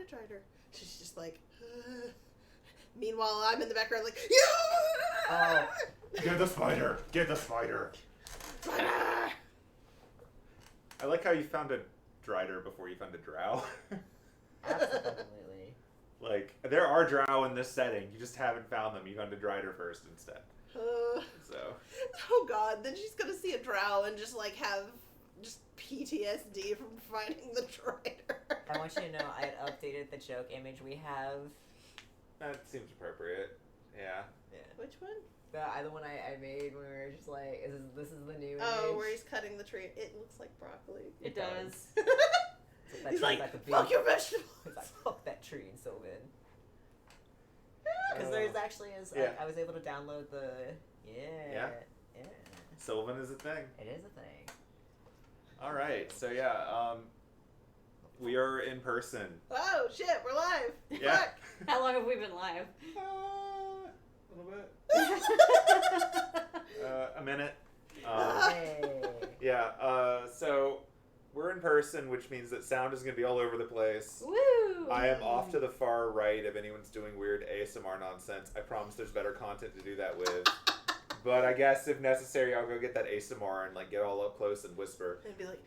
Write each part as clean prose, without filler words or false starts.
a drider. She's just like, Meanwhile, I'm in the background like, yeah! Get the spider! Get the spider! Spider! I like how you found a drider before you found a drow. Absolutely. Like, there are drow in this setting. You just haven't found them. You found a drider first instead. So. Oh god, then she's gonna see a drow and just like have just PTSD from finding the drider. I want you to know I had updated the joke image we have. That seems appropriate. Yeah. Which one? The other one I made when we were just like, this is the new image. Oh, where he's cutting the tree. It looks like broccoli. It does. He's like, fuck your vegetables! He's like, fuck that tree and so good. Because there's actually, I was able to download the, yeah. Sylvan is a thing. It is a thing. Alright, so yeah, we are in person. Oh, shit, we're live! Yeah. Fuck! How long have we been live? A little bit. A minute. Hey. Yeah, so we're in person, which means that sound is going to be all over the place. Woo! I am off to the far right if anyone's doing weird ASMR nonsense. I promise there's better content to do that with. But I guess if necessary, I'll go get that ASMR and like get all up close and whisper. And be like,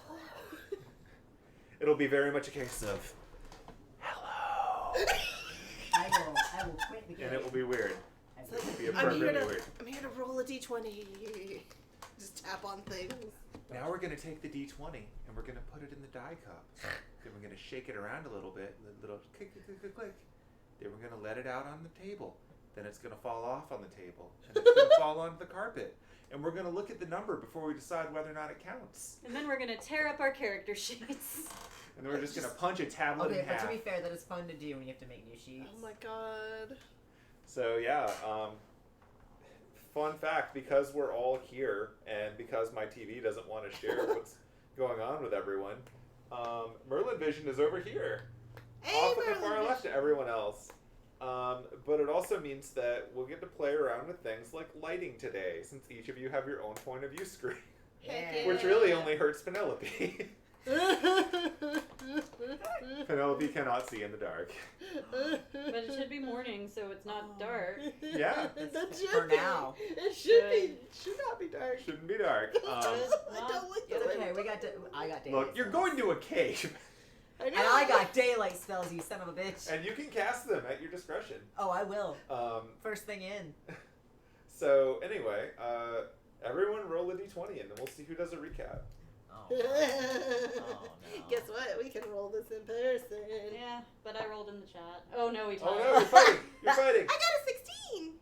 hello. It'll be very much a case of, hello. I will quit the game. And it will be weird. So It'll be I'm appropriately weird. here to roll a d20. Just tap on things. Now we're going to take the D20 and we're going to put it in the die cup. Then we're going to shake it around a little bit, a little click, click, click, click, click. Then we're going to let it out on the table. Then it's going to fall off on the table. And it's going to fall onto the carpet. And we're going to look at the number before we decide whether or not it counts. And then we're going to tear up our character sheets. And then we're just going to punch a tablet in half. But to be fair, that is fun to do when you have to make new sheets. Oh my god. So yeah, fun fact, because we're all here and because my TV doesn't want to share what's going on with everyone, Merlin Vision is over here. Hey, off at the far Merlin left to everyone else. But it also means that we'll get to play around with things like lighting today, since each of you have your own point of view screen. Heck yeah. Which really only hurts Penelope. Penelope cannot see in the dark. But it should be morning, so it's not dark. Yeah. That should For be. now. It should not be dark. Shouldn't be dark. I don't like the It's way okay, I got daylight Look, you're spells. going to a cave. I know. And I got daylight spells, you son of a bitch. And you can cast them at your discretion. Oh, I will. First thing in. So, anyway, everyone roll a d20 and then we'll see who does a recap. Oh, no. Guess what? We can roll this in person. Yeah, but I rolled in the chat. Oh no, we Oh talked. no, you're fighting! You're fighting! I got a 16!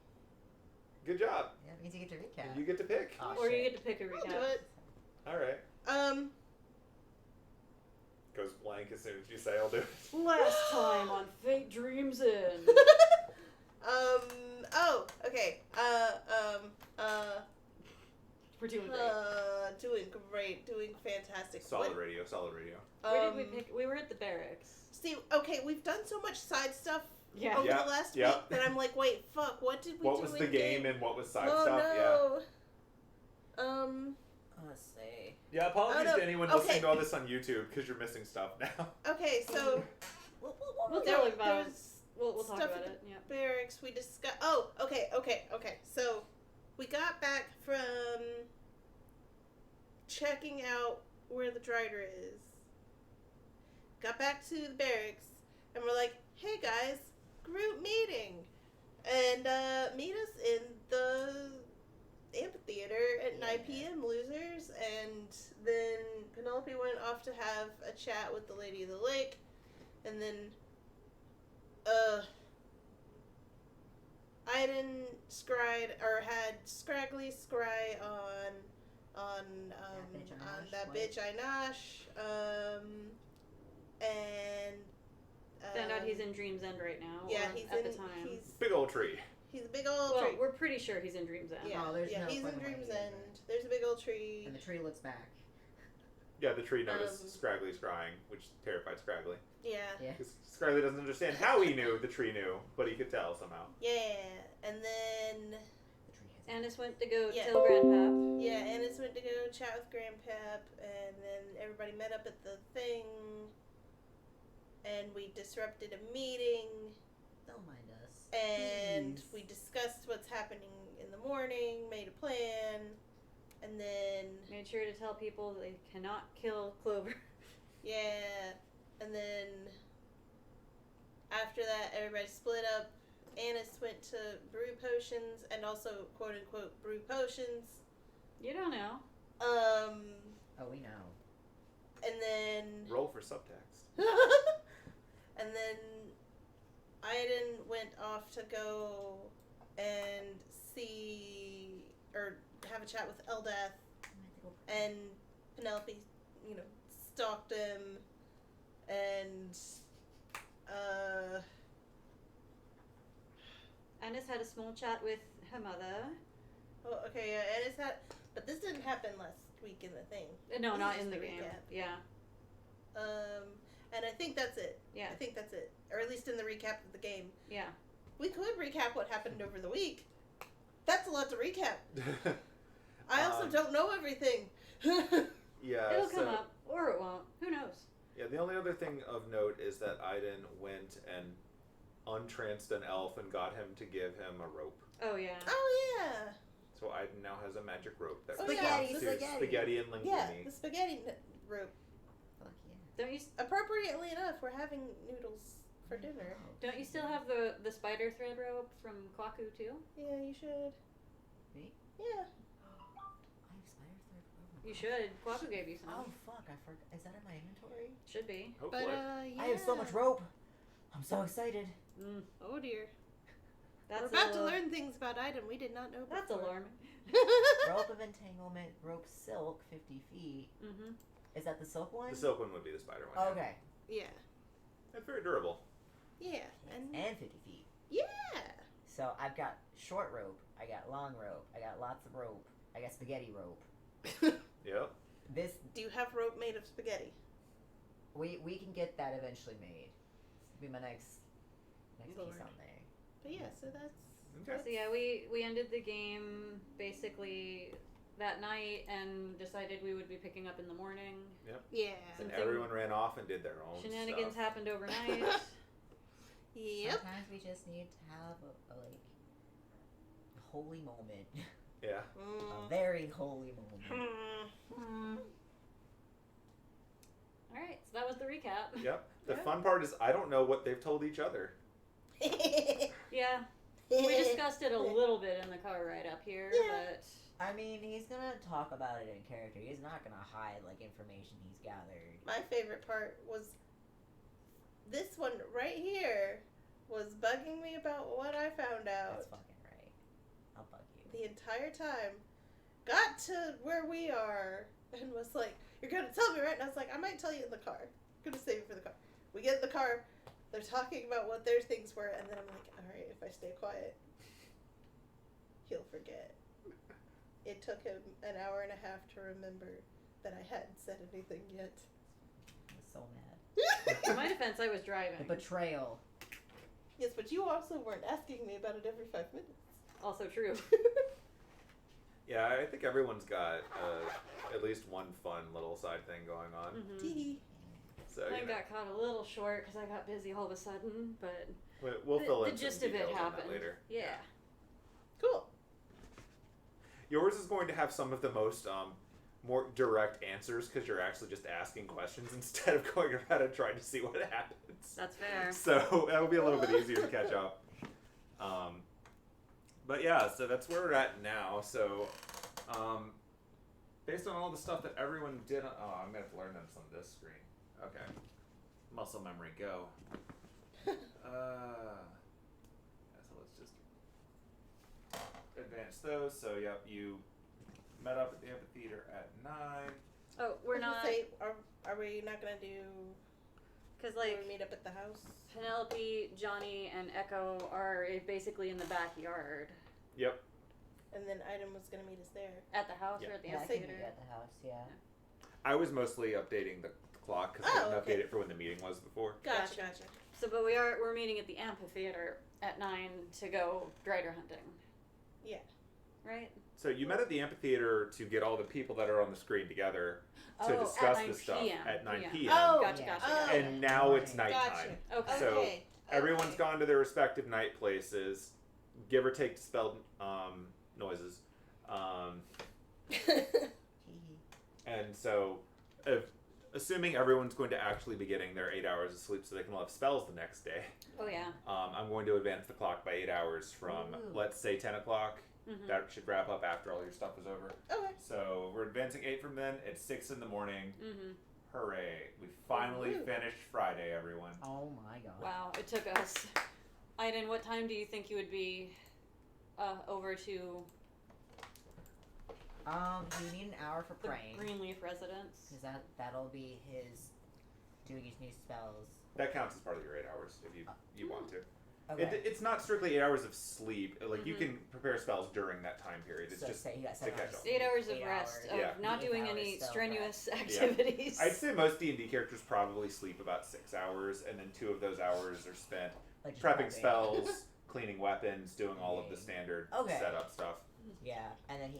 Good job. Yeah, it means you get to recap. You get to pick. Oh, Or you shit. get to pick a I'll recap. do it. Alright. Goes blank as soon as you say I'll do it. Last time on Fate Dreams In. Oh, okay. We're doing great. Doing great. Doing fantastic. Solid radio, solid radio. Where did we pick? We were at the barracks. See, okay, we've done so much side stuff Yeah. over Yeah, the last yeah. week that I'm like, wait, fuck, what did we do What was the game and what was side stuff? No. Let's see. Yeah, apologies Oh, no. to anyone Okay. listening to all this on YouTube because you're missing stuff now. Okay, so We'll there- tell you about. there's We'll talk stuff about at it. Yeah. barracks. We discussed. Oh, okay. So we got back from checking out where the drider is. Got back to the barracks, and we're like, "Hey guys, group meeting, and meet us in the amphitheater at 9 p.m. losers." And then Penelope went off to have a chat with the Lady of the Lake, and then I didn't had scraggly scry on that bitch Inosh, and Found out he's in Dream's End right now. yeah, or he's at in the time. Big old tree. He's a big old Well, tree. we're pretty sure he's in Dream's End. Yeah, Oh, there's yeah, no he's in fucking way Dream's he is. End. There's a big old tree. And the tree looks back. Yeah, the tree noticed Scraggly's crying, which terrified Scraggly. Yeah. Yeah. Because Scraggly doesn't understand how he knew the tree knew, but he could tell somehow. Yeah, and then The tree has Anise went to go Yeah. tell Grandpap. yeah, Anise went to go chat with Grandpap, and then everybody met up at the thing, and and we disrupted a meeting. Don't mind us. And Please. we discussed what's happening in the morning, made a plan, and then Made sure to tell people they cannot kill Clover. yeah, and then after that, everybody split up. Anise went to brew potions and also quote unquote brew potions. You don't know. Oh, we know. And then Roll for subtext. and then Aiden went off to go and see or have a chat with Eldath, and Penelope, stalked him, and Anise had a small chat with her mother. oh, okay, yeah, and it's that, but this didn't happen last week in the thing. No, This not is in the just game. recap. Yeah. And I think that's it. Yeah. I think that's it, or at least in the recap of the game. Yeah. We could recap what happened over the week. That's a lot to recap. I also don't know everything. Yeah. It'll come up, or it won't. Who knows? Yeah, the only other thing of note is that Aiden went and untranced an elf and got him to give him a rope. Oh, yeah. Oh yeah. So Aiden now has a magic rope that Oh, responds yeah. to spaghetti and linguine. Yeah, the spaghetti rope. Fuck yeah. Don't you Appropriately enough, we're having noodles for dinner. don't you still have the spider thread rope from Kwaku too? Yeah, you should. Me? Yeah. I have spider thread rope. You should. Kwaku gave you some. Oh fuck! I forgot. Is that in my inventory? Should be. Hopefully. But yeah. I have so much rope. I'm so excited. Oh dear. That's We're about to learn things about item we did not know before. That's alarming. Rope of entanglement, rope silk, 50 feet. Mm-hmm. Is that the silk one? The silk one would be the spider one. Okay. Yeah. It's very durable. Yeah. And And 50 feet. yeah. So I've got short rope. I got long rope. I got lots of rope. I got spaghetti rope. Yep. This Do you have rope made of spaghetti? we can get that eventually made. This will be my next Lord. piece on there. But yeah, so that's Okay. So yeah, we ended the game basically that night and decided we would be picking up in the morning. yeah. And Something- everyone ran off and did their own Shenanigans stuff. happened overnight. Yep. Sometimes we just need to have a holy moment. Yeah. A very holy moment. All right, so that was the recap. Yep. The Yeah. fun part is I don't know what they've told each other. Yeah, we discussed it a little bit in the car ride up here, Yeah. but I mean, he's gonna talk about it in character. He's not gonna hide information he's gathered. My favorite part was this one right here was bugging me about what I found out That's fucking right. I'll bug you. the entire time. Got to where we are and was like, "You're gonna tell me, right?" And I was like, "I might tell you in the car. I'm gonna save it for the car." We get in the car. They're talking about what their things were, and then I'm like, "All right, if I stay quiet, he'll forget." It took him an hour and a half to remember that I hadn't said anything yet. I was so mad. in my defense, I was driving. The betrayal. Yes, but you also weren't asking me about it every 5 minutes. Also true. Yeah, I think everyone's got at least one fun little side thing going on. Mm-hmm. Tee. So I you know, got caught a little short because I got busy all of a sudden, but we'll fill the in gist some of it details on happened. that later. Yeah. Cool. Yours is going to have some of the most more direct answers because you're actually just asking questions instead of going around and trying to see what happens. That's fair. So that'll be a little bit easier to catch up. But yeah, so that's where we're at now. So based on all the stuff that everyone did, I'm gonna have to learn this on this screen. Okay, muscle memory, go. So let's just advance those. So yep, you met up at the amphitheater at 9. Oh, we're I was gonna not, Say, are we not gonna do? because Like, like we meet up at the house. Penelope, Johnny, and Echo are basically in the backyard Yep. And then Item was gonna meet us there. at the house Yeah. or at the Yeah, I can amphitheater. be at the house. Yeah. I was mostly updating the clock because I Oh, didn't okay. update it for when the meeting was before. Gotcha. So, but we're meeting at the amphitheater at 9 to go drider hunting. Yeah. Right? So you met at the amphitheater to get all the people that are on the screen together to Oh, discuss at 9 this stuff p.m. at 9 Yeah. p.m. Oh, Gotcha, Yeah. gotcha, Oh. gotcha. And now it's Gotcha. nighttime. Okay. So Okay. everyone's gone to their respective night places, give or take spelled noises. And so, assuming everyone's going to actually be getting their 8 hours of sleep so they can all have spells the next day, Oh yeah. I'm going to advance the clock by 8 hours from, Ooh. let's say, 10 o'clock. Mm-hmm. That should wrap up after all your stuff is over. Okay. So we're advancing 8 from then. It's 6 in the morning. Mm-hmm. Hooray. We finally Woo. finished Friday, everyone. Oh my god. Wow, it took us. Aiden, what time do you think you would be over to You need an hour for the praying. Greenleaf residence? Because that'll be his doing his new spells. That counts as part of your 8 hours if you want to. Okay. It's not strictly 8 hours of sleep. Like, you Mhm. can prepare spells during that time period. It's So just say you got to 7 catch hours. up. 8 hours of 8 rest, hours. of Yeah. not 8 doing hours any spell strenuous activities. I'd say most D&D characters probably sleep about 6 hours, and then 2 of those hours are spent Like just prepping prepping. spells, cleaning weapons, doing all of the standard Okay. setup stuff. Yeah, and then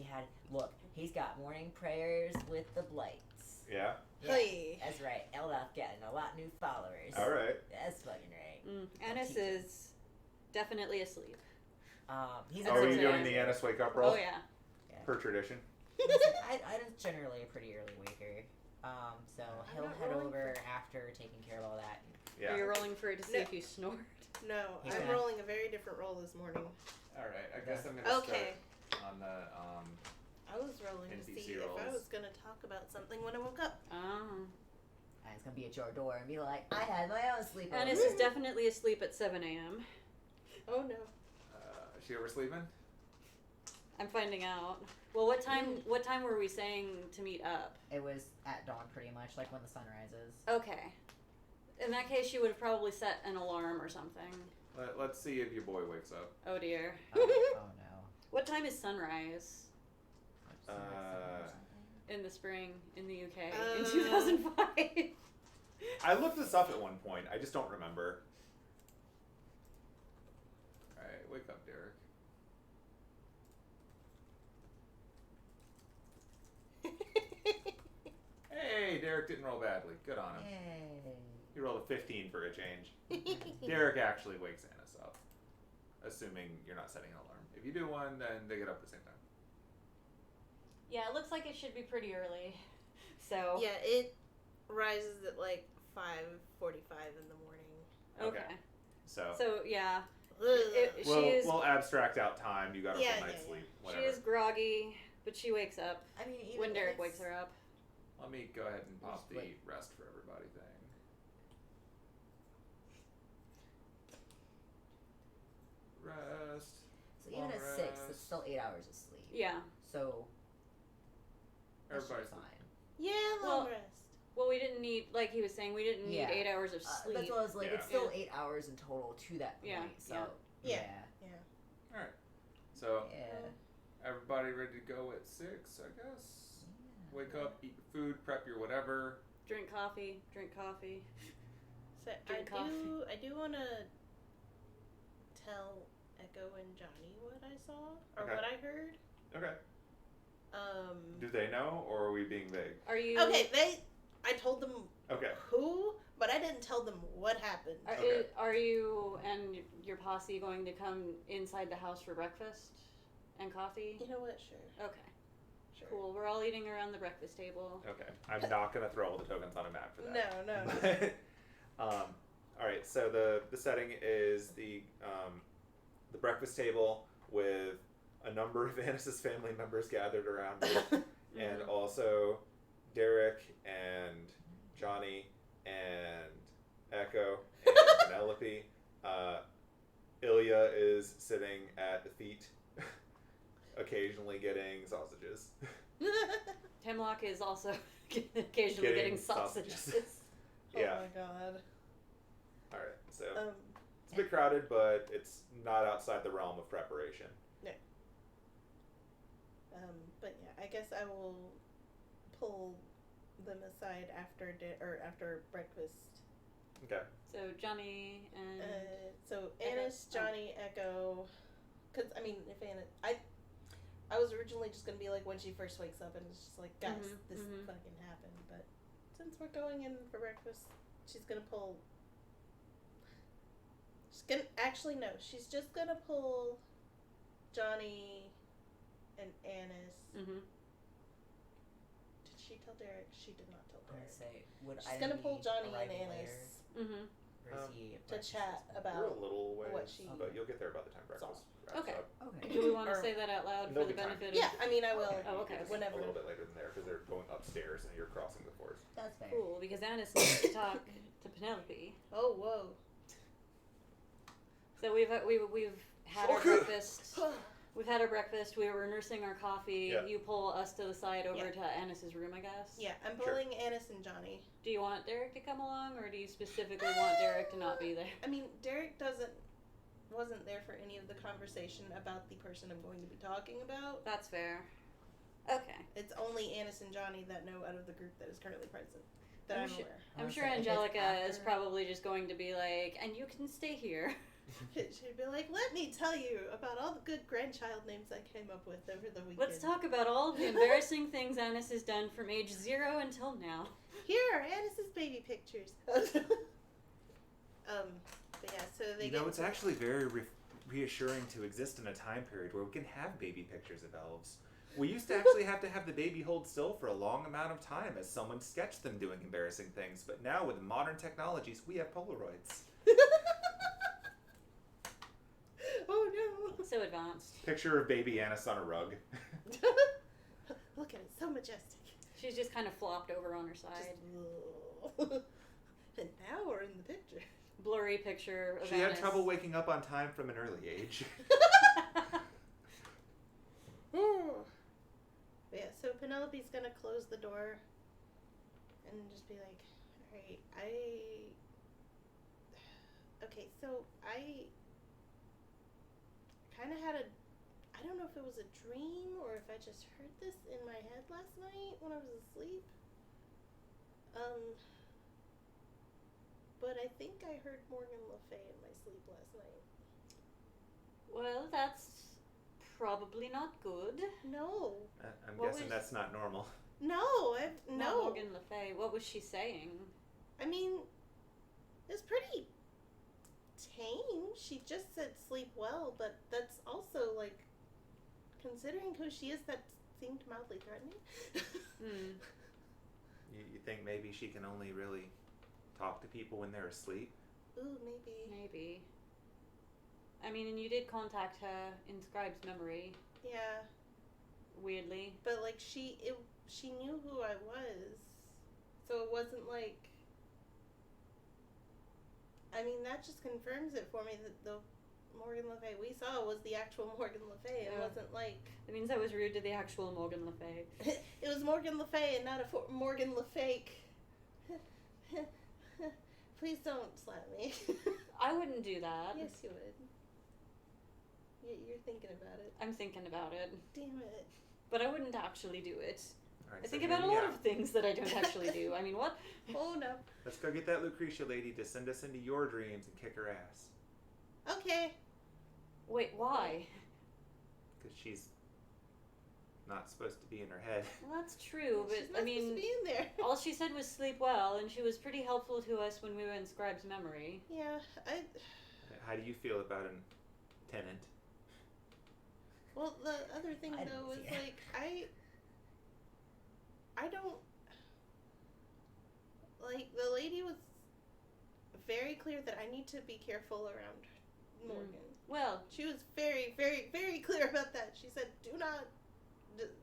he's got morning prayers with the Blights. Yeah? Hey. That's right. Eldaf getting a lot new followers. All right. That's fucking right. Anise is definitely asleep. He's Oh, are you okay. doing the Anise wake up roll? Oh yeah. Per tradition? I'm generally a pretty early waker. So I'm he'll not head rolling over after taking care of all that. Yeah. Are you rolling for it to see No. if you snore? No, He's I'm gonna- rolling a very different roll this morning. All right. I guess I'm going to Okay. start on the... I was rolling to NPC see if I rolls. was going to talk about something when I woke up. Oh. And it's gonna be at your door and be like, I had my own sleepover. Anise is definitely asleep at 7 a.m. Oh no. Is she oversleeping? I'm finding out. Well, what time were we saying to meet up? It was at dawn, pretty much, like when the sun rises. Okay. In that case, you would have probably set an alarm or something. Let's see if your boy wakes up. Oh dear. Oh no. What time is sunrise What's the next thing or something? in the spring in the UK in Uh, 2005? I looked this up at one point. I just don't remember. All right, wake up, Derek. Hey, Derek didn't roll badly. Good on him. Yay. He rolled a 15 for a change. Derek actually wakes Anise up, assuming you're not setting an alarm. If you do one, then they get up at the same time. Yeah, it looks like it should be pretty early. So Yeah, it rises at like 5:45 in the morning. okay. So Yeah, Ugh. she we'll, is we'll abstract out time. You got a Yeah, full night's yeah, sleep. she Whatever. is groggy, but she wakes up I mean, even when if Derek it's- wakes her up. Let me go ahead and pop Just the wait. rest for everybody thing. Rest. So even at 6, it's rest. still 8 hours of sleep. Yeah. So that should be Everybody's fine. Yeah, Well, long rest. Well, we didn't need, like he was saying, we didn't need Yeah. 8 hours of sleep. That's what I was like. Yeah. It's still Yeah. 8 hours in total to that point. Yeah, So yeah. All right. So yeah. everybody ready to go at 6, I guess. Yeah. Wake up, eat food, prep your whatever. Drink coffee. So Drink I do want to tell Echo and Johnny what I saw or Okay. what I heard. Okay. Do they know, or are we being vague? Are you Okay, I told them Okay. who, but I didn't tell them what happened. Okay. Are you and your posse going to come inside the house for breakfast and coffee? You know what? Sure. Okay, Sure. cool. We're all eating around the breakfast table. Okay. I'm not gonna throw all the tokens on a map for that. No. All right. So the setting is the breakfast table with a number of Anise's family members gathered around it, and also Derek and Johnny and Echo and Penelope. Ilya is sitting at the feet, occasionally getting sausages. Hemlock is also occasionally getting sausages. Yeah. Oh my god. All right. So Um. it's a bit crowded, but it's not outside the realm of preparation. But yeah, I guess I will pull them aside after breakfast. Okay. So Johnny and So Echo. Anise, Johnny, Echo, because I mean, if Anise, I was originally just gonna be like when she first wakes up and it's just like, guys, this fucking happened. But since we're going in for breakfast, she's gonna pull. She's just gonna pull Johnny and Anise. Mm-hmm. Did she tell Derek? She did not tell I'm Derek. gonna say, would She's I gonna pull Johnny and arriving Anise later? Or is he to chat You're about a little ways, what she. but you'll get there by the time breakfast wraps Okay. up. Okay. Do we want to Or- say that out loud for There'll the be time. benefit Yeah, of... I mean, I will. Oh, okay. It's Whenever. a little bit later than there because they're going upstairs and you're crossing the floors. That's fair. Cool, because Anise needs to talk to Penelope. Oh, whoa. So we've had our breakfast. We've had our breakfast. We were nursing our coffee. Yeah. You pull us to the side over Yeah. to Anice's room, I guess. Yeah, I'm Sure. pulling Anise and Johnny. Do you want Derek to come along, or do you specifically want Derek to not be there? I mean, Derek wasn't there for any of the conversation about the person I'm going to be talking about. That's fair. Okay. It's only Anise and Johnny that know out of the group that is currently present. That I'm aware. I'm sure If it's Angelica is after- probably just going to be like, and you can stay here. She'd be like, let me tell you about all the good grandchild names I came up with over the weekend. Let's talk about all the embarrassing things Anise has done from age 0 until now. Here are Anice's baby pictures. But yeah, so they get It's actually very reassuring to exist in a time period where we can have baby pictures of elves. We used to actually have to have the baby hold still for a long amount of time as someone sketched them doing embarrassing things, but now with modern technologies, we have Polaroids. Oh no. So advanced. Picture of baby Anise on a rug. Look at it, so majestic. She's just kind of flopped over on her side. And now we're in the picture. Blurry picture of She had Anise. trouble waking up on time from an early age. Yeah, so Penelope's gonna close the door and just be like, alright, okay, so I kinda had I don't know if it was a dream or if I just heard this in my head last night when I was asleep. But I think I heard Morgan Le Fay in my sleep last night. Well, that's probably not good. No. I'm What guessing was- that's not normal. No, Not no. Morgan Le Fay. What was she saying? I mean, it's pretty tame. She just said sleep well, but that's also, like, considering who she is, that seemed mildly threatening. You think maybe she can only really talk to people when they're asleep? Ooh, maybe. Maybe. I mean, and you did contact her in Scribe's memory, Yeah, weirdly. but, like, she knew who I was, so it wasn't like... I mean, that just confirms it for me that the Morgan Le Fay we saw was the actual Morgan Le Fay. It Yeah. wasn't like... It means I was rude to the actual Morgan Le Fay. It was Morgan Le Fay and not a Morgan Le Fake. Please don't slap me. I wouldn't do that. Yes, you would. You're thinking about it. I'm thinking about it. Damn it. But I wouldn't actually do it. All right, I so think hear about a me lot out. of things that I don't actually do. I mean, what? Oh no. Let's go get that Lucretia lady to send us into your dreams and kick her ass. Okay. Wait, why? Because she's not supposed to be in her head. Well, that's true, but She's not I mean, supposed to be in there. all she said was sleep well, and she was pretty helpful to us when we were in Scribe's memory. Yeah, How do you feel about a tenant? well, the other thing I though didn't is see it. like I don't like the lady was very clear that I need to be careful around Morgan. Well, She was very, very, very clear about that. She said, "Do not,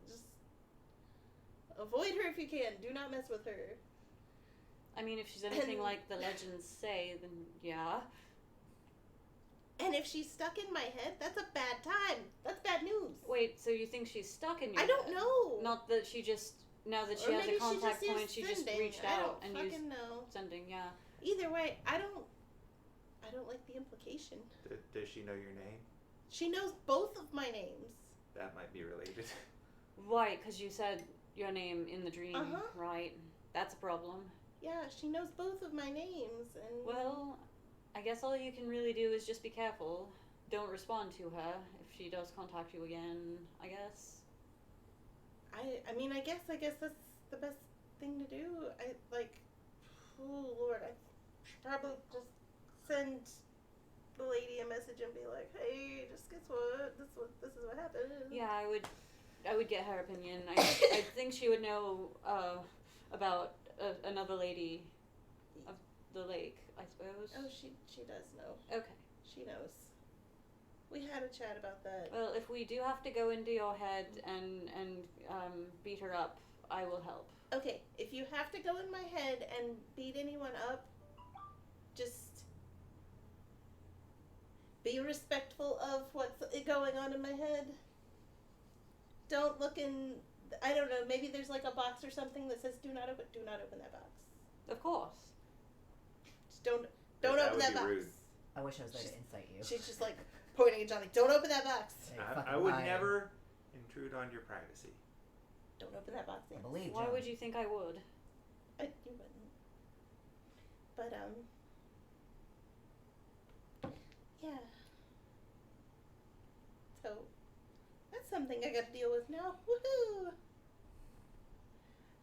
just avoid her if you can. Do not mess with her." I mean, if she's anything And- like the legends say, then yeah. And if she's stuck in my head, that's a bad time. That's bad news. Wait, so you think she's stuck in your I don't head? know. Not that she just, now that she Or has a maybe contact she just point, used she just sending. reached I out don't and used fucking know. sending, yeah. Either way, I don't like the implication. Does she know your name? She knows both of my names. That might be related. Right, because you said your name in the dream, Uh-huh. right? That's a problem. Yeah, she knows both of my names, and Well, I guess all you can really do is just be careful. Don't respond to her if she does contact you again, I guess. I mean, I guess that's the best thing to do. Oh Lord, I should probably just send the lady a message and be like, hey, just guess what? This is what happened. Yeah, I would get her opinion. I think she would know about another lady of the lake, I suppose. Oh, she does know. Okay. She knows. We had a chat about that. Well, if we do have to go into your head and beat her up, I will help. Okay, if you have to go in my head and beat anyone up, just be respectful of what's going on in my head. Don't look in. I don't know. Maybe there's like a box or something that says "Do not open that box." Of course. Just don't That open would that be box. rude. I wish I was there to incite you. She's just like pointing at Johnny. Don't open that box. Hey, I fucking would liar. never intrude on your privacy. Don't open that box. I Anne. believe Why John. would you think I would? You wouldn't. But yeah. So that's something I got to deal with now. Woohoo!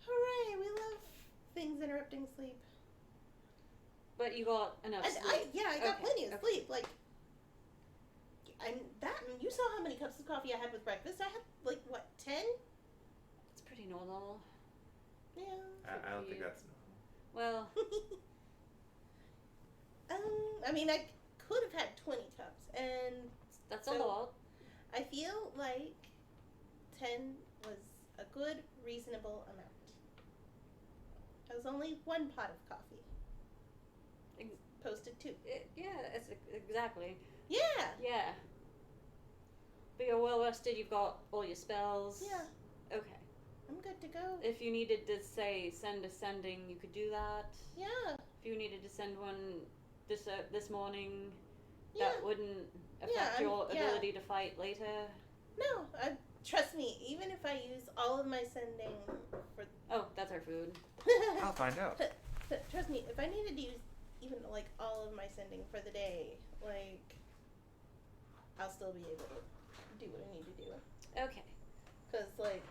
Hooray! We love things interrupting sleep. But you got enough sleep. I got Okay, plenty of okay. sleep. Like, and you saw how many cups of coffee I had with breakfast. I had like what, 10? It's pretty normal. Yeah. I don't think you. that's normal. Well, I mean, I could have had 20 cups, and that's So- a lot. I feel like 10 was a good, reasonable amount. That was only one pot of coffee. Ex- Posted 2. Yeah, it's exactly. Yeah. Yeah. But you're well rested. You've got all your spells. Yeah. Okay. I'm good to go. If you needed to say send a sending, you could do that. Yeah. If you needed to send one this morning, Yeah. that wouldn't affect your ability to fight later. No, trust me, even if I use all of my sending for... Oh, that's our food. I'll find out. Trust me, if I needed to use even, like, all of my sending for the day, like, I'll still be able to do what I need to do. Okay. Because, like,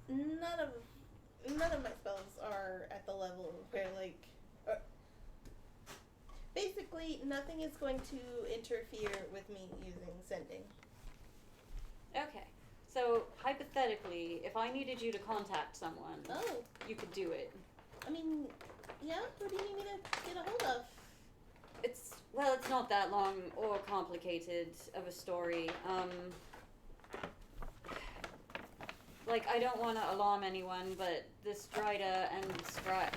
none of my spells are at the level where, like... basically, nothing is going to interfere with me using sending. Okay. So, hypothetically, if I needed you to contact someone, Oh, you could do it. I mean, yeah, who do you need me to get a hold of? It's not that long or complicated of a story. Like, I don't want to alarm anyone, but this Drida and Scribe,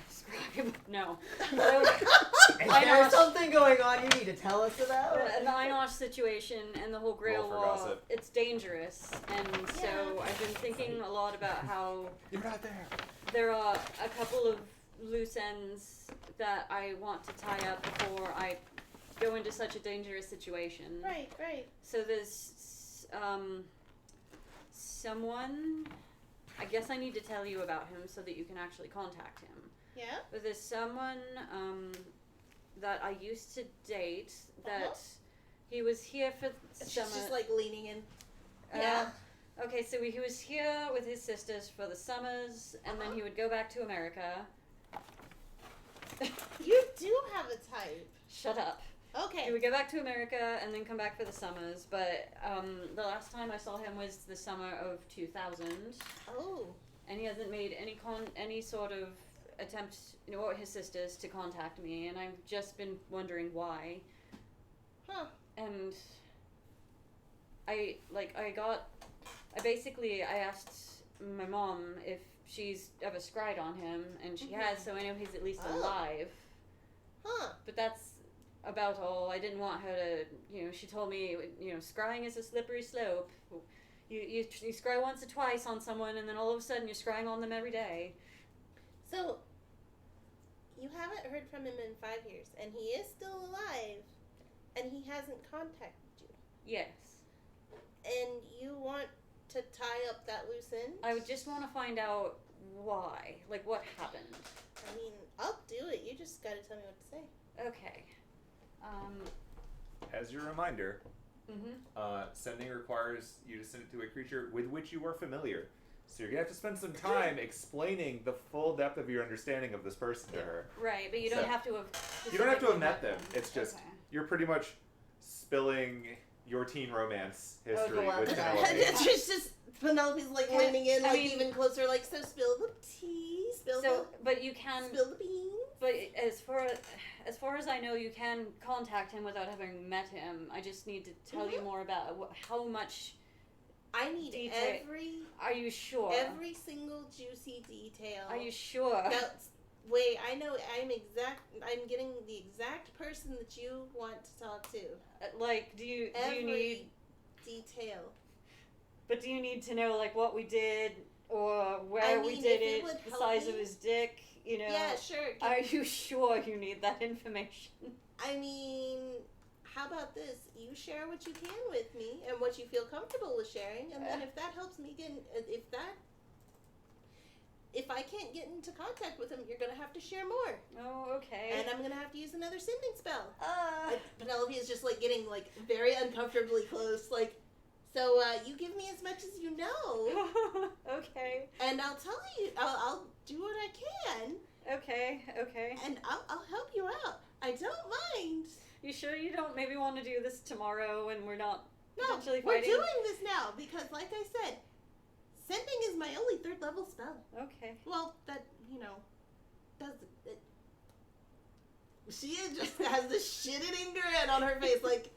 no. So, Is there something going on you need to tell us about? the Einosh situation and the whole Grail Roll for War, gossip. it's dangerous. And so Yeah. I've been thinking a lot about how You're not there. there are a couple of loose ends that I want to tie up before I go into such a dangerous situation. Right. So there's someone, I guess I need to tell you about him so that you can actually contact him. Yeah? But there's someone that I used to date that he was here for She's summer. just, like, leaning in. Yeah. Okay, so he was here with his sisters for the summers, and then he would go back to America. You do have a type. Shut up. He Okay. would go back to America and then come back for the summers, but the last time I saw him was the summer of 2000, Oh. and he hasn't made any sort of attempt, or his sisters, to contact me, and I've just been wondering why. Huh. And I asked my mom if she's ever scryed on him, and she has, so I know he's at least Oh. alive. Huh. But that's about all. I didn't want her to, she told me, scrying is a slippery slope. You scry once or twice on someone, and then all of a sudden you're scrying on them every day. So, you haven't heard from him in 5 years, and he is still alive, and he hasn't contacted you. Yes. And you want to tie up that loose end? I would just want to find out why. Like, what happened. I mean, I'll do it. You just gotta tell me what to say. Okay. As your reminder, Sending requires you to send it to a creature with which you are familiar. So you're going to have to spend some time explaining the full depth of your understanding of this person to her. Right, but you don't have to have... You don't have to have met them. It's just, Okay. you're pretty much spilling your teen romance history go on with to that. Penelope. It's just Penelope's like Yeah, leaning in, I like mean- even closer, like, so spill the tea, But you can... spill the beans. But as far as I know, you can contact him without having met him. I just need to tell you more about how much... I need Detail. Are you sure? every single juicy detail. Are you sure? Wait, I know. I'm getting the exact person that you want to talk to. Like, do you Every need... detail. But do you need to know, like, what we did, or where we mean, did if it it, would the help size me- of his dick, you know? Yeah, sure. Are you sure you need that information? I mean, how about this? You share what you can with me and what you feel comfortable with sharing, and then if that helps me get, if I can't get into contact with him, you're gonna have to share more, Oh, okay. and I'm gonna have to use another sending spell. Penelope is just like getting like very uncomfortably close, like. So you give me as much as you know, Okay. and I'll tell you. I'll do what I can, Okay. and I'll help you out. I don't mind. You sure you don't maybe want to do this tomorrow when we're not No, potentially we're fighting? doing this now because, like I said, sending is my only 3rd level spell. Okay. Well, that does it. She just has this shit-eating grin on her face, like.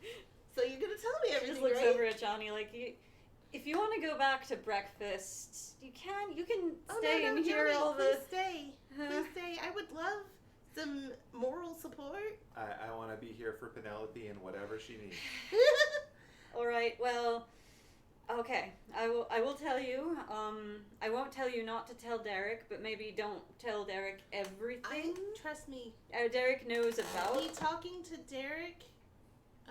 So you're gonna tell me She everything, just looks right? over at Johnny like, if you want to go back to breakfast, you can. You can stay no, and hear Johnny, all please the. stay. Please stay. I would love some moral support. I want to be here for Penelope and whatever she needs. All right. Well, okay. I will tell you. I won't tell you not to tell Derek, but maybe don't tell Derek everything. Trust me. Derek knows about. Me talking to Derek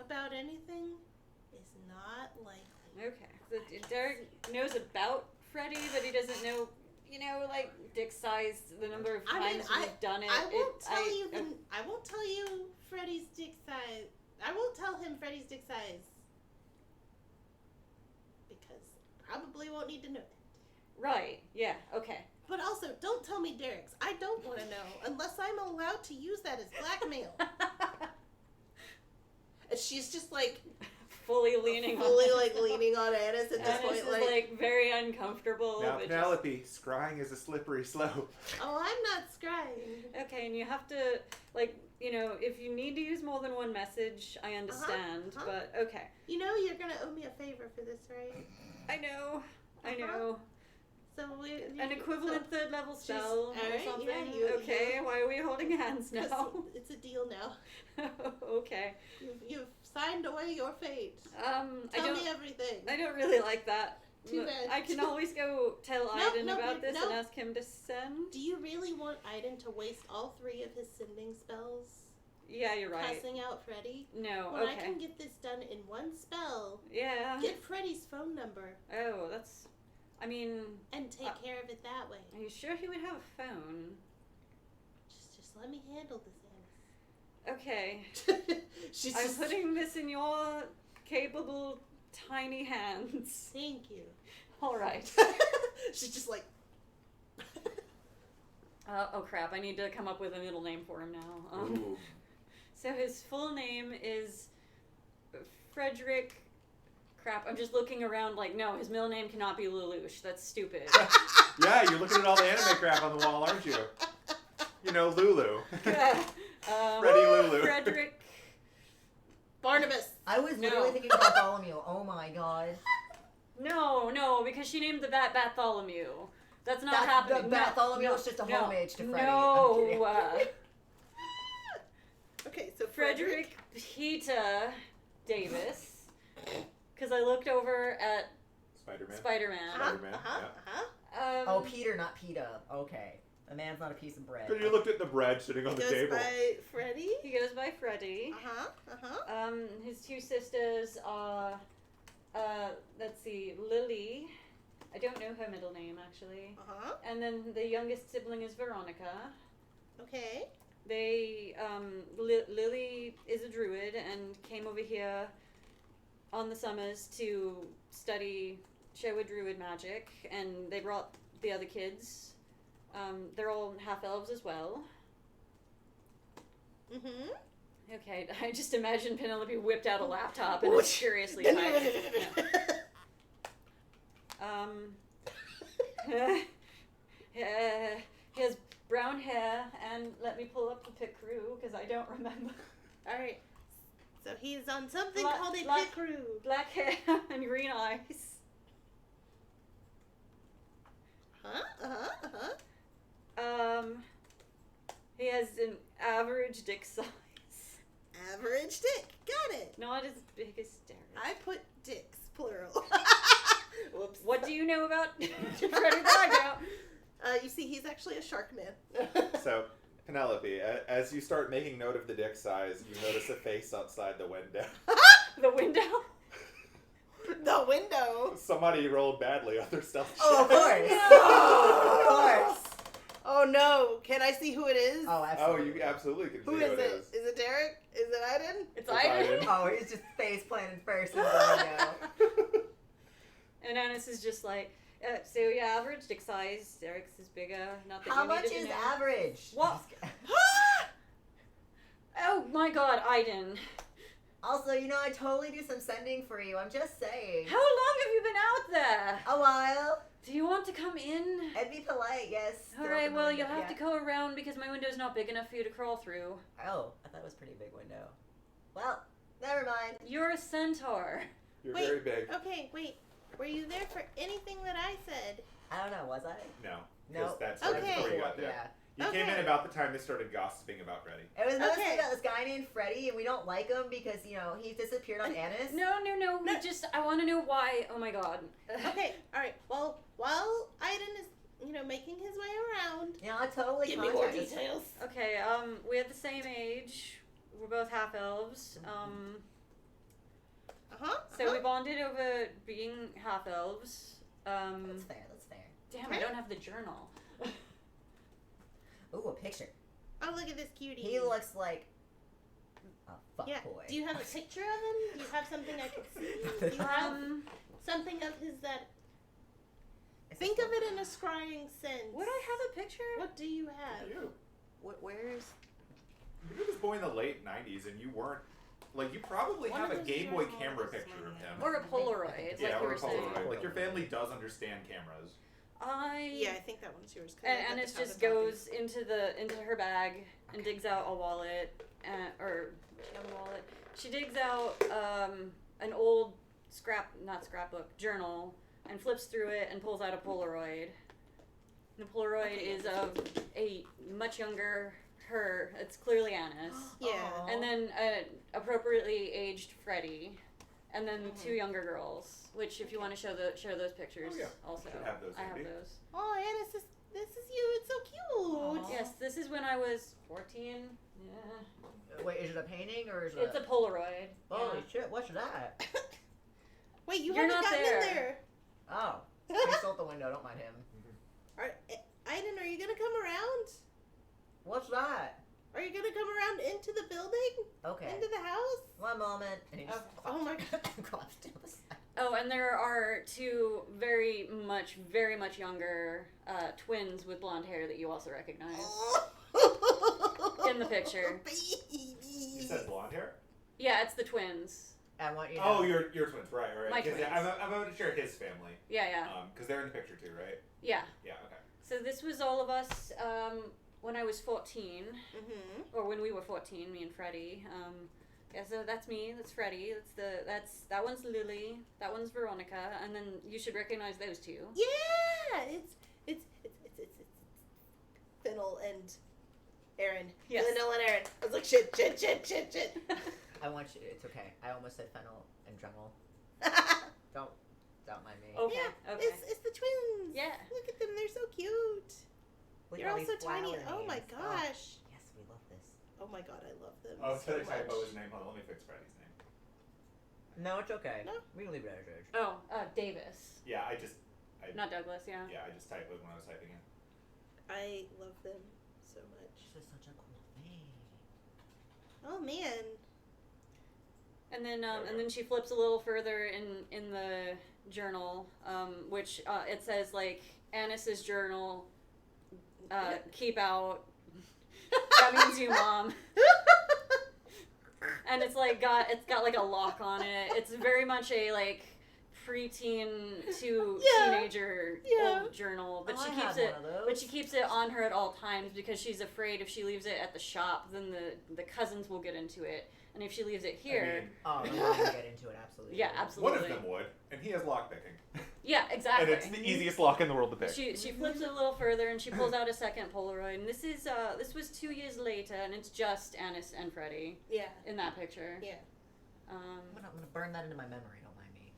about anything is not likely. Okay. So Derek knows about Freddie, but he doesn't know, like dick size, the number of times we've done it. I won't tell you Freddie's dick size. I won't tell him Freddie's dick size because probably won't need to know that. Right. Yeah. Okay. But also, don't tell me Derek's. I don't want to know unless I'm allowed to use that as blackmail. And she's just like fully leaning on Anise at this Anise point. is like very uncomfortable. Now, but Penelope, scrying is a slippery slope. Oh, I'm not scrying. Okay, and you have to, if you need to use more than one message, I understand, but okay. You know you're going to owe me a favor for this, right? I know. So An equivalent 3rd level spell or alright, something. yeah, okay, why are we holding hands now? It's a deal now. Okay. You've signed away your fate. Tell me everything. I don't really like that. Too bad. I can always go tell Aiden about this and ask him to send. Do you really want Aiden to waste all 3 of his sending spells? Yeah, you're right. Cussing out Freddie? No, When okay. I can get this done in one spell, Yeah. get Freddie's phone number. Oh, that's... I mean... And take care of it that way. Are you sure he would have a phone? Just let me handle this, Anise. Okay. She's I'm just... putting this in your capable, tiny hands. Thank you. All right. She's just like... Oh crap, I need to come up with a middle name for him now. Ooh. So his full name is Frederick... Crap, I'm just looking around like, no, his middle name cannot be Lelouch. That's stupid. Yeah, you're looking at all the anime crap on the wall, aren't you? You know, Lulu. Freddie Lulu. Frederick... Barnabas. I was literally thinking Bartholomew. Oh my god. No, because she named the bat Bartholomew. That's not happening. Bartholomew is just a homage to Freddie. No. Okay, so Frederick Peter Davis. Because I looked over at Spider-Man. Spider-Man. Spider-Man, yeah. Oh, Peter, not PETA. Okay. A man's not a piece of bread. Because you looked at the bread sitting on the goes table. by Freddie. He goes by Freddie. His 2 sisters are, let's see, Lily. I don't know her middle name, actually. And then the youngest sibling is Veronica. Okay. They, Lily is a druid and came over here on the summers to study Sherwood Druid magic, and they brought the other kids. They're all half-elves as well. Mm-hmm. Okay, I just imagine Penelope whipped out a laptop and is furiously typing. He has brown hair, and let me pull up the pickeroo, because I don't remember. Alright. So he's on something called a pickeroo. Black hair and green eyes. He has an average dick size. Average dick. Got it. Not as big as Derek. I put dicks, plural. Whoops. What do you know about Freddie that I don't? You see, he's actually a shark man. So, Penelope, as you start making note of the dick size, you notice a face outside the window. The window? The window. Somebody rolled badly on their stealth check. Oh, of course. No. Of course. Oh no! Can I see who it is? Oh, absolutely. Oh, you absolutely can see Who is it? Is it Derek? Is it Aiden? It's Aiden. Oh, he's just face planted first in the window. And Anise is just like, so yeah, average dick size. Derek's is bigger. Not that How you much needed to is know. average? What? Oh my god, Aiden. Also, I totally do some sending for you. I'm just saying. How long have you been out there? A while. Do you want to come in? I'd be polite, yes. Alright, well, you'll have to go around because my window's not big enough for you to crawl through. Oh, I thought it was a pretty big window. Well, never mind. You're a centaur. You're Wait, very big. Okay, wait. Were you there for anything that I said? I don't know, was I? No. No. That's Okay. before you got there. Yeah. You came in about the time they started gossiping about Freddie. It was mostly Okay. about this guy named Freddie, and we don't like him because, he disappeared on Anise. No. I want to know why. Oh my god. Okay, alright. Well, while Aiden is, making his way around. Yeah, I totally Give me more contact us. details. Okay, we're the same age. We're both half-elves. So we bonded over being half-elves. That's fair, that's fair. Damn, I don't have the journal. Ooh, a picture. Oh, look at this cutie. He looks like a fuckboy. Do you have a picture of him? Do you have something I can see? Do you have something of his that... Think of it in a scrying sense. Would I have a picture? What do you have? You. Where's... You were born in the late 90s and you weren't... Like, you probably One have of a those Game Boy journals camera is picture of him. Or a Polaroid, Yeah, like you or were a saying. Polaroid. Like, your family does understand cameras. Yeah, I think that one's yours. And it just goes into her bag and digs out a wallet, or she has a wallet. She digs out an old scrapbook journal and flips through it and pulls out a Polaroid. The Polaroid is of a much younger her. It's clearly Anise. Yeah. Aww. And then an appropriately aged Freddie. And then two younger girls, which if you want to show those pictures, also. Should have those I have handy. those. Oh, Anise, this is you. It's so cute. Aw. Yes, this is when I was 14. Yeah. Wait, is it a painting or is it It's a Polaroid. Holy shit, what's that? Wait, you You're haven't not gotten there. in there. Oh. He's still at the window, don't mind him. Aiden, are you going to come around? What's that? Are you going to come around into the building? Okay. Into the house? One moment. And he just Oh my god. collapsed down the side. Oh, and there are two very much younger twins with blonde hair that you also recognize in the picture. You said blonde hair? Yeah, it's the twins. I want you to Oh, your twins, right. My 'Cause, twins. yeah, I'm about to share his family. Yeah. Because they're in the picture too, right? Yeah. Yeah, okay. So this was all of us when I was 14, Mm-hmm. or when we were 14, me and Freddie. Yeah, so that's me. That's Freddie. That one's Lily. That one's Veronica. And then you should recognize those two. Yeah, it's Fennel and Aaron. Yes. Fennel and Aaron. I was like, shit. I want you. It's okay. I almost said Fennel and Dremel. Don't mind me. Okay. Yeah, Okay. it's the twins. Yeah. Look at them. They're so cute. Look They're at all all so these tiny. flower Oh my names. Oh, gosh. yes, we love this. Oh my god, I love them Oh, so so they much. typo his name. Hold on, let me fix Freddie's name. No, it's okay. No. We can leave it as is. Oh, Davis. Yeah, I Not Douglas, yeah. just typoed when I was typing in. I love them so much. This is such a cool thing. Oh man. And then she flips a little further in the journal, which it says like Anise's journal. Keep out. That means you, Mom. And it's got like a lock on it. It's very much a like preteen to teenager old journal, but she keeps it on her at all times because she's afraid if she leaves it at the shop, then the cousins will get into it, and if she leaves it here, the mom will get into it. Absolutely. Yeah, absolutely. One of them would, and he has lockpicking. Yeah, exactly. And it's the easiest lock in the world to pick. She flips it a little further and she pulls out a second Polaroid, and this was 2 years later, and it's just Anise and Freddie. Yeah. In that picture. Yeah. I'm gonna burn that into my memory. Don't mind me.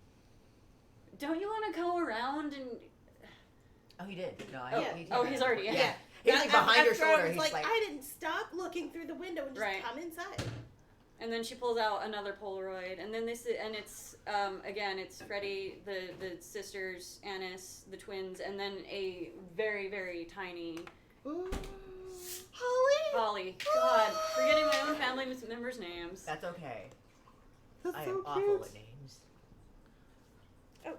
Don't you want to go around and? Oh, he did. No, he's already. Yeah. He's like behind your shoulder. He's like, I didn't stop looking through the window and just come inside. And then she pulls out another Polaroid, and then it's again, it's Freddie, the sisters, Anise, the twins, and then a very, very tiny Holly. God, forgetting my own family members' names. That's okay. That's I so am awful cute. with names. Oh,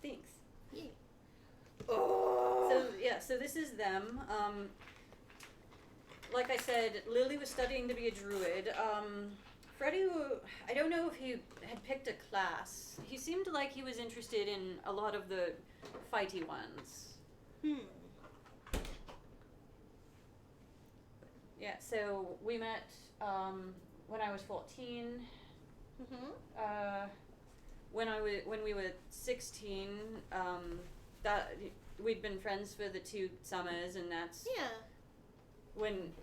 thanks. Yeah. Oh. So this is them. Like I said, Lily was studying to be a druid. Freddie, I don't know if he had picked a class. He seemed like he was interested in a lot of the fighty ones. Yeah, so we met when I was 14. When we were 16, that we'd been friends for the 2 summers, and that's when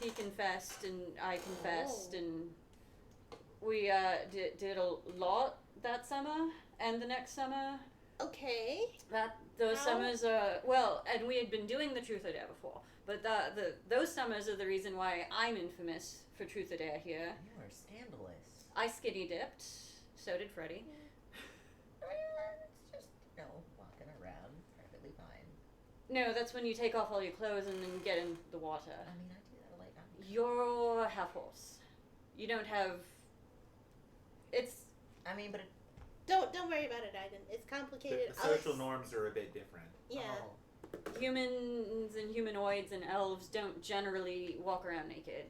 he confessed and I confessed, and we did a lot that summer and the next summer. Okay. Those summers and we had been doing the Truth or Dare before, but those summers are the reason why I'm infamous for Truth or Dare here. You are scandalous. I skinny dipped. So did Freddie. It's just, walking around, perfectly fine. No, that's when you take off all your clothes and then get in the water. I mean, I do that like You're half horse. You don't have. It's. I mean, but it. Don't worry about it, Aiden. It's complicated. The social norms are a bit different. Yeah. Oh. Humans and humanoids and elves don't generally walk around naked.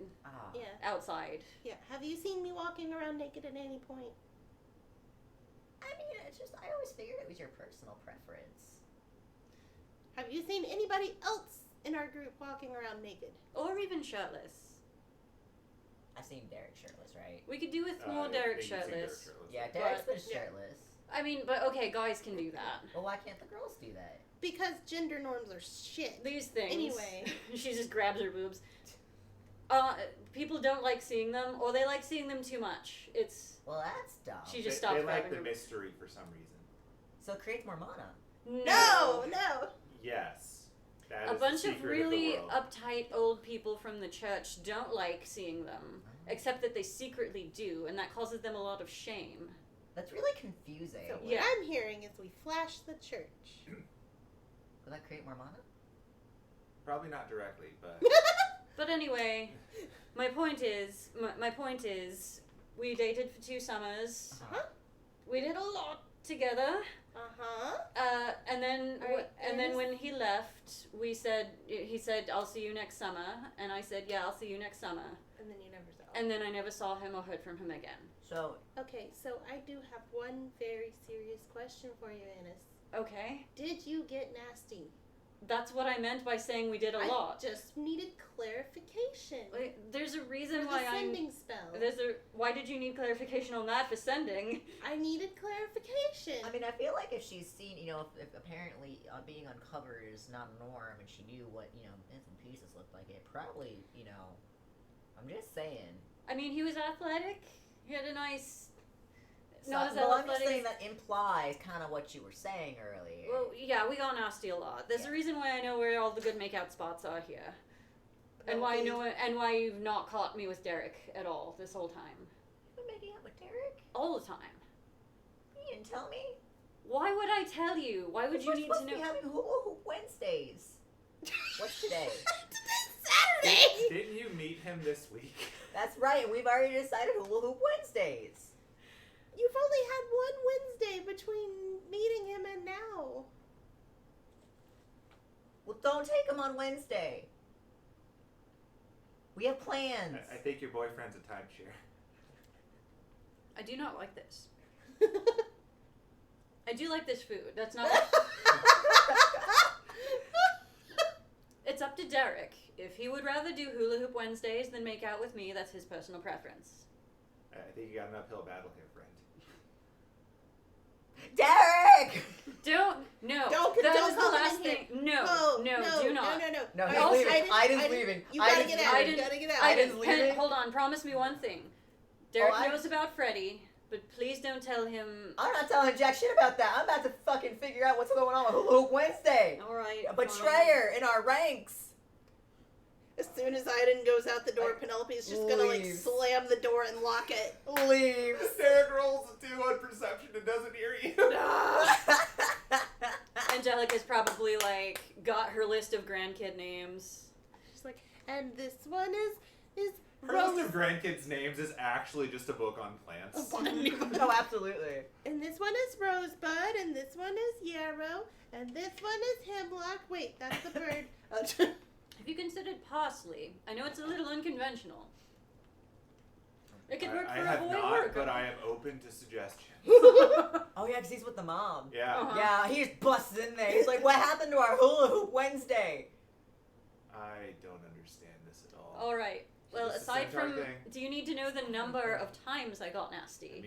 Yeah. Outside. Yeah. Have you seen me walking around naked at any point? I mean, it's just, I always figured it was your personal preference. Have you seen anybody else in our group walking around naked? Or even shirtless. I've seen Derek shirtless, right? We could do with more Derek shirtless. Yeah, Derek's been shirtless. I mean, but okay, guys can do that. Well, why can't the girls do that? Because gender norms are shit. These things. Anyway. She just grabs her boobs. People don't like seeing them, or they like seeing them too much. Well, that's dumb. She just stopped They grabbing like the her mystery for some reason. So it creates more mana. No. Yes. That A is bunch the of secret really the world. uptight old people from the church don't like seeing them, except that they secretly do, and that causes them a lot of shame. That's really confusing. So what I'm hearing is we flash the church. Will that create more mana? Probably not directly, but But anyway, my point is, we dated for 2 summers. We did a lot together. And then when he left, he said, "I'll see you next summer," and I said, "Yeah, I'll see you next summer." And then you never saw him. And then I never saw him or heard from him again. So Okay, so I do have one very serious question for you, Anise. Okay, Did you get nasty? that's what I meant by saying we did a lot. I just needed clarification. There's a reason for why the sending spell. Why did you need clarification on that for sending? I needed clarification. I mean, I feel like if she's seen, if apparently being uncovered is not a norm, and she knew what, bits and pieces looked like, it probably, I'm just saying. I mean, he was athletic. He had a nice. I'm just saying that implies kind of what you were saying earlier. Well, yeah, we got nasty a lot. There's a reason why I know where all the good makeout spots are here, and why I know and why you've not caught me with Derek at all this whole time. You've been making out with Derek all the time. You didn't tell me. Why would I tell you? Why would you need to know? We're supposed to be having hula hoop Wednesdays. What's today? Today's Saturday. Didn't you meet him this week? That's right. We've already decided hula hoop Wednesdays. You've only had one Wednesday between meeting him and now. Well, don't take him on Wednesday. We have plans. I think your boyfriend's a timeshare. I do not like this. I do like this food. That's not... It's up to Derek. If he would rather do hula hoop Wednesdays than make out with me, that's his personal preference. I think you got an uphill battle here, friend. Derek! No. Don't that call is the him last in thing. here. No, do not. No, he's Iden- leaving. Iden's leaving. You gotta Iden's get out. leaving. You gotta get out. Iden's leaving. Hold on, promise me one thing. Derek knows about Freddie, but please don't tell him... I'm not telling Jack shit about that. I'm about to fucking figure out what's going on with Hula Hoop Wednesday. Alright. A betrayer in our ranks. As soon as Iden goes out the door, Penelope's just gonna slam the door and lock it. Leaves. Derek rolls a 2 on perception and doesn't hear you. Angelica's probably got her list of grandkid names. She's like, and this one is Her list of grandkids' names is actually just a book on plants. No, absolutely. And this one is Rosebud, and this one is Yarrow, and this one is Hemlock. Wait, that's the bird. Have you considered parsley? I know it's a little unconventional. It could work I for a have boy not, or a but girl. I am open to suggestions. Oh, yeah, because he's with the mom. Yeah. Uh-huh. Yeah, he just busts in there. He's like, what happened to our Hula Hoop Wednesday? I don't understand this at all. Alright. Well, Is this the aside centaur from... thing? Do you need to know the number of times I got nasty?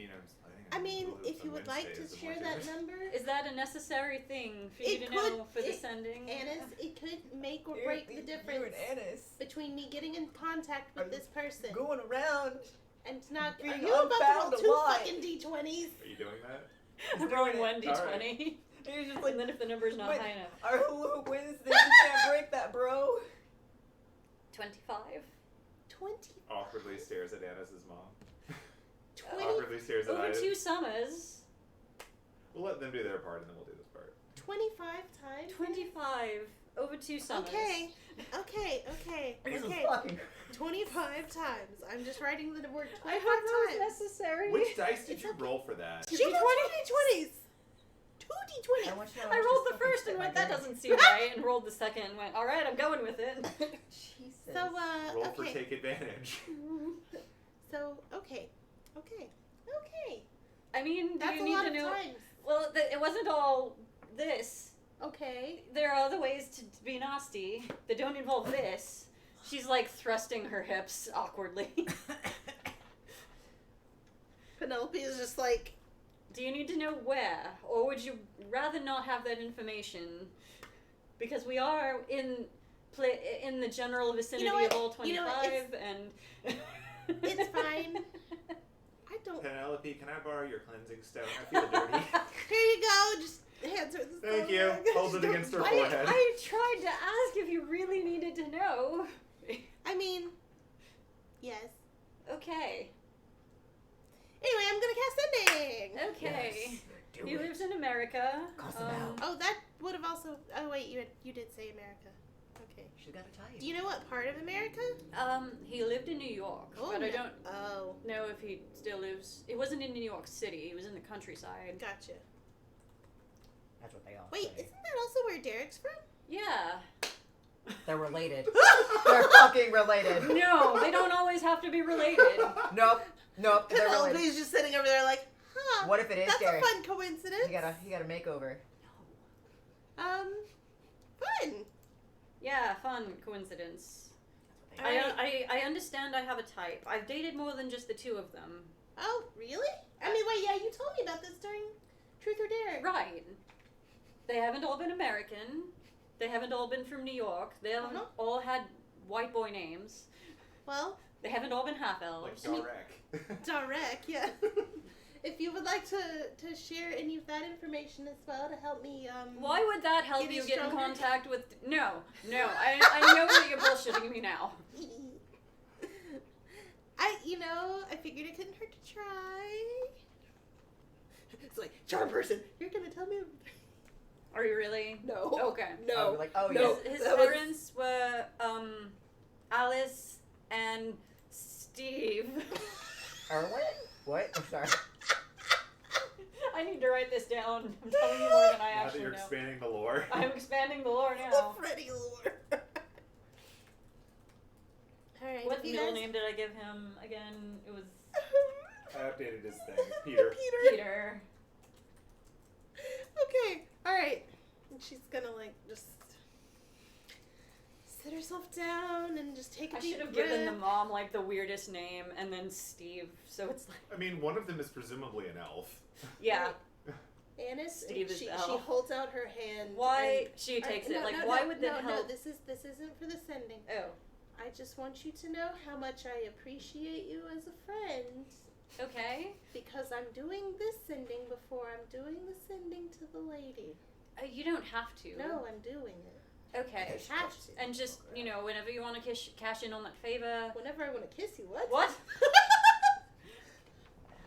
I mean, if you would like to share that number, Is that a necessary thing for you It to know could- for the it- sending? Anise, it could make or break the difference You and Anise between me getting in contact with this person going around. and not. Are being you about to unbound roll 2 alive. fucking d20s? Are you doing that? I'm rolling doing it. 1d20. Alright. He's just And then if the number's not Wait. high enough. our Hula Hoop Wednesday, you can't break that, bro. 25. 20. Awkwardly stares at Annis's mom. 20. Awkwardly stares at Over Iden. 2 summers. We'll let them do their part and then we'll do this part. 25 times. 25. Over 2 summers. Okay. This is fucking... 25 times. I'm just writing the word 25 I hope that was times. necessary. Which dice did you roll for that? She rolled 2 d20s. 2 d20s. I rolled the first and went, that doesn't seem right, and rolled the second and went, alright, I'm going with it. Jesus. So, Roll for okay. take advantage. So, okay. I mean, do That's you a need lot to of know... times. Well, it wasn't all this. Okay. There are other ways to be nasty that don't involve this. She's thrusting her hips awkwardly. Penelope is just like, Do you need to know where? Or would you rather not have that information? Because we are in the general vicinity what? of all 25 and... it's fine. I don't. Penelope, can I borrow your cleansing stone? I feel dirty. Here you go. Just hands her the Thank you. Hold it against her forehead. I tried to ask if you really needed to know. I mean, yes. Okay. Anyway, I'm gonna cast Sending. Okay. Yes. Do He it. lives in America. Cuss him out. Oh, that would have also. Oh wait, you did say America. Okay. She's got a type. Do you know what part of America? He lived in New York, but I don't Oh, know if he still lives. It wasn't in New York City. He was in the countryside. gotcha. That's what they all Wait, say. isn't that also where Derek's from? Yeah. They're related. They're fucking related. No, they don't always have to be related. Nope. They're related. Penelope's just sitting over there like, huh? What if it is That's Derek? a fun coincidence. He got a makeover. Fun. Yeah, fun coincidence. Alright. I understand I have a type. I've dated more than just the 2 of them. Oh, really? I mean, wait, yeah, you told me about this during Truth or Dare. Right. They haven't all been American. They haven't all been from New York. They haven't all had white boy names. Well, They haven't all been half-elves. Like Darek. Darek, yeah. If you would like to share any of that information as well to help me, Why would that help Getting you get in stronger? contact with... No. I know that you're bullshitting me now. I figured it couldn't hurt to try. It's like, charm person, you're gonna tell me. Are you really? No. Okay. I'll be like, oh No. yeah. His that was- parents were, Alice and Steve. Erwin? What? I'm sorry. write this down. I'm telling you more than I Now that actually you're know. expanding the lore. I'm expanding the lore now. The Freddie lore. Alright. What middle name did I give him again? It was I updated his thing. Peter. Peter. Okay. Alright. And she's gonna like just sit herself down and just take a I deep should have breath. given the mom like the weirdest name and then Steve. So it's like I mean, one of them is presumably an elf. yeah. Anise, Steve is she elf. holds out her hand. Why and- she takes it? No, Like no, why no, would that no, help? No, this isn't for the sending. Oh. I just want you to know how much I appreciate you as a friend. Okay. Because I'm doing this sending before I'm doing the sending to the lady. You don't have to. No, I'm doing it. Okay. I have to. And just, you know, whenever you want to cash in on that favor. Whenever I want to kiss you, what? What?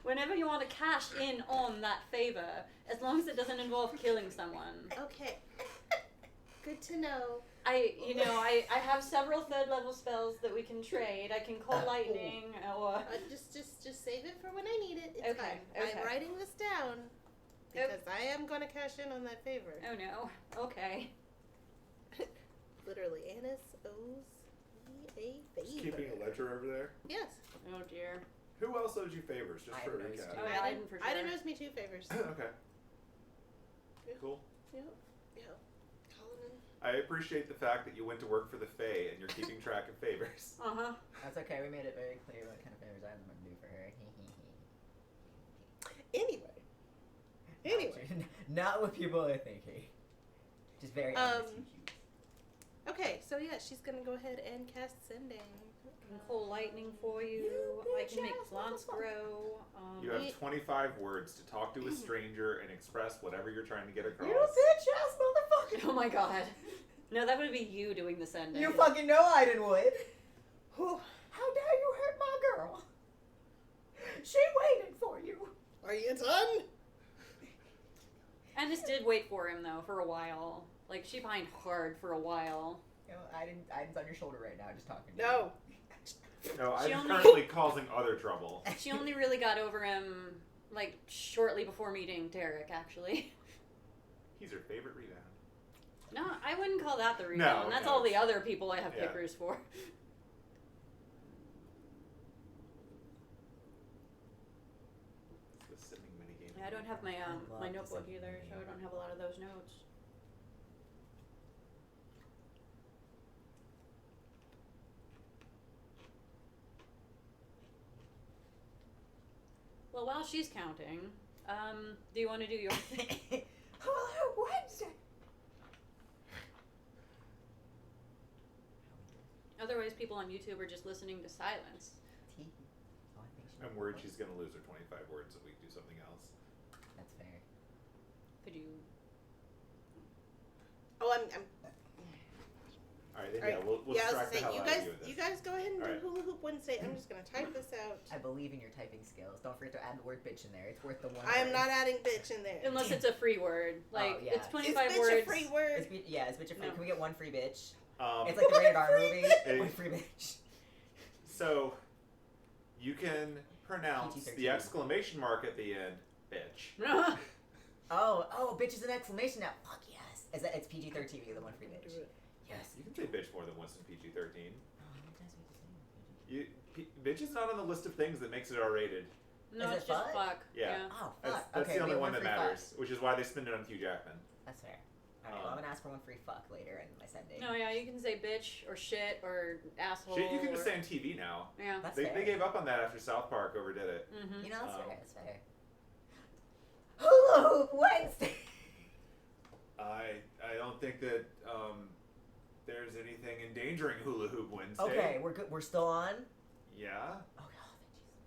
Whenever you want to cash in on that favor, as long as it doesn't involve killing someone. Okay. Good to know. I have several third level spells that we can trade. I can call lightning or Just save it for when I need it. It's Okay, fine. okay. I'm writing this down because I am going to cash in on that favor. oh no. Okay. Literally, Anise owes me a favor. Just keeping a ledger over there. Yes. Oh dear. Who else owes you favors? Just I for a have those recap. two. Oh yeah, I didn't for sure. Iden owes me 2 favors. Okay. Cool. Yep. Yeah. Colin. I appreciate the fact that you went to work for the Fae and you're keeping track of favors. Uh-huh. That's okay. We made it very clear what kind of favors I'm going to do for her. Anyway. Not what people are thinking. Just very honest. Okay, so yeah, she's gonna go ahead and cast sending. I can call lightning for you. I can make plants grow. You have 25 words to talk to a stranger and express whatever you're trying to get across. You bitch ass motherfucker! Oh my god. No, that would be you doing the sending. You fucking know Iden would. Whew. How dare you hurt my girl? She waited for you. Are you done? Anise did wait for him though for a while. Like she pined hard for a while. You know, Iden's on your shoulder right now, just talking to No. No, She I'm only- currently causing other trouble. She only really got over him like shortly before meeting Derek, actually. He's her favorite rebound. No, I wouldn't call that the rebound. No, That's no. all the other people I have Yeah. pickers for. It's the sending minigame. I don't have my love my the notebook sending either, so I don't have a lot of those notes. Well, while she's counting, do you want to do your thing? Hello, Wednesday. Otherwise, people on YouTube are just listening to silence. I'm worried she's going to lose her 25 words if we do something else. That's fair. Could you? Oh, I'm All right, then, All yeah, right. we'll yeah, I was distract the gonna say, hell you out guys, of you with this. you guys go ahead and All do right. Hula Hoop Wednesday. I'm just gonna type this out. I believe in your typing skills. Don't forget to add the word bitch in there. It's worth the one. I am word. not adding bitch in there. Unless it's a free word, like yeah. it's Is 25 bitch words. a free word? It's bitch a free. No. Can we get one free bitch? It's It's like the rated R free movie. bitch. One free bitch. So, you can pronounce PG-13. the exclamation mark at the end, bitch. Oh, bitch is an exclamation now. Fuck yes. It's PG-13. We get the one free bitch. Yes. You can say bitch more than once in PG-13. Oh, how many times we have to say Bitch is not on the list of things that makes it R-rated. No, Is it's it just fuck? fuck. Yeah. Oh, That's, fuck. that's Okay, the we only get one that free matters, fuck. which is why they spin it on Hugh Jackman. That's fair. Alright, well, I'm gonna ask for one free fuck later in my sending. No, yeah, you can say bitch or shit or asshole. Shit, you can just or- say on TV now. Yeah. That's They fair. gave up on that after South Park overdid it. Mm-hmm. You know, that's Um, fair. That's fair. Hula Hoop Wednesday. I don't think that there's anything endangering Hula Hoop Wednesday. Okay, we're good. We're still on. Yeah. Oh,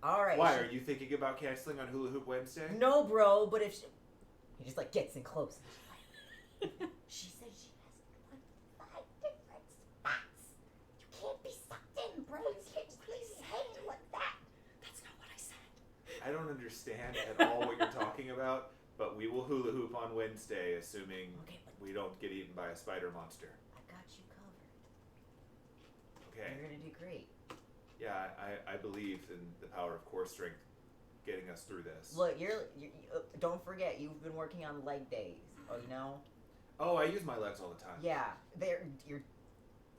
all right. Why are you thinking about canceling on Hula Hoop Wednesday? No, bro. But if he just like gets in close. She said she has 5 different spots. You can't be sucked in, bro. You can't just leave his hand like that. That's not what I said. I don't understand at all what you're talking about, but we will hula hoop on Wednesday, assuming Okay, but we don't get eaten by a spider monster. I got you covered. Okay. You're gonna do great. Yeah, I believe in the power of core strength. getting us through this. Look, don't forget, you've been working on leg days. Oh, you know? Oh, I use my legs all the time. Yeah, you're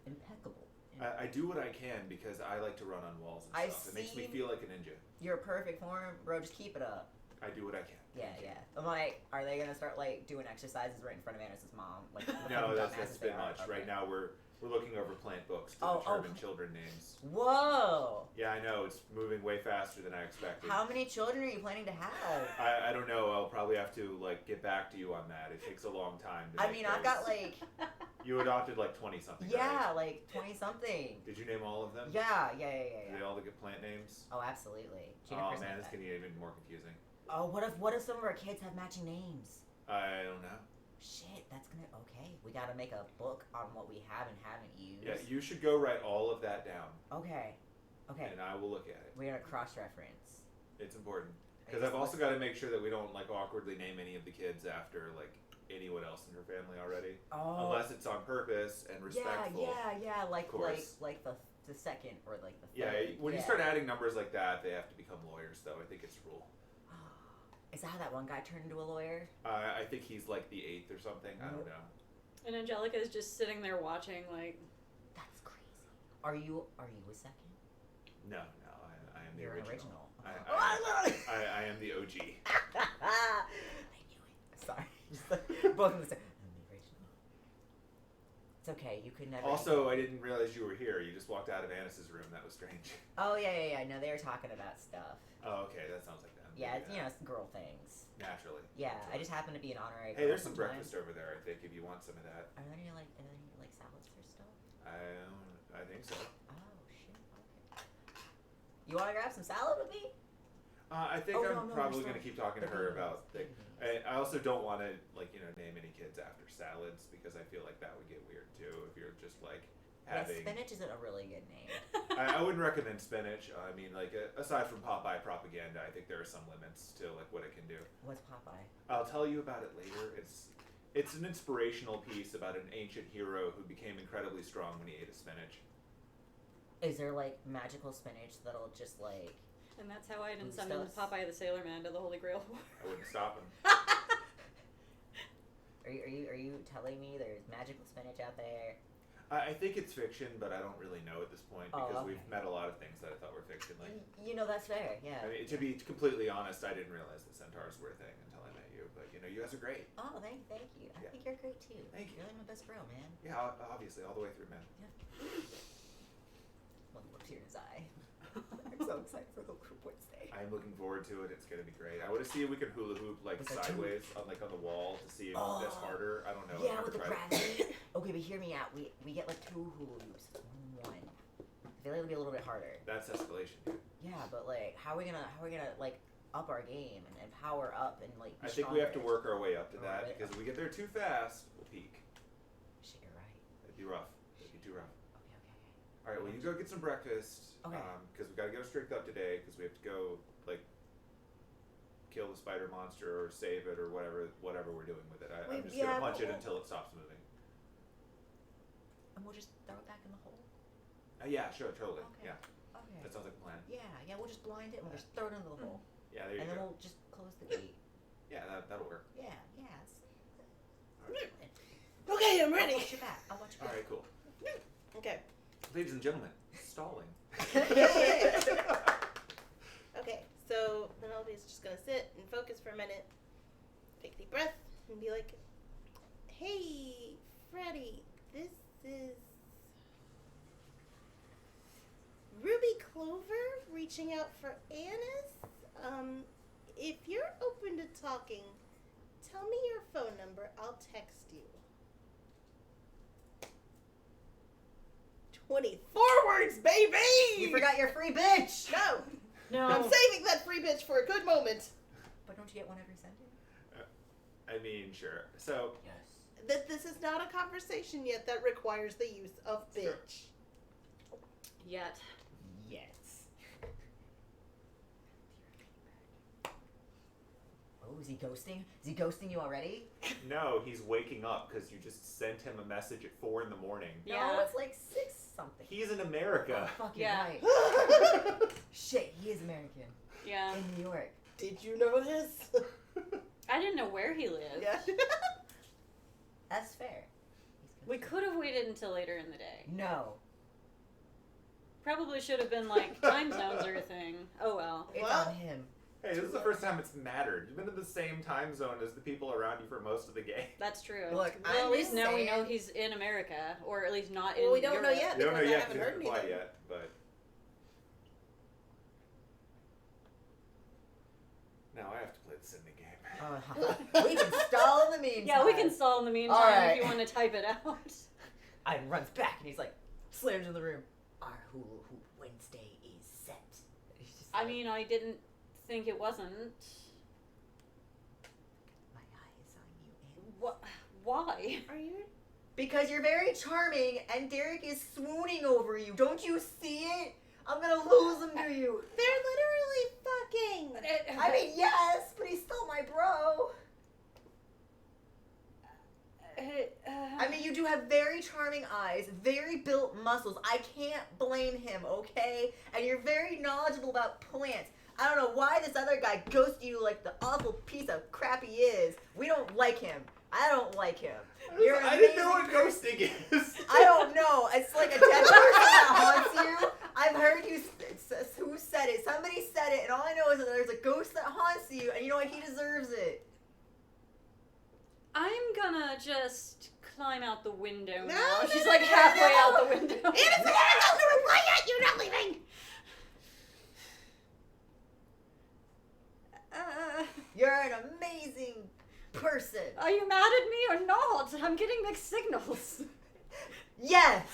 impeccable. I do what I can because I like to run on walls and stuff. It makes me feel like a ninja. You're perfect form, bro. Just keep it up. I do what I can. Yeah. I'm like, are they gonna start like doing exercises right in front of Annis's mom? Like, no, that's been much. Okay. Right now we're looking over plant books to determine children names. Whoa! Yeah, I know. It's moving way faster than I expected. How many children are you planning to have? I don't know. I'll probably have to get back to you on that. It takes a long time. I've got like. You adopted 20-something. Yeah, right? 20-something. Did you name all of them? Yeah. Did they all get plant names? Oh, absolutely. Oh man, it's gonna get even more confusing. Oh, what if some of our kids have matching names? I don't know. Shit, that's gonna okay. We gotta make a book on what we have and haven't used. Yeah, you should go write all of that down. Okay. And I will look at it. We're gonna cross-reference. It's important because I've also got to make sure that we don't awkwardly name any of the kids after anyone else in her family already. Oh. Unless it's on purpose and respectful. Yeah. Like the second or the third. Yeah, when you start adding numbers like that, they have to become lawyers, though. I think it's a rule. Is that how that one guy turned into a lawyer? I think he's the 8th or something. I don't know. And Angelica is just sitting there watching, That's crazy. Are you a second? No, I am the You're original. An original. I am the OG. I knew it. Sorry. Both of them said, I'm the original. It's okay. You could never. Also, I didn't realize you were here. You just walked out of Anis's room. That was strange. Oh, yeah. No, they were talking about stuff. Oh, okay. That sounds like them. Yeah, it's girl things. Naturally. Yeah, Naturally. I just happen to be an honorary. Hey, there's some sometimes. breakfast over there. I think if you want some of that. Are there any salads or stuff? I think so. Oh shit. Okay. You want to grab some salad with me? I think I'm probably going to keep talking to her about things. I also don't want to name any kids after salads because I feel like that would get weird too if you're just having. Yeah, spinach isn't a really good name. I wouldn't recommend spinach. I mean, aside from Popeye propaganda, I think there are some limits to what it can do. What's Popeye? I'll tell you about it later. It's an inspirational piece about an ancient hero who became incredibly strong when he ate a spinach. Is there magical spinach that'll just And that's how I didn't send him Popeye the Sailor Man to the Holy Grail War. I wouldn't stop him. Are you telling me there's magical spinach out there? I think it's fiction, but I don't really know at this point because we've met a lot of things that I thought were fiction. That's fair. Yeah. I mean, to be completely honest, I didn't realize that centaurs were a thing until I met you. But you guys are great. Oh, thank you. I think you're great too. Thank you. You're my best bro, man. Yeah, obviously, all the way through, man. Yeah. One look here in his eye. I'm so excited for the group Wednesday. I'm looking forward to it. It's gonna be great. I want to see if we can hula hoop sideways on the wall to see if that's harder. I don't know. Yeah, with the gravity. Okay, but hear me out. We get 2 hula hoops. One. I feel like it'll be a little bit harder. That's escalation, dude. Yeah, but how are we gonna up our game and power up and be I think we have to work our way up to that because if we get there too fast, we'll peak. Shit, you're right. It'd be rough. It'd be too rough. Okay. All right, well, you go get some breakfast. Okay. Because we got to get our strength up today because we have to go kill the spider monster or save it or whatever we're doing with it. I'm just gonna punch it until it stops moving. And we'll just throw it back in the hole. Yeah, sure, totally. Okay. Yeah. Okay. That sounds like a plan. Yeah. We'll just blind it and we'll just throw it into the hole. Yeah, there you go. And then we'll just close the gate. Yeah, that'll work. Yeah. Okay, I'm ready. I'll watch your back. All right, cool. Okay. Ladies and gentlemen, stalling. Okay, so Penelope's just gonna sit and focus for a minute, take a deep breath, and be like, "Hey, Freddie, this is Ruby Clover reaching out for Anise. If you're open to talking, tell me your phone number. I'll text you." 24 words, baby! You forgot your free bitch! No, I'm saving that free bitch for a good moment. But don't you get one every sentence? I mean, sure. So... Yes. This is not a conversation yet that requires the use of bitch. Sure. Yet. Yes. Oh, is he ghosting? Is he ghosting you already? No, he's waking up because you just sent him a message at 4 a.m. Yeah. No, it's 6 something. He's in America. Oh, fuck, Yeah. you're right. Shit, he is American. Yeah. In New York. Did you know this? I didn't know where he lived. Yeah. That's fair. We could have waited until later in the day. No. Probably should have been like time zones are a thing. Oh well. It's Well, on him. Hey, this is the first time it's mattered. You've been in the same time zone as the people around you for most of the game. That's true. Look, well, I'm at least just now we saying- know he's in America, or at least not in. Well, we don't know Europe. yet. You don't know Because I yet haven't because heard he hasn't replied anything. yet, but... Now I have to play the Sydney game. We can stall in the meantime. Yeah, we can stall in the meantime Alright. if you want to type it out. Ivan runs back and he's like, slams in the room. Our hula hoop Wednesday is set. He's just I like, mean, I didn't think it wasn't. my eye is on you, Anne. What? Why? Are you? Because you're very charming and Derek is swooning over you. Don't you see it? I'm gonna lose him to you. They're literally fucking. I mean, yes, but he's still my bro. I mean, you do have very charming eyes, very built muscles. I can't blame him, okay? And you're very knowledgeable about plants. I don't know why this other guy ghosted you like the awful piece of crap he is. We don't like him. I don't like him. You're an I didn't know amazing what person. ghosting is. I don't know. It's like a dead person that haunts you. I've heard you. Who said it? Somebody said it, and all I know is that there's a ghost that haunts you, and you know what? He deserves it. I'm gonna just climb out the window No, now. no, She's no, like no, halfway no. out the window. It is the not to reply yet. You're not leaving. You're an amazing person. Are you mad at me or not? I'm getting mixed signals. Yes.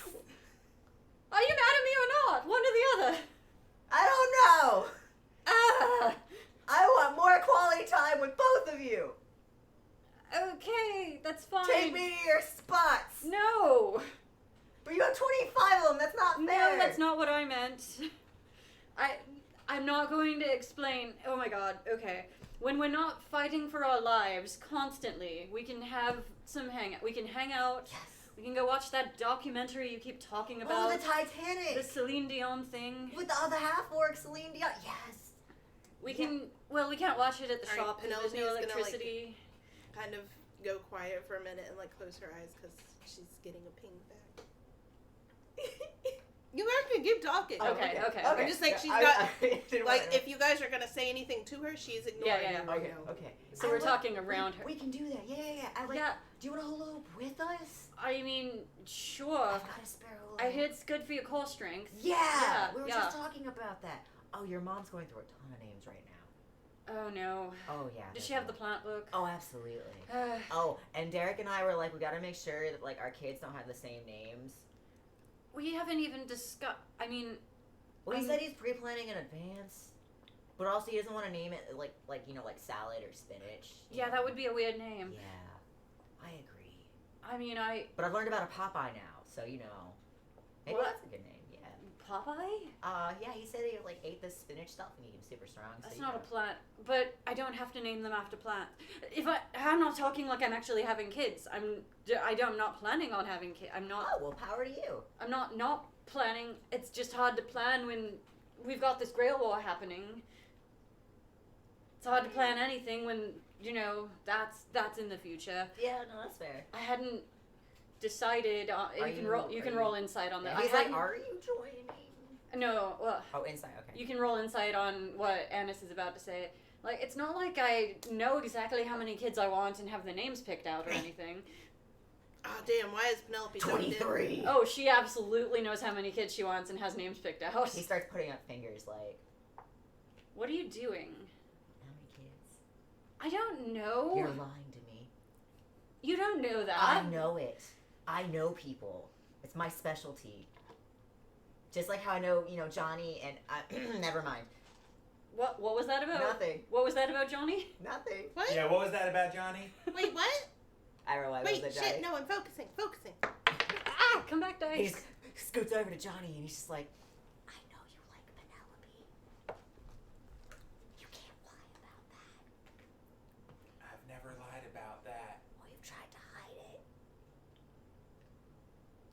Are you mad at me or not? One or the other. I don't know. Ah. I want more quality time with both of you. Okay, that's fine. Take me to your spots. No. But you have 25 of them. That's not fair. No, that's not what I meant. I'm not going to explain. Oh my god. Okay. When we're not fighting for our lives constantly, we can have some hangout. We can hang out. Yes. We can go watch that documentary you keep talking Oh, about. the Titanic. The Celine Dion thing. With the other half-orc Celine Dion. Yes. We can. Well, we can't watch it at the All right, shop because there's no Penelope's gonna, like, electricity. Kind of go quiet for a minute and like close her eyes because she's getting a ping back. You guys can keep talking. Oh, Okay. I'm just like, she's I not- didn't Like, wanna- if you guys are gonna say anything to her, she's ignoring Yeah. you right Okay, now. okay. So I we're like- talking around her. We can do that. Yeah. I like. Yeah. Do you want to hula hoop with us? I mean, sure. I've got a spare hula I hoop. hear it's good for your core strength. Yeah. We were yeah. just talking about that. Oh, your mom's going through a ton of names right now. Oh no. Oh yeah. Does there's she have a the lot. plant book? Oh, absolutely. Uh, Oh, and Derek and I were like, we got to make sure that like our kids don't have the same names. we haven't even discussed. I mean, Well, he I'm- said he's pre-planning in advance, but also he doesn't want to name it like salad or spinach. you yeah, know? that would be a weird name. Yeah, I agree. I mean, But I've learned about a Popeye now, so you know. Maybe What? that's a good name. Yeah. Popeye? Yeah, he said he like ate the spinach stuff and he was super strong. That's so, not a you know. plant. But I don't have to name them after plants. I'm not talking like I'm actually having kids. I'm not planning on having kids. I'm not. Oh well, power to you. I'm not planning. It's just hard to plan when we've got this Grail War happening. It's hard to plan anything when that's in the future. Yeah, no, that's fair. I hadn't decided. You can roll insight on that. Yeah, he's I like, hadn't- are you joining? No, well, Oh, inside. Okay. you can roll insight on what Anise is about to say. Like, it's not like I know exactly how many kids I want and have the names picked out or anything. Oh damn! Why is Penelope so 23. Oh, she absolutely knows how many kids she wants and has names picked out. He starts putting up fingers like, What are you doing? how many kids? I don't know. You're lying to me. You don't know that. I know it. I know people. It's my specialty. Just like how I know, Johnny and never mind. What was that about? Nothing. What was that about, Johnny? Nothing. What? Yeah, what was that about, Johnny? Wait, what? I don't know why Wait, that was a shit! Johnny. No, I'm focusing. Ah, come back, He Dice. just scoots over to Johnny and he's just like, I know you like Penelope. You can't lie about that. I've never lied about that. Well, you've tried to hide it.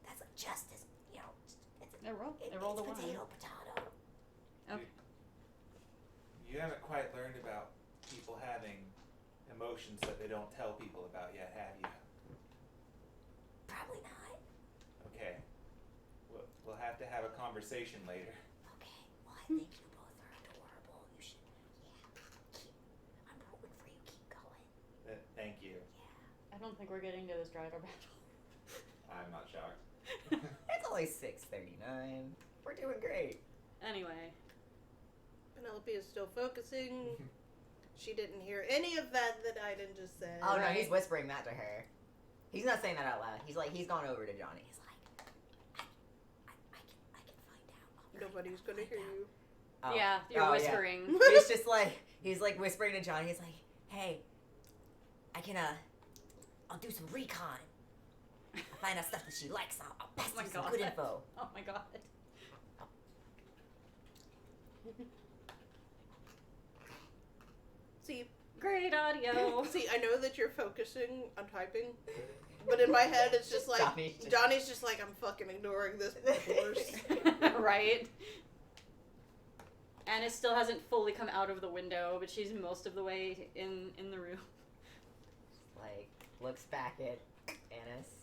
That's like justice, it's I rolled it's a one. potato. You You haven't quite learned about people having emotions that they don't tell people about yet, have you? Probably not. Okay. We'll have to have a conversation later. Okay. Well, I think you both are adorable. You should. Yeah. I'm rooting for you. Keep going. Thank you. Yeah. I don't think we're getting to this driver battle. I'm not shocked. It's only 6:39. We're doing great. Anyway. Penelope is still focusing. She didn't hear any of that Aiden just said. Oh, no, Right. he's whispering that to her. He's not saying that out loud. He's gone over to Johnny. He's like, I can find out. Nobody's gonna hear you. Oh. Yeah, you're whispering. Yeah. He's like whispering to Johnny. He's like, hey, I can, I'll do some recon. I'll find out stuff that she likes. I'll pass Oh my you some God. good info. Oh my god. See, Great audio. see, I know that you're focusing on typing, but in my head it's just like Johnny's just like, I'm fucking ignoring this horse. Right? Anise still hasn't fully come out of the window, but she's most of the way in the room. Like, looks back at Anise.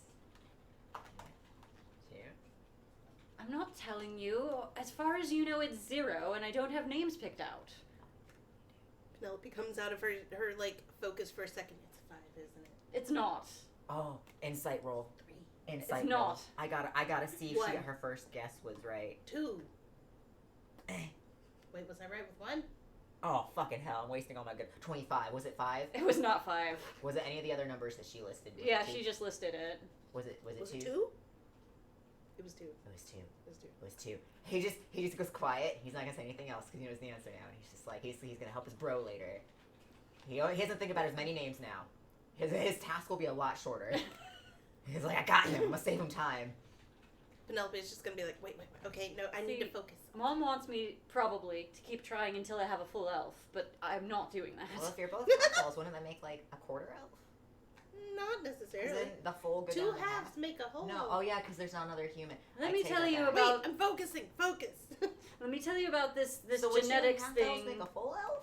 I'm not telling you. As far as you know, it's 0, and I don't have names picked out. Penelope comes out of her like focus for a second. It's 5, isn't it? It's not. Oh, insight roll. 3. Insight It's roll. not. I gotta see if What? her first guess was right. 2. Wait, was I right with 1? Oh, fucking hell. I'm wasting all my good. 25. Was it 5? It was not 5. Was it any of the other numbers that she listed? Was Yeah, it 2? she just listed it. Was it Was 2? it 2? It was 2. It was 2. It was 2. It was 2. He just goes quiet. He's not gonna say anything else because he knows the answer now. And he's just like, he's gonna help his bro later. He doesn't think about as many names now. His task will be a lot shorter. He's like, I got him. I'm gonna save him time. Penelope's just gonna be like, wait. Okay, no, I need to focus. Mom wants me, probably, to keep trying until I have a full elf, but I'm not doing that. Well, if you're both eyeballs, wouldn't that make like a quarter elf? Not necessarily. Isn't the full go 2 down in halves half? make a whole. No, oh yeah, because there's not another human. Let I me take tell that you back. about- Wait, I'm focusing. Focus. Let me tell you about this So would genetics half elves thing. make a full elf?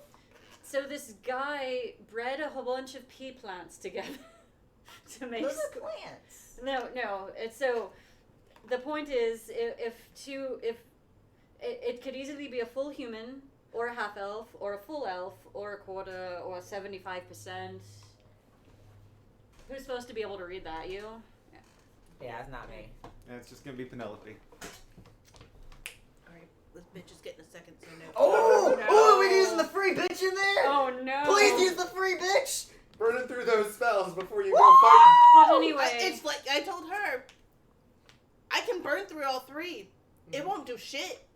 So this guy bred a whole bunch of pea plants together to make. Those are plants. No. It's so. The point is, if it could easily be a full human, or a half elf, or a full elf, or a quarter, or 75%. Who's supposed to be able to read that? You? Yeah, it's not me. And it's just gonna be Penelope. Alright, this bitch is getting a second, so no. Oh! No. Oh, are we using the free bitch in there? Oh no! Please use the free bitch! Burning through those spells before you go fighting. But anyway, It's like I told her, I can burn through all 3. It won't do shit.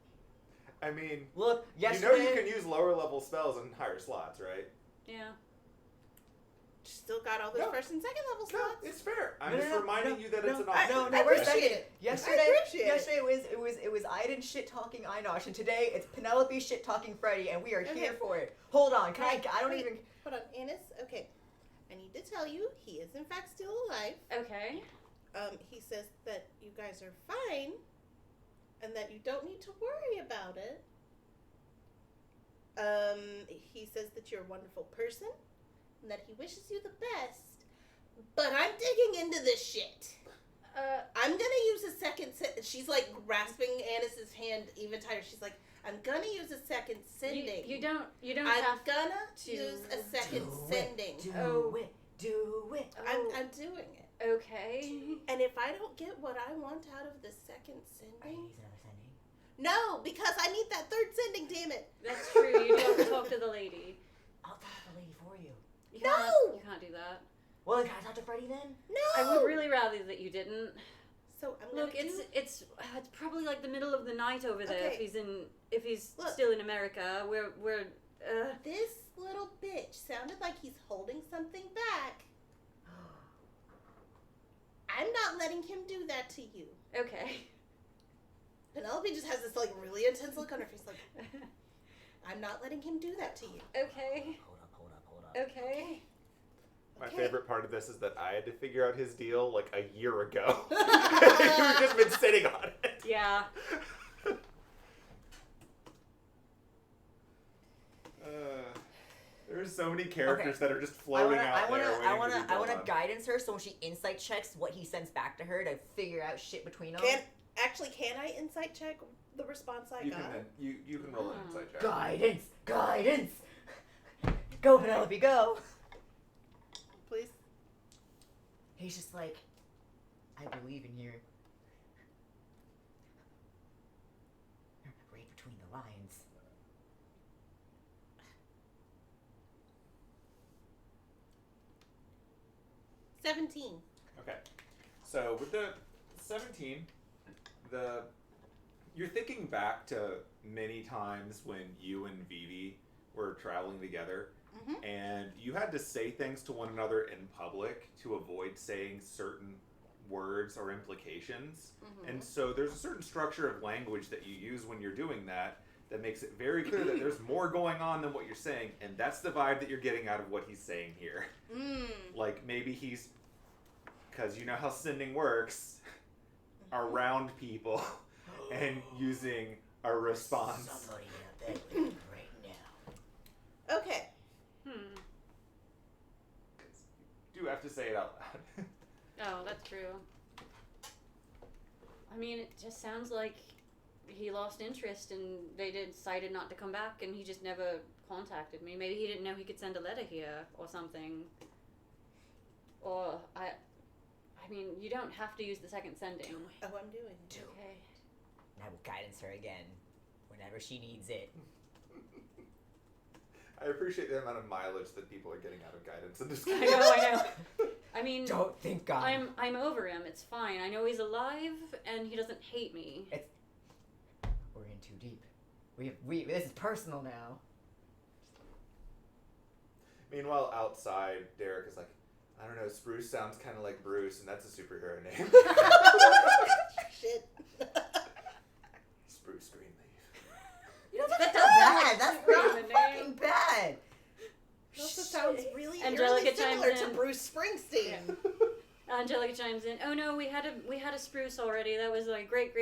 I mean, Look, you know yesterday... you can use lower level spells in higher slots, right? yeah. She still got all those No. first and second level No, slots. it's fair. I'm No, just no, reminding no, you that no, it's an I- option. No, I we're appreciate second. it. Yesterday I appreciate it was Aiden shit talking Einosh, and today it's Penelope shit talking Freddie, and we are Okay. here for it. Hold on, can I don't Wait. even. Hold on, Anise. Okay, I need to tell you, he is in fact still alive. Okay. He says that you guys are fine, and that you don't need to worry about it. He says that you're a wonderful person, and that he wishes you the best. But I'm digging into this shit. I'm gonna use a second. She's like grasping Anis's hand even tighter. She's like, I'm gonna use a second sending. You don't I'm have gonna to use a second do sending. Do Oh. it. Do it. I'm doing it. Okay. And if I don't get what I want out of the second Are you sending, using another sending? no, because I need that third sending. Damn it! That's true. You do have to talk to the lady. I'll talk to the lady for you. You No! can't, you can't do that. Well, then can I talk to Freddie then? No. I would really rather that you didn't. So I'm Look, gonna it's probably like the middle of the night over there. Okay. If he's Look. still in America, we're This little bitch sounded like he's holding something back. I'm not letting him do that to you. okay. Penelope just has this like really intense look on her face, like I'm not letting him do that to you. Okay. Hold up. Okay. My Okay. favorite part of this is that I had to figure out his deal like a year ago. You've just been sitting on it. Yeah. There's so many characters Okay. that are just floating out there. I wanna guidance her so when she insight checks what he sends back to her to figure out shit between them. Can I insight check the response I got? You can roll an insight check. Guidance. Go, Penelope, go. Please. He's just like, I believe in you. Read between the lines. $17. Okay. So with the 17, you're thinking back to many times when you and Vivi were traveling together, and you had to say things to one another in public to avoid saying certain words or implications. And so there's a certain structure of language that you use when you're doing that makes it very clear that there's more going on than what you're saying, and that's the vibe that you're getting out of what he's saying here. Like maybe he's, because you know how sending works, around people and using a response. Somebody out there right now. Okay. You do have to say it out loud. Oh, that's true. I mean, it just sounds like he lost interest and they decided not to come back and he just never contacted me. Maybe he didn't know he could send a letter here or something. Or I mean, you don't have to use the second sending. Oh, I'm doing. Okay. And I will guidance her again whenever she needs it. I appreciate the amount of mileage that people are getting out of guidance in this I game. know. I mean, Don't think God. I'm over him. It's fine. I know he's alive and he doesn't hate me. We're in too deep. We this is personal now. Meanwhile, outside, Derek is like, I don't know, Spruce sounds kind of like Bruce, and that's a superhero name. Shit. Spruce Greenleaf. You know, That bad. That's Bring not the name. fucking bad. It also sounds really Angelica eerily similar chimes to in. Bruce Springsteen. Angelica chimes in. Oh no, we had a spruce already. That was like great.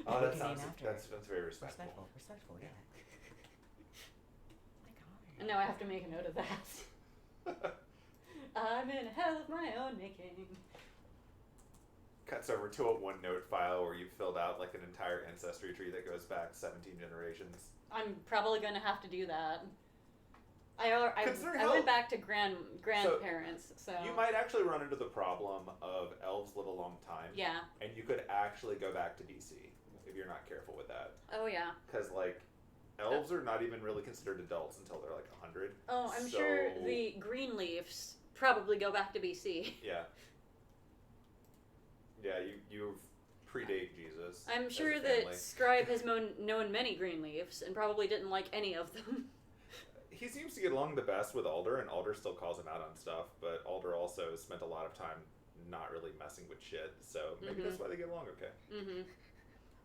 Oh, What that is sounds, name after that's very respectful. Respectful, yeah. My God. And now I have to make a note of that. I'm in a hell of my own making. Cuts over to a OneNote file where you've filled out like an entire ancestry tree that goes back 17 generations. I'm probably gonna have to do that. I Considering went how- back to grandparents, so You might actually run into the problem of elves live a long time. yeah. And you could actually go back to BC if you're not careful with that. Oh yeah. Because, like, elves are not even really considered adults until they're like 100. Oh, I'm sure the Greenleafs probably go back to BC. Yeah. Yeah, you predate Jesus. I'm as a sure family. that Scribe has known many Greenleafs and probably didn't like any of them. He seems to get along the best with Alder, and Alder still calls him out on stuff, but Alder also spent a lot of time not really messing with shit, so maybe that's why they get along okay. Mm-hmm.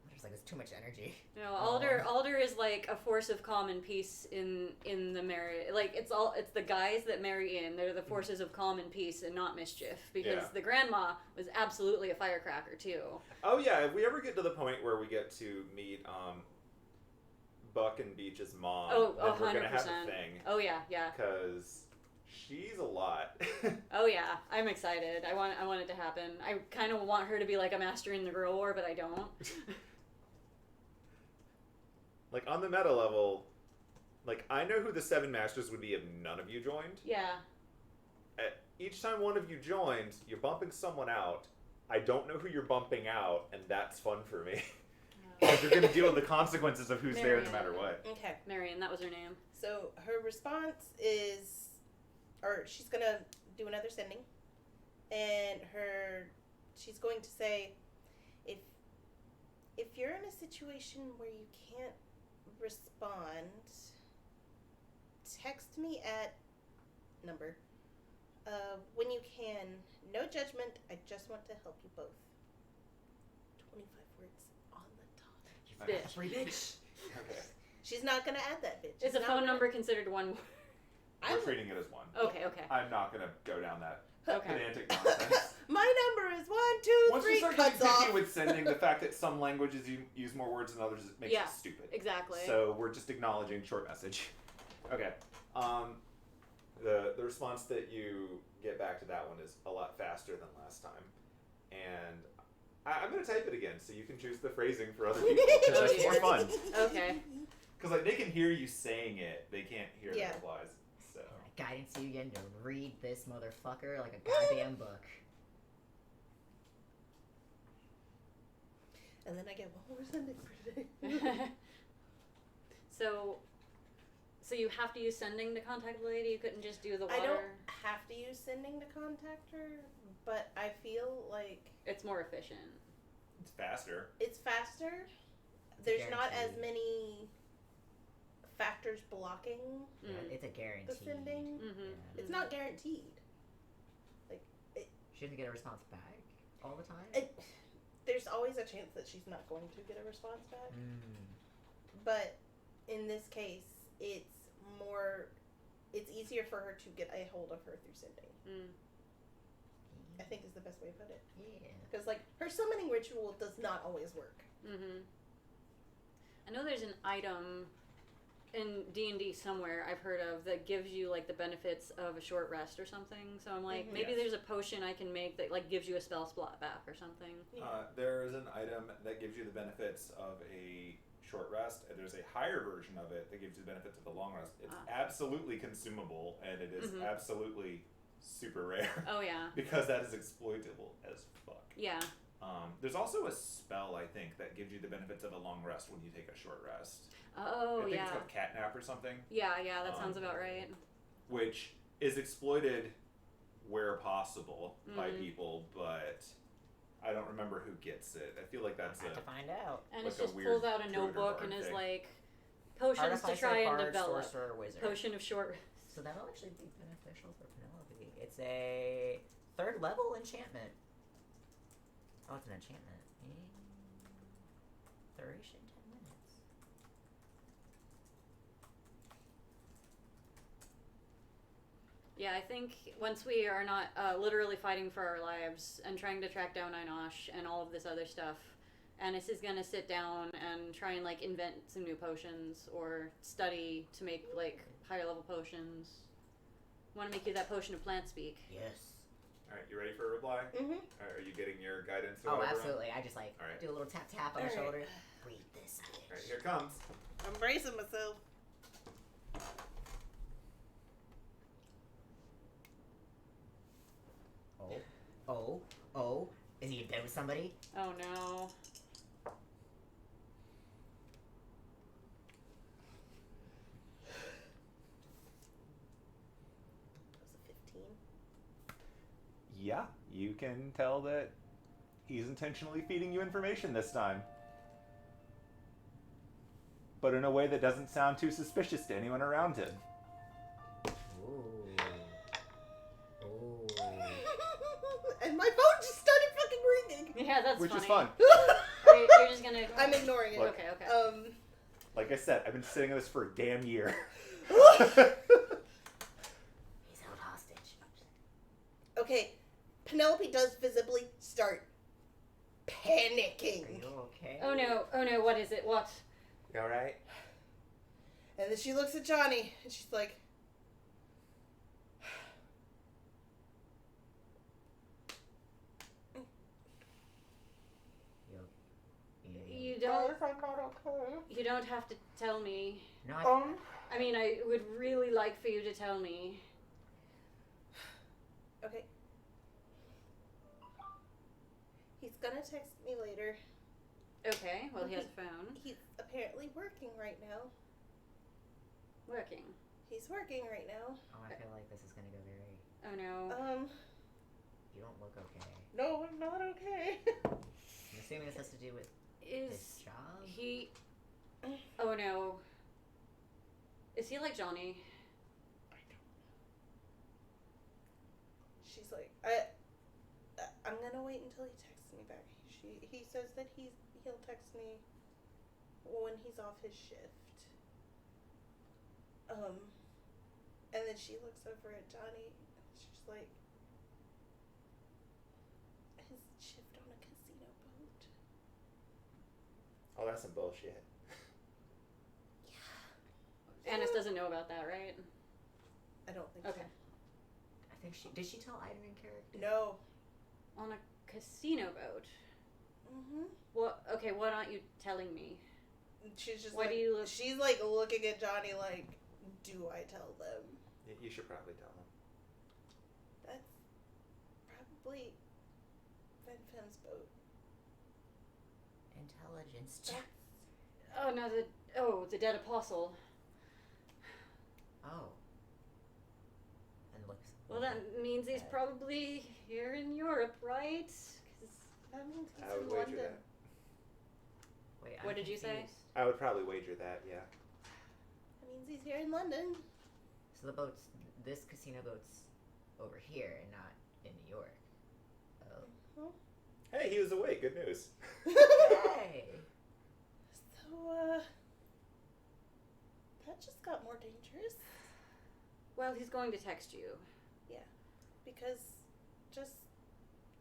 There's like there's too much energy. No, Alder is like a force of calm and peace in the marriage. Like it's the guys that marry in. They're the forces of calm and peace and not mischief. Because the grandma was absolutely a firecracker too. Oh yeah, if we ever get to the point where we get to meet Buck and Beach's mom, then we're gonna have a 100%. thing. Oh yeah. Because she's a lot. Oh yeah, I'm excited. I want it to happen. I kind of want her to be like a master in the girl war, but I don't. Like, on the meta level, like, I know who the 7 masters would be if none of you joined. Yeah. Each time one of you joins, you're bumping someone out. I don't know who you're bumping out, and that's fun for me. Because you're going to deal with the consequences of who's there no matter what. Okay. Marion, that was her name. So her response is, or she's gonna do another sending, and she's going to say, if you're in a situation where you can't respond, text me at number. When you can, no judgment. I just want to help you both. 25 words on the top. Bitch. Free bitch. Okay. She's not gonna add that bitch. Is a phone number considered one word? We're treating it as one. Okay. I'm not going to go down that Okay. pedantic nonsense. My number is 1, 2, Once 3. you start getting Cuts off. picky with sending, the fact that some languages use more words than others makes Yeah. it stupid. Exactly. So we're just acknowledging short message. Okay. The response that you get back to that one is a lot faster than last time, and I'm gonna type it again so you can choose the phrasing for other people because that's more fun. Okay. Because like they can hear you saying it, they can't hear the replies. So Guidance you again to read this motherfucker like a goddamn book. And then I get one more sending for today. So you have to use sending to contact the lady? You couldn't just do the water? I don't have to use sending to contact her, but I feel like... It's more efficient. it's faster. It's faster. There's not as many factors blocking Yeah, it's a guarantee. the sending. Yeah. It's not guaranteed. She doesn't get a response back all the time? There's always a chance that she's not going to get a response back. But in this case, it's easier for her to get a hold of her through sending. I think is the best way to put it. Yeah. Because, like, her summoning ritual does not always work. I know there's an item in D&D somewhere I've heard of that gives you, like, the benefits of a short rest or something. So I'm like, maybe there's a potion I can make that, like, gives you a spell slot back or something. There is an item that gives you the benefits of a short rest, and there's a higher version of it that gives you the benefits of the long rest. It's absolutely consumable, and it is absolutely super rare. Oh, yeah. Because that is exploitable as fuck. Yeah. There's also a spell, I think, that gives you the benefits of a long rest when you take a short rest. Oh, I think yeah. it's called catnap or something. Yeah, that sounds about right. Which is exploited where possible by people, but I don't remember who gets it. I feel like that's I have to find out. And like it's just a pulls weird out a notebook and is thing. like, potions to Artificer, try and Bard, develop. Sorcerer, Wizard. Potion of short. So that'll actually be beneficial for Penelope. It's a 3rd level enchantment. Oh, it's an enchantment. Duration 10 minutes. Yeah, I think once we are not literally fighting for our lives and trying to track down Inosh and all of this other stuff, Anise is gonna sit down and try and, like, invent some new potions or study to make, like, higher level potions. Want to make you that potion of plant speak. Yes. Alright, you ready for a reply? Are you getting your guidance or whatever? Absolutely. I just, like, do a little tap on the shoulder. Read this, bitch. Alright, here it comes. I'm bracing myself. Oh. Is he in bed with somebody? Oh no. That was a 15. Yeah, you can tell that he's intentionally feeding you information this time. But in a way that doesn't sound too suspicious to anyone around him. And my phone just started fucking ringing. Yeah, that's Which funny. is fun. You're just gonna... I'm ignoring it. Look, Okay. Like I said, I've been sitting on this for a damn year. He's held hostage. Okay, Penelope does visibly start panicking. Are you okay? Oh no, what is it? What? You alright? And then she looks at Johnny, and she's like... You don't... I'm not okay. You don't have to tell me. No, I mean, I would really like for you to tell me. Okay. He's gonna text me later. Okay, well, he has a phone. He's apparently working right now. Working. He's working right now. Oh, I feel like this is gonna go very... Oh no. You don't look okay. No, I'm not okay. I'm assuming this has to do with his job? He... Oh no. Is he like Johnny? I don't know. She's like, I'm gonna wait until he texts me back. He says that he'll text me when he's off his shift. And then she looks over at Johnny, and she's like, his shift on a casino boat. Oh, that's some bullshit. Anise doesn't know about that, right? I don't think Okay. I think did she tell Iden in character? No. On a casino boat. Mm-hmm. What? Okay, what aren't you telling me? She's just Why do you look... She's like looking at Johnny like, do I tell them? You should probably tell them. That's probably Fen Fem's boat. Intelligence check. Oh, no, the dead apostle. Oh. And looks. Well, that means he's probably here in Europe, right? 'Cause That means he's I would in wager London. that. Wait, What did you say? I would probably wager that, yeah. That means he's here in London. So the boat's, this casino boat's over here and not in New York. Oh. Hey, he was awake. Good news. Hey! So, that just got more dangerous. Well, he's going to text you. Because just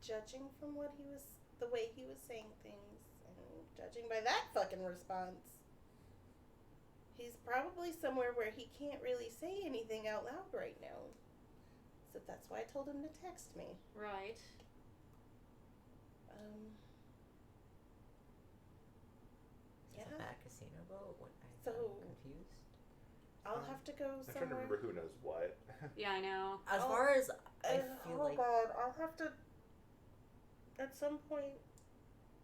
judging from the way he was saying things, and judging by that fucking response, he's probably somewhere where he can't really say anything out loud right now. So that's why I told him to text me. Right. Is it a bad casino boat? What? So- I'm confused. I'll have to go I'm trying to somewhere. remember who knows what. Yeah, I know. As far as I feel oh like. god, I'll have to, at some point,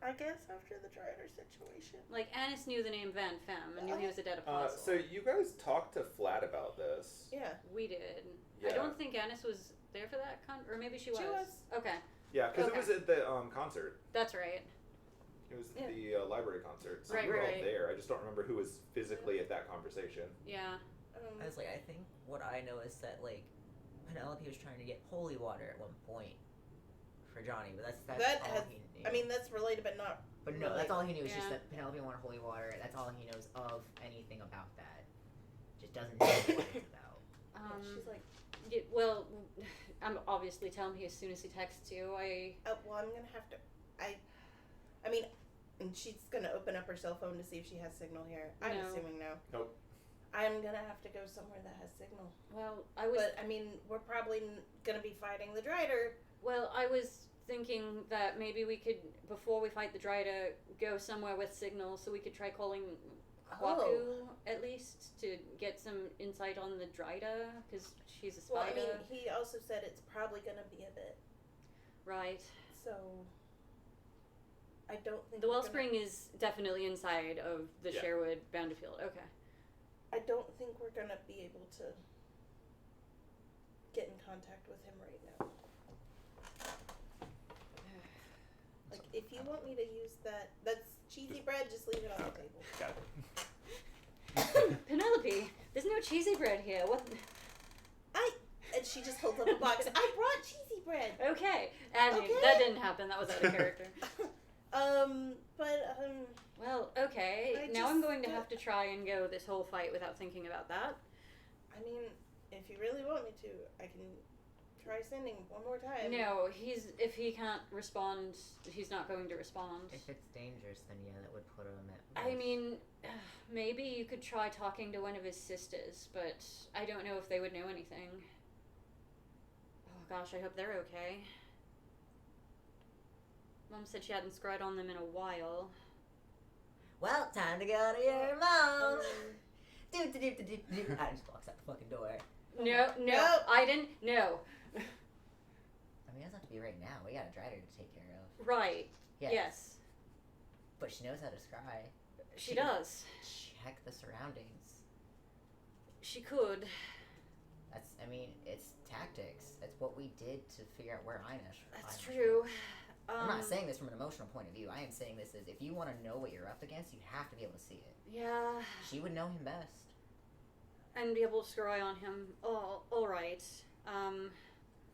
I guess after the Drider situation. Like, Anise knew the name Van Femme and knew he was a dead apostle. So you guys talked to Flat about this. Yeah. We did. Yeah. I don't think Anise was there for that or maybe she was. She was. Okay, Yeah, because Okay. it was at the concert. that's right. It was at the library concert. So Right, we were all right. there. I just don't remember who was physically at that conversation. Yeah. I was like, I think what I know is that like Penelope was trying to get holy water at one point for Johnny, but that's That all has- he knew. I mean, that's related, but not. but no, that's all he knew. Is just Yeah. that Penelope wanted holy water. That's all he knows of anything about that. Just doesn't know what it's about. She's like, Well, I'm obviously telling him as soon as he texts you. well, I'm gonna have to. I mean, and she's gonna open up her cell phone to see if she has signal here. I'm No. assuming no. Nope. I'm gonna have to go somewhere that has signal. Well, I was. But I mean, we're probably gonna be fighting the Drider. Well, I was thinking that maybe we could, before we fight the Drider, go somewhere with signal so we could try calling Kwaku at least to get some insight on the Drider because she's a Well, spider. I mean, he also said it's probably gonna be a bit. Right. So, I don't think The we're Wellspring is definitely inside of the Yeah. Sherwood Bounderfield. Okay. I don't think we're gonna be able to get in contact with him right now. Like, if you want me to use that's cheesy bread, just leave it on the table. Got it. Penelope, there's no cheesy bread here. What? And she just holds up a box. I brought cheesy bread. Okay. And Okay. that didn't happen. That was out of character. Well, okay. Now I'm going to have to try and go this whole fight without thinking about that. I mean, if you really want me to, I can try sending one more time. No, if he can't respond, he's not going to respond. If it's dangerous, then yeah, that would put him at I risk. mean, maybe you could try talking to one of his sisters, but I don't know if they would know anything. Oh gosh, I hope they're okay. Mom said she hadn't scryed on them in a while. Well, time to go to your mom. Do. I just walks out the fucking door. No, I didn't. No. I mean, it doesn't have to be right now. We got a Drider to take care of. Right. Yes. Yes. But she knows how to scry. She does. Check the surroundings. She could. It's tactics. It's what we did to figure out where Ines. That's true. I'm not saying this from an emotional point of view. I am saying this as if you want to know what you're up against, you have to be able to see it. Yeah. She would know him best. And be able to scry on him. Oh, alright.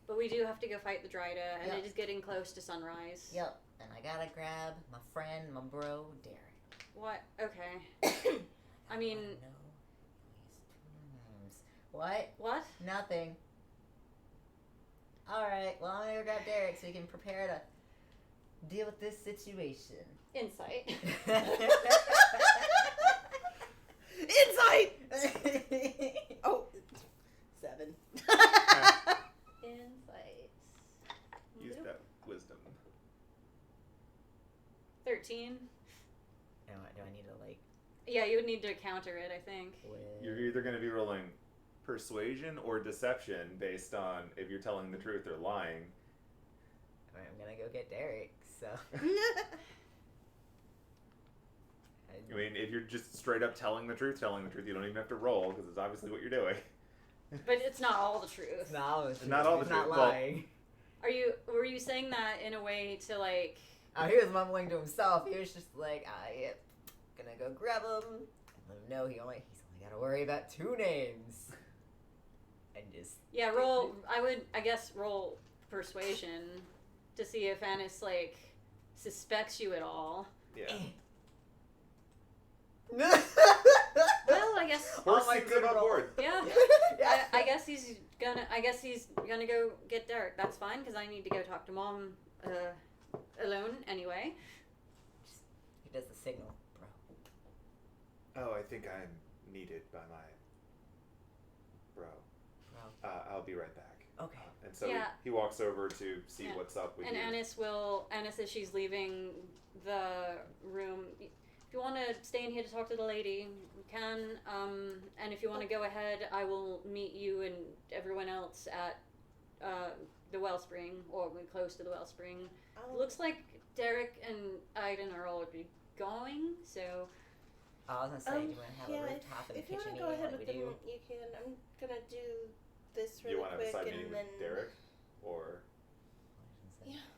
But we do have to go fight the Drider, and Yeah. it is getting close to sunrise. Yep. And I gotta grab my friend, my bro, Derek. What? Okay. I mean... wanna know his terms. What? What? Nothing. Alright, well, I'm gonna go grab Derek so we can prepare to deal with this situation. Insight. Insight! Oh, 7. 13. Do I need to, like... Yeah, you would need to counter it, I think. You're either going to be rolling persuasion or deception based on if you're telling the truth or lying. Alright, I'm gonna go get Derek, so... I mean, if you're just straight up telling the truth, you don't even have to roll, because it's obviously what you're doing. But it's not all the truth. It's not all the truth. Not all the He's not truth. lying. Were you saying that in a way to, like... Oh, he was mumbling to himself. He was just like, yep, gonna go grab him. And let him know he's only gotta worry about 2 names. And just... Yeah, I guess roll persuasion to see if Anise, like, suspects you at all. Yeah. Well, I guess... Horse seems on board. Yeah. I guess he's gonna go get Derek. That's fine, because I need to go talk to Mom alone anyway. He does the signal, bro. Oh, I think I'm needed by my bro. I'll be right back. Okay. And so he walks over to see what's up with you. And Anise, as she's leaving the room, if you want to stay in here to talk to the lady, you can. And if you want to go ahead, I will meet you and everyone else at the Wellspring, or close to the Wellspring. Looks like Derek and Aiden are already going, so... I was gonna say, do you want to have a rooftop in the kitchen? If you want to go ahead with them, you can. I'm gonna do this really you want to have a quick, side and meeting then... with Derek? Or...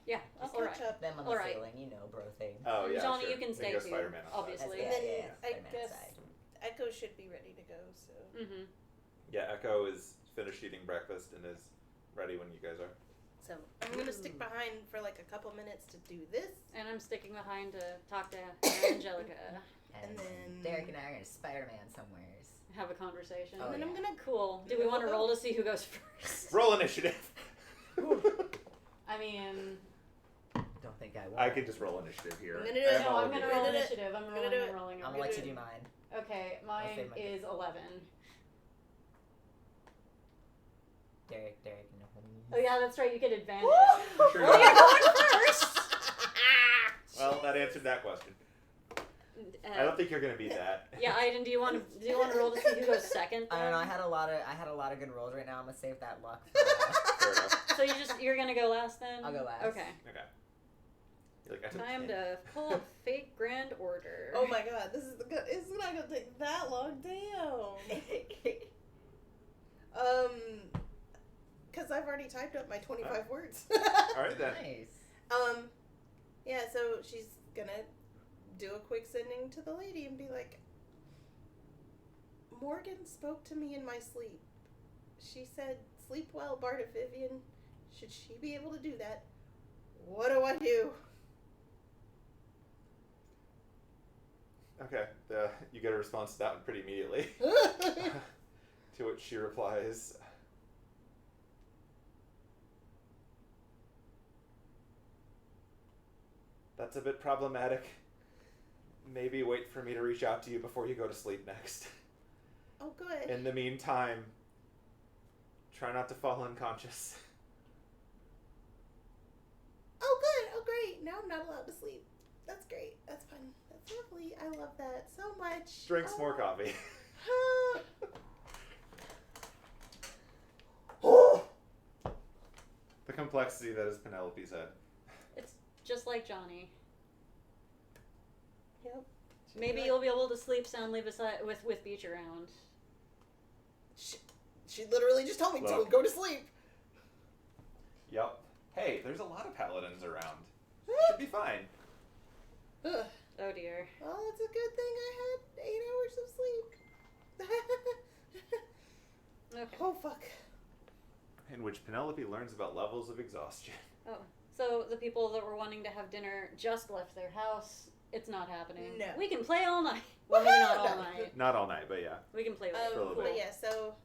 Yeah, just all right. catch up. Them on the ceiling, you know, bro thing. Oh, yeah, Johnny, sure. you can stay go too, Spider-Man outside. obviously. And then I Spider-Man guess outside. Echo should be ready to go, so... Mm-hmm. Yeah, Echo is finished eating breakfast and is ready when you guys are. So I'm going to stick behind for like a couple minutes to do this. And I'm sticking behind to talk to Angelica. And then... Derek and I are gonna Spider-Man somewheres. Have a conversation. Oh, and then I'm yeah. going to... Cool. Do we want to roll to see who goes first? Roll initiative! I mean... Don't think I will. I could just roll initiative here. I'm gonna do it. No, I'm going gonna roll initiative. I'm gonna do it. rolling. I'm gonna let you do mine. Okay, mine is 11. Derek, no. Oh yeah, that's right. You get advantage. Sure Well, you you're do. going first. Well, that answered that question. I don't think you're gonna beat that. Yeah, Aiden, do you want to roll to see who goes second? I don't know. I had a lot of good rolls right now. I'm gonna save that luck for Fair enough. So you're gonna go last then? I'll go last. Okay. Okay. You're like, I took Time 10. to pull up fake grand order. Oh my god, this is it's not going to take that long. Damn. Because I've already typed up my 25 words. Alright then. Nice. Yeah, so she's gonna do a quick sending to the lady and be like, Morgan spoke to me in my sleep. She said, sleep well, Barta Vivian. Should she be able to do that? What do I do? Okay. You get a response to that one pretty immediately. To which she replies, that's a bit problematic. Maybe wait for me to reach out to you before you go to sleep next. Oh, good. In the meantime, try not to fall unconscious. Oh, good. Oh, great. Now I'm not allowed to sleep. That's great. That's fun. That's lovely. I love that so much. Drink some more coffee. The complexity that is Penelope's head. It's just like Johnny. Yep. Maybe you'll be able to sleep soundly with Beach around. She literally just told me to Look. go to sleep. Yep. Hey, there's a lot of paladins around. Should be fine. Ugh. Oh dear. Well, it's a good thing I had 8 hours of sleep. Okay. Oh, fuck. In which Penelope learns about levels of exhaustion. Oh, so the people that were wanting to have dinner just left their house. It's not happening. No. We can play all night. Well, maybe not all No. night. Not all night, but yeah. We can play For a little But bit. yeah, so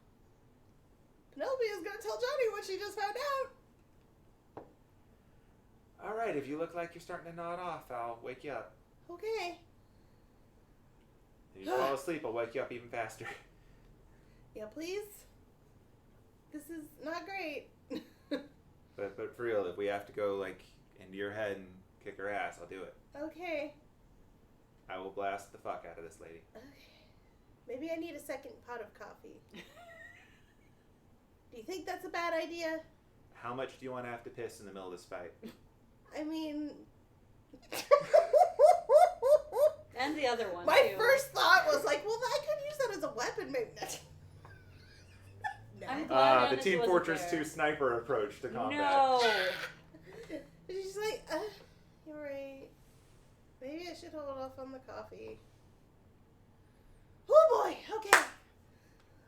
Penelope is gonna tell Johnny what she just found out. Alright, if you look like you're starting to nod off, I'll wake you up. Okay. If you fall asleep, I'll wake you up even faster. Yeah, please. This is not great. But for real, if we have to go, like, into your head and kick her ass, I'll do it. Okay. I will blast the fuck out of this lady. Okay. Maybe I need a second pot of coffee. Do you think that's a bad idea? How much do you want to have to piss in the middle of this fight? I mean... And the other one, My too. first thought was like, well, I could use that as a weapon, maybe. I'm glad The Anise Team wasn't Fortress there. 2 sniper approach to combat. No. She's like, you're right. Maybe I should hold off on the coffee. Oh boy, okay.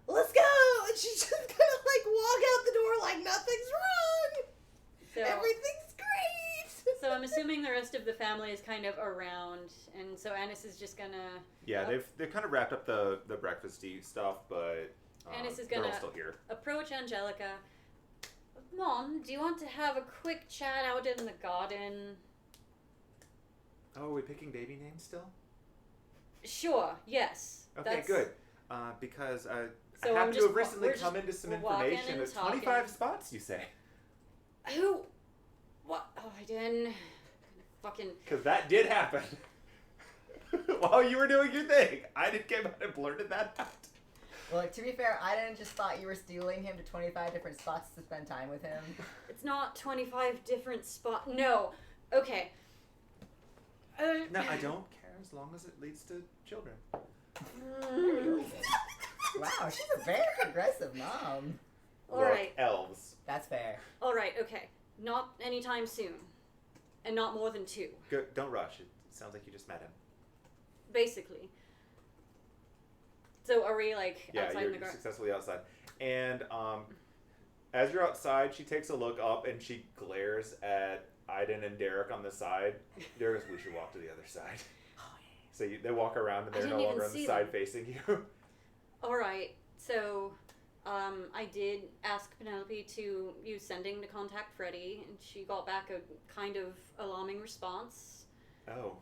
Let's go! And she's just gonna like walk out the door like nothing's wrong. So, Everything's great. so I'm assuming the rest of the family is kind of around, and so Anise is just gonna... Yeah, they've kind of wrapped up the breakfasty stuff, but Anise is they're gonna all still here. approach Angelica. Mom, do you want to have a quick chat out in the garden? Oh, are we picking baby names still? Sure, yes. Okay, good. Because I So happen I'm to just have recently we're come just- into some we're walking information. and There's talking. 25 spots, you say? Who? What? Oh, I didn't. Fucking... Because that did happen. While you were doing your thing. I did came out and blurted that out. Well, like, to be fair, I didn't just thought you were stealing him to 25 different spots to spend time with him. It's not 25 different spots. No. Okay. No, I don't care as long as it leads to children. Wow, she's a very progressive mom. All Look, right. elves. That's fair. All right, okay. Not anytime soon. And not more than 2. Don't rush. It sounds like you just met him. Basically. So are we, like, Yeah, outside you're in the garden? successfully outside. And as you're outside, she takes a look up and she glares at Aiden and Derek on the side. Derek goes, we should walk to the other side. So they walk around and I they're no didn't even longer on the see side them. facing you. All right. So I did ask Penelope to use sending to contact Freddie, and she got back a kind of alarming response. Oh.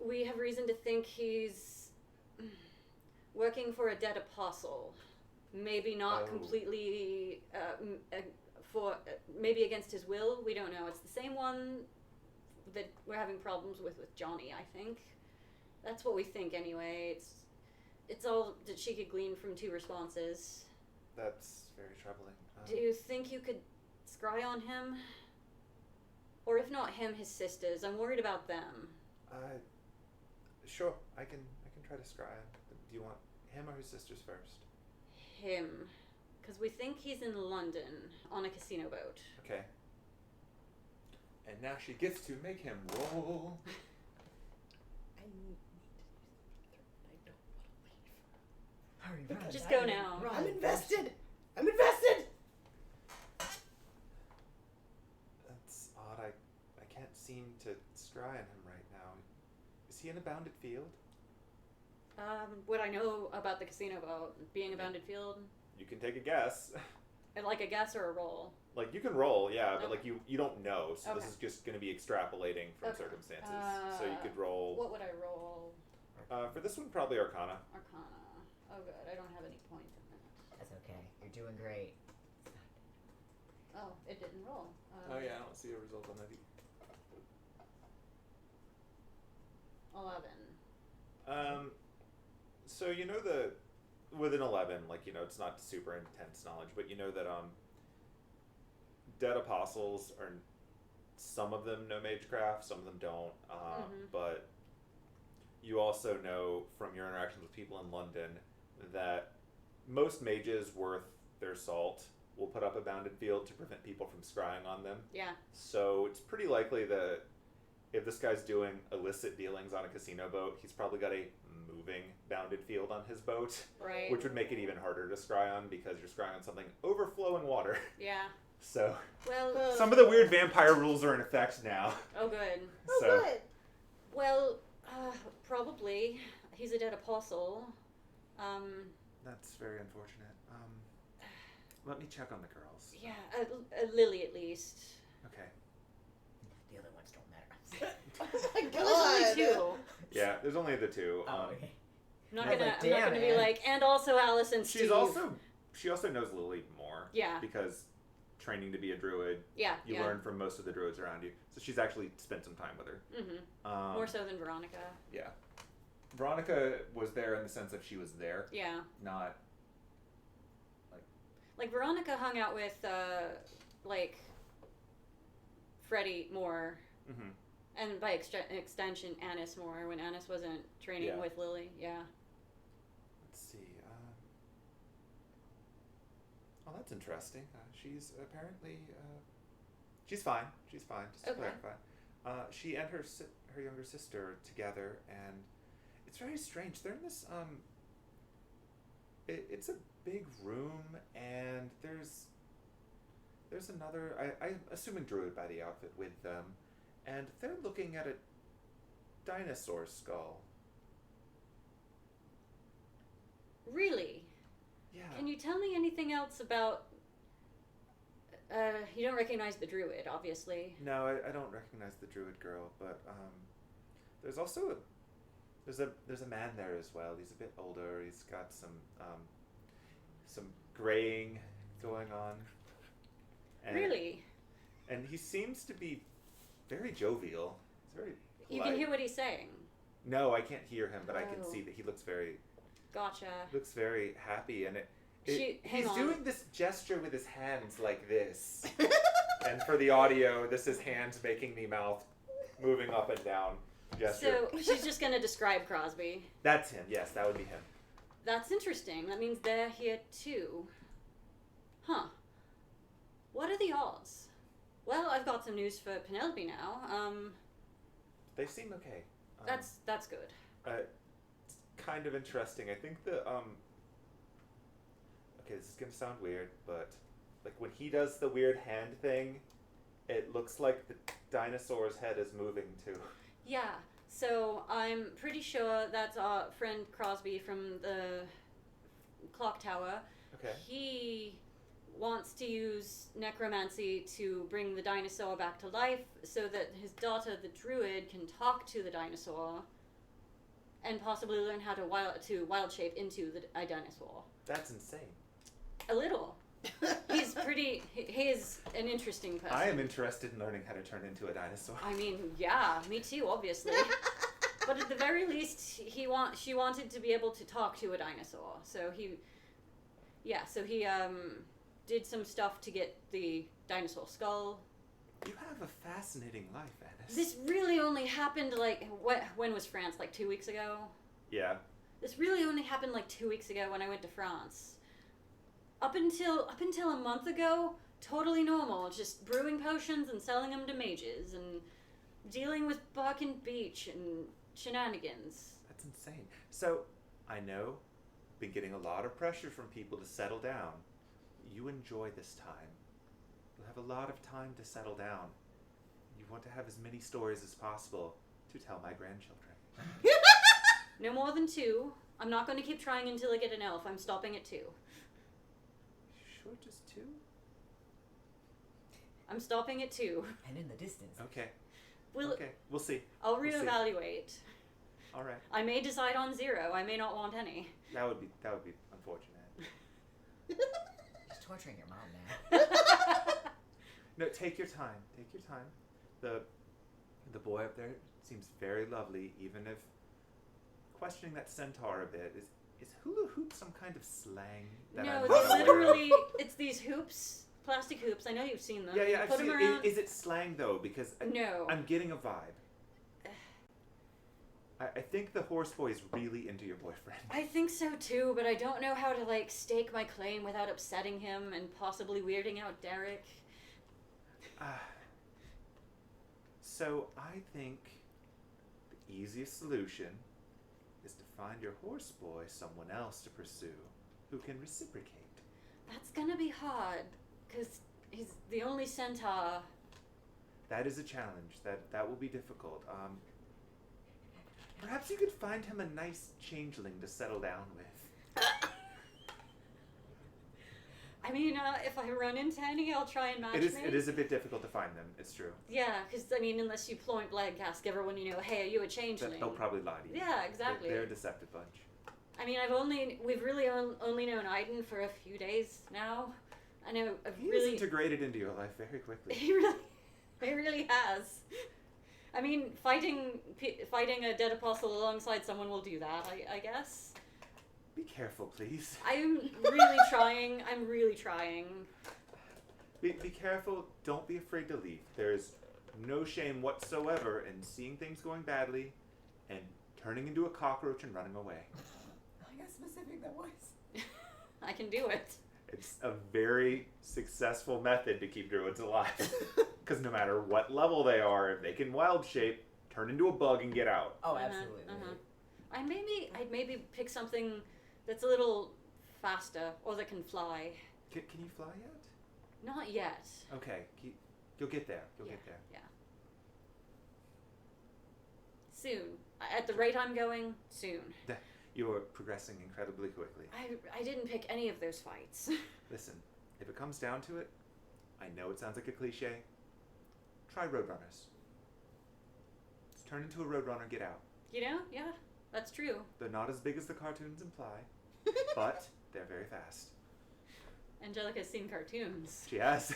We have reason to think he's working for a dead apostle. Maybe not completely maybe against his will. We don't know. It's the same one that we're having problems with Johnny, I think. That's what we think anyway. It's all that she could glean from 2 responses. That's very troubling. Do you think you could scry on him? Or if not him, his sisters. I'm worried about them. Sure, I can try to scry him. Do you want him or his sisters first? Him. Because we think he's in London on a casino boat. Okay. And now she gets to make him roll. I need to do something. I don't want to leave. Hurry, run. Just go now. Run. I'm invested. I'm invested. That's odd. I can't seem to scry on him right now. Is he in a bounded field? What I know about the casino boat being a bounded field, You can take a guess. like a guess or a roll. Like, you can roll, yeah, but Okay. like you don't know, so this Okay. is just going to be extrapolating from Okay. circumstances. So you could roll. What would I roll? For this one, probably Arcana. Arcana. Oh, good. I don't have any points in that. That's okay. You're doing great. Oh, it didn't roll. I don't see a result on that. 11. So you know with an 11, like, it's not super intense knowledge, but you know that dead apostles are, some of them know magecraft, some of them don't. But you also know from your interactions with people in London that most mages worth their salt will put up a bounded field to prevent people from scrying on them. Yeah. So it's pretty likely that if this guy's doing illicit dealings on a casino boat, he's probably got a moving bounded field on his boat. Right. Which would make it even harder to scry on because you're scrying on something overflowing water. Yeah. So Well. some of the weird vampire rules are in effect now. Oh, good. Oh, So good. Well, probably. He's a dead apostle. that's very unfortunate. Let me check on the girls. Yeah, Lily at least. Okay. The other ones don't matter. Oh my Well, there's only god. 2. Yeah, there's only the 2. Oh, okay. I'm not I was gonna. like, I'm not damn, gonna be man. like, and also Alice and Steve. She also knows Lily more. Yeah. Because training to be a druid, Yeah. you learn from most of the druids around you. So she's actually spent some time with her. Mm-hmm. More so than Veronica. Yeah. Veronica was there in the sense of she was there. Yeah. Not... Like, Veronica hung out with, Freddie more. Mm-hmm. And by extension, Anise more, when Anise wasn't training with Lily. Yeah. Let's see. Oh, that's interesting. She's apparently... she's fine. She's fine, just to clarify. She and her younger sister together, and it's very strange. They're in this... It's a big room, and there's another... I'm assuming druid by the outfit with them, and they're looking at a dinosaur skull. Really? Yeah. Can you tell me anything else about... you don't recognize the druid, obviously. No, I don't recognize the druid girl, but there's also there's a man there as well. He's a bit older. He's got some graying going on. And, really? And he seems to be very jovial. He's very polite. You can hear what he's saying? No, I can't hear him, but I can see that he looks very... Gotcha. Looks very happy, and hang on. doing this gesture with his hands like this. And for the audio, this is hands making the mouth moving up and down gesture. So she's just going to describe Crosby. That's him. Yes, that would be him. That's interesting. That means they're here too. Huh. What are the odds? Well, I've got some news for Penelope now. They seem okay. That's good. It's kind of interesting. I think the okay, this is gonna sound weird, but like when he does the weird hand thing, it looks like the dinosaur's head is moving too. Yeah. So I'm pretty sure that's our friend Crosby from the clock tower. Okay. He wants to use necromancy to bring the dinosaur back to life so that his daughter, the druid, can talk to the dinosaur and possibly learn how to wild shape into a dinosaur. That's insane. A little. He is an interesting person. I am interested in learning how to turn into a dinosaur. I mean, yeah, me too, obviously. But at the very least, she wanted to be able to talk to a dinosaur. So he did some stuff to get the dinosaur skull. You have a fascinating life, Anise. This really only happened when was France? 2 weeks ago? Yeah. This really only happened 2 weeks ago when I went to France. Up until a month ago, totally normal. Just brewing potions and selling them to mages and dealing with Barkin Beach and shenanigans. That's insane. So, I know, been getting a lot of pressure from people to settle down. You enjoy this time. You'll have a lot of time to settle down. You want to have as many stories as possible to tell my grandchildren. No more than 2. I'm not going to keep trying until I get an elf. I'm stopping at 2. Sure, just 2? I'm stopping at 2. And in the distance. Okay. We'll see. I'll reevaluate. All right. I may decide on 0. I may not want any. That would be unfortunate. She's torturing your mom now. No, take your time. Take your time. The boy up there seems very lovely, even if questioning that centaur a bit. Is hula hoop some kind of slang? No, literally, it's these hoops, plastic hoops. I know you've seen them. Yeah, I've Put seen them it. around. Is it slang though? Because No. I'm getting a vibe. I think the horse boy is really into your boyfriend. I think so too, but I don't know how to stake my claim without upsetting him and possibly weirding out Derek. So I think the easiest solution is to find your horse boy someone else to pursue who can reciprocate. That's gonna be hard, because he's the only centaur. That is a challenge. That will be difficult. Perhaps you could find him a nice changeling to settle down with. I mean, if I run into any, I'll try and match It is a bit difficult to find them. It's true. Yeah, because unless you point blank ask everyone you know, hey, are you a changeling? They'll probably lie to you. Yeah, exactly. They're a deceptive bunch. I mean, we've really only known Aiden for a few days now. I know He's integrated into your life very quickly. He really has. I mean, fighting a dead apostle alongside someone will do that, I guess. Be careful, please. I'm really trying. I'm really trying. Be careful. Don't be afraid to leave. There's no shame whatsoever in seeing things going badly and turning into a cockroach and running away. Look how specific that was. I can do it. It's a very successful method to keep druids alive. Because no matter what level they are, if they can wild shape, turn into a bug and get out. Oh, absolutely. I'd maybe pick something that's a little faster or that can fly. Can you fly yet? Not yet. Okay, you'll get there. You'll get there. Yeah. Soon. At the rate I'm going, soon. You are progressing incredibly quickly. I didn't pick any of those fights. Listen, if it comes down to it, I know it sounds like a cliche. Try Roadrunners. Just turn into a Roadrunner, get out. You know? Yeah, that's true. They're not as big as the cartoons imply, but they're very fast. Angelica's seen cartoons. She has,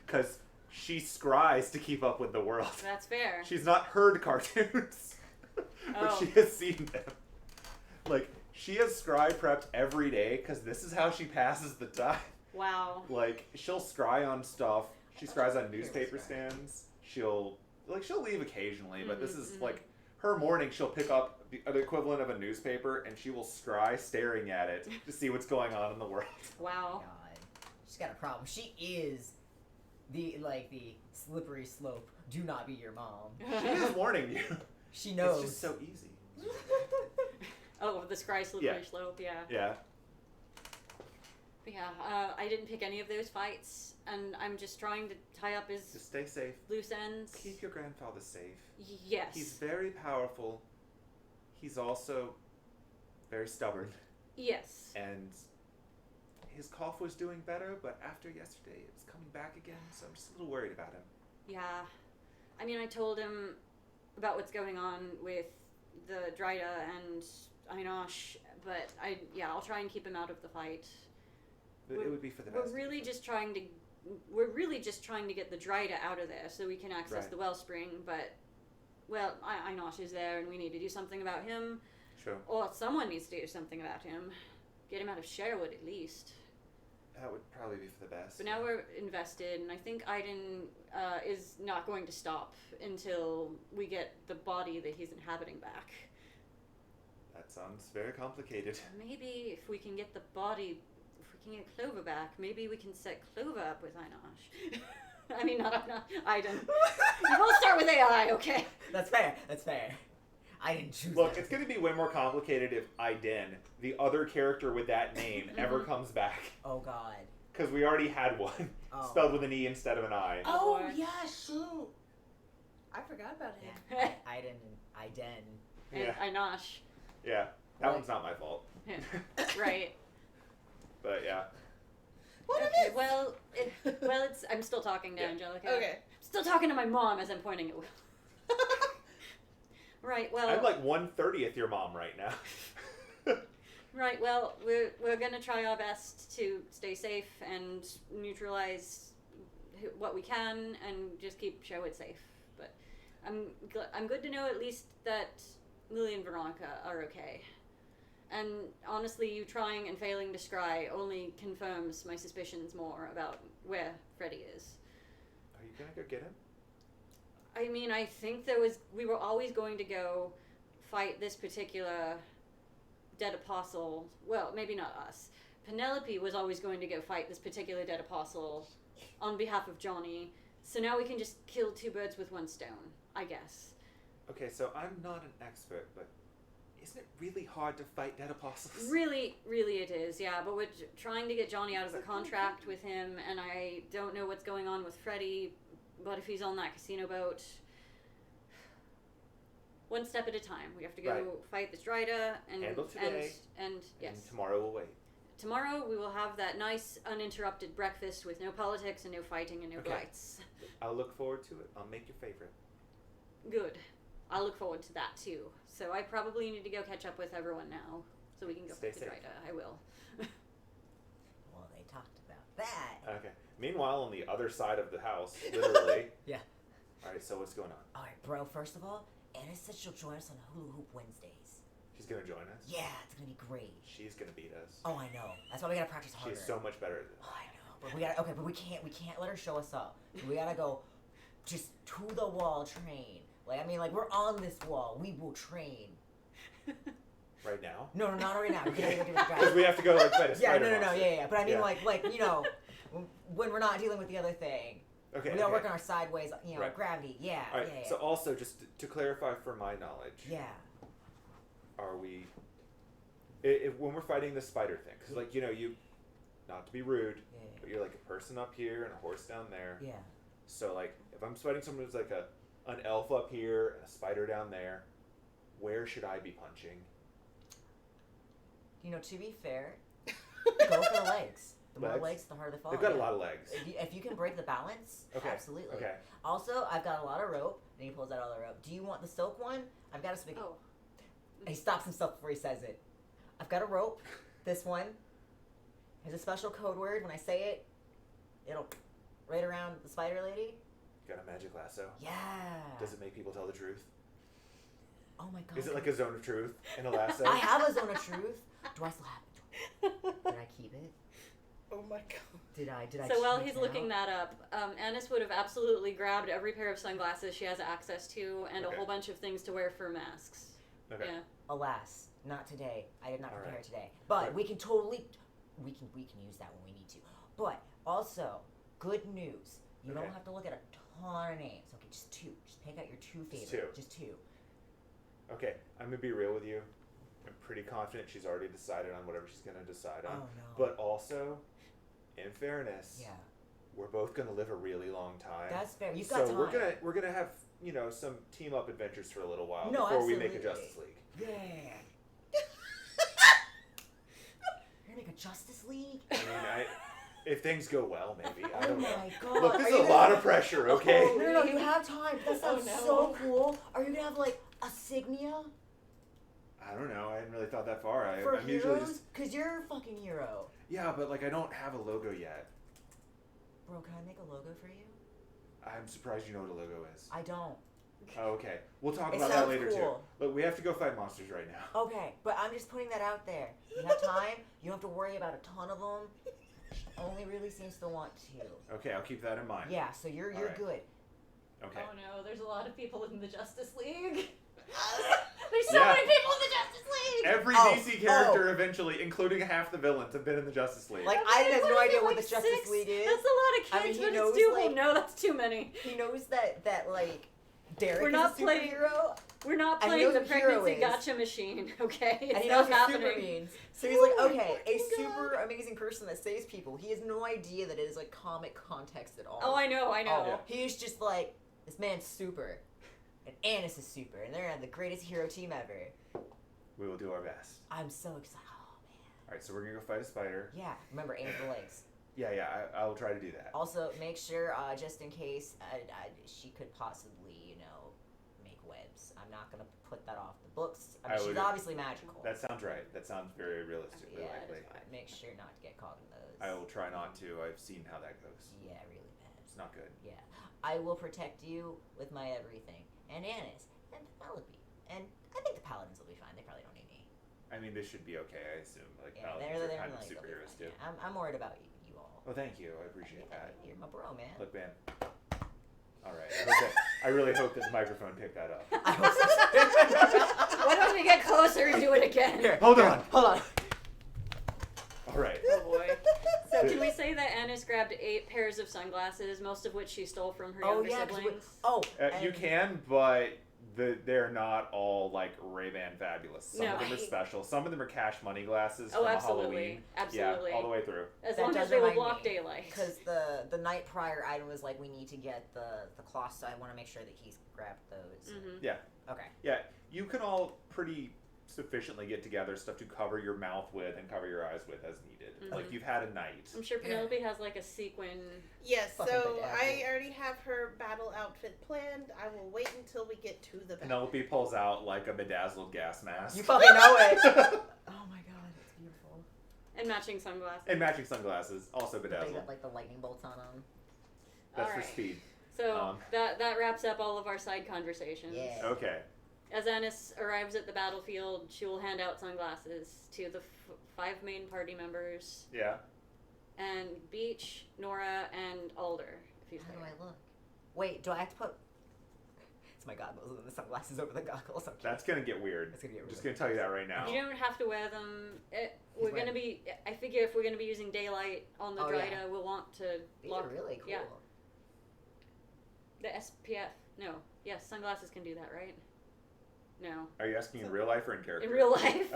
because she scries to keep up with the world. That's fair. She's not heard cartoons, but she has seen them. Like, she has scry prepped every day, because this is how she passes the time. Wow. Like, she'll scry on stuff. She scries on newspaper stands. She'll leave occasionally, but this is like her morning. She'll pick up the equivalent of a newspaper and she will scry staring at it to see what's going on in the world. Wow. God, she's got a problem. She is the slippery slope. Do not be your mom. She is warning you. She knows. It's just so easy. Oh, the scry slippery slope. Yeah. Yeah. But yeah. I didn't pick any of those fights, and I'm just trying to tie up his Just stay safe. loose ends. Keep your grandfather safe. Yes. He's very powerful. He's also very stubborn. Yes. And his cough was doing better, but after yesterday it's coming back again, so I'm just a little worried about him. Yeah. I mean, I told him about what's going on with the Dryda and Einosh, but I'll try and keep him out of the fight. It would be for the best. We're really just trying to get the Dryda out of there so we can access the Wellspring, but Einosh is there and we need to do something about him. Sure. Or someone needs to do something about him. Get him out of Sherwood at least. That would probably be for the best. But now we're invested, and I think Aiden is not going to stop until we get the body that he's inhabiting back. That sounds very complicated. Maybe if we can get the body, if we can get Clover back, maybe we can set Clover up with Einosh. I mean, not Aiden. You both start with AI, okay? That's fair. That's fair. I didn't choose Look, that. it's going to be way more complicated if Aiden, the other character with that name, ever comes back. Oh, God. Because we already had one. Spelled with an E instead of an I. Oh, yeah, shoot. I forgot about him. Yeah. Aiden. Yeah. And Einosh. Yeah. That one's not my fault. Right. But yeah. What Okay, it is? well, it's. I'm still talking to Angelica. Okay. I'm still talking to my mom as I'm pointing at Will. Right. Well. I'm like 1/30th your mom right now. Right. Well, we're gonna try our best to stay safe and neutralize what we can, and just keep Sherwood safe. But I'm good to know at least that Lily and Veronica are okay. And honestly, you trying and failing to scry only confirms my suspicions more about where Freddie is. Are you gonna go get him? I mean, I think we were always going to go fight this particular dead apostle. Well, maybe not us. Penelope was always going to go fight this particular dead apostle on behalf of Johnny. So now we can just kill two birds with one stone, I guess. Okay, so I'm not an expert, but isn't it really hard to fight dead apostles? Really, really it is, yeah. But we're trying to get Johnny out of a contract with him, and I don't know what's going on with Freddie, but if he's on that casino boat, one step at a time. We have to go fight this Dryda and handle today, and yes. And tomorrow we'll wait. Tomorrow we will have that nice uninterrupted breakfast with no politics and no fighting and no fights. I'll look forward to it. I'll make your favorite. Good. I'll look forward to that too. So I probably need to go catch up with everyone now so we can go fight the Dryda. I will. Well, they talked about that. Okay. Meanwhile, on the other side of the house, literally. Yeah. All right, so what's going on? All right, Bro, first of all, Anna said she'll join us on Hula Hoop Wednesdays. She's gonna join us? Yeah, it's gonna be great. She's gonna beat us. Oh, I know. That's why we gotta practice harder. She's so much better than us. Oh, I know. But we gotta, but we can't let her show us up. We gotta go just to the wall train. Like, I mean, like, we're on this wall. We will train. Right now? No, not right now. We gotta go do the Because we have to go, like, fight a spider no, monster. yeah. But I mean, like, you know, when we're not dealing with the other thing. Okay, we gotta work on our sideways, you know, gravity. Yeah, All right, yeah. so also, just to clarify for my knowledge. Yeah. Are we... when we're fighting the spider thing, because, like, you know, not to be rude, but you're, like, a person up here and a horse down there. Yeah. So, like, if I'm fighting someone who's, like, an elf up here and a spider down there, where should I be punching? You know, to be fair, go for the legs. The more legs, the harder they fall. They've got a lot of legs. If you can break the balance, absolutely. Okay. Also, I've got a lot of rope. And he pulls out all the rope. Do you want the silk one? I've got a spaghetti. Oh. He stops himself before he says it. I've got a rope. This one. There's a special code word. When I say it, it'll right around the spider lady. Got a magic lasso? Yeah. Does it make people tell the truth? Oh my god. Is it like a zone of truth in a lasso? I have a zone of truth. Do I still have it? Did I keep it? Oh my god. Did I? So while he's looking that up, Anise would have absolutely grabbed every pair of sunglasses she has access to and a whole bunch of things to wear for masks. Okay. Yeah. Alas, not today. I did not prepare right. today. But we can totally, we can use that when we need to. But also, good news. You don't have to look at a ton of names. Okay, just two. Just pick out your two favorites. Just two. Okay, I'm gonna be real with you. I'm pretty confident she's already decided on whatever she's gonna decide on. Oh no. But also, in fairness, yeah, we're both gonna live a really long time. That's fair. You've got time. So we're gonna have, you know, some team up adventures for a little while before absolutely. we make a Justice League. Yeah. You're gonna make a Justice League? I mean, if things go well, maybe. I don't know. Oh my god. Look, this is a lot of pressure, okay? Oh, no, you have time. That sounds so cool. Are you gonna have like a signia? I don't know. I hadn't really thought that far. For I'm heroes? usually just... Because you're a fucking hero. Yeah, but like I don't have a logo yet. Bro, can I make a logo for you? I'm surprised you know what a logo is. I don't. Oh, okay. We'll talk It about that sounds later cool. too. Look, we have to go fight monsters right now. Okay, but I'm just putting that out there. You have time. You don't have to worry about a ton of them. She only really seems to want to. Okay, I'll keep that in mind. Yeah, so you're right. good. Okay. Oh no, there's a lot of people in the Justice League. There's so many people in the Justice League. Every DC character eventually, including half the villains, have been in the Justice League. Like, I have no idea what the like Justice 6? League is. That's a lot of kids, he but knows, it's too like, no, that's too many. He knows that like Derek We're is not a superhero. We're not And he playing knows the what hero pregnancy is. gotcha machine, okay? And It's he knows not what super happening. means. So he's like, Oh my okay, a fucking super amazing person that saves people. He has no idea that it is like comic context at all. Oh, I know. Oh, Yeah. he's just like, this man's super. And Anise is super. And they're the greatest hero team ever. We will do our best. I'm so excited. Oh, man. Alright, so we're gonna go fight a spider. Yeah, remember, aim for the legs. Yeah, I will try to do that. Also, make sure, just in case, she could possibly, you know, make webs. I'm not going to put that off the books. I mean, she's obviously magical. That sounds right. That sounds very realistically Yeah, likely. make sure not to get caught in those. I will try not to. I've seen how that goes. Yeah, really bad. It's not good. Yeah. I will protect you with my everything. And Anise. And Penelope. And I think the paladins will be fine. They probably don't need me. I mean, this should be okay, I assume. Like, Yeah, paladins they're are kind of like, they'll be superheroes, fine. too. Yeah, I'm worried about you all. Well, thank you. I appreciate that. You're my bro, man. Look, man. Alright. I really hope that the microphone picked that up. I hope so. Why don't we get closer and do it again? Here, Hold on. Hold on. Alright. Oh boy. So can we say that Anise grabbed 8 pairs of sunglasses, most of which she stole from her younger 'cause siblings? You can, but they're not all like Ray-Ban fabulous. Some of them are special. Some of them are cash money glasses from Halloween. Absolutely. Yeah, all the way through. As That long does as they will remind block me, daylight. Because the night prior, Item was like, we need to get the cloth, so I want to make sure that he's grabbed those. Mm-hmm. Yeah. Okay. Yeah, you can all pretty sufficiently get together stuff to cover your mouth with and cover your eyes with as needed. Mhm. Like, you've had a night. I'm sure Penelope has like a sequin. Yes, Fucking so bedazzled. I already have her battle outfit planned. I will wait until we get to the battle. Penelope pulls out, like, a bedazzled gas mask. You fucking know it. Oh my god, it's beautiful. And matching sunglasses. And matching sunglasses, also They bedazzled. got like the lightning bolts on them. That's for Alright. speed. So that wraps up all of our side conversations. Yeah. Okay. As Anise arrives at the battlefield, she will hand out sunglasses to the 5 main party members. Yeah. And Beach, Nora, and Alder. If he's How there. do I look? Wait, do I have to put... It's my goggles and the sunglasses over the goggles. Okay. That's gonna get weird. It's gonna get I'm just really gonna tell you that right now. You don't have to wear them. We're wearing- gonna be. I figure if we're gonna be using daylight on the Oh, Dryda, yeah. we'll want to These lock. are really cool. Yeah. The SPF. No. Yes, sunglasses can do that, right? No. Are you asking in real life or in character? In real life.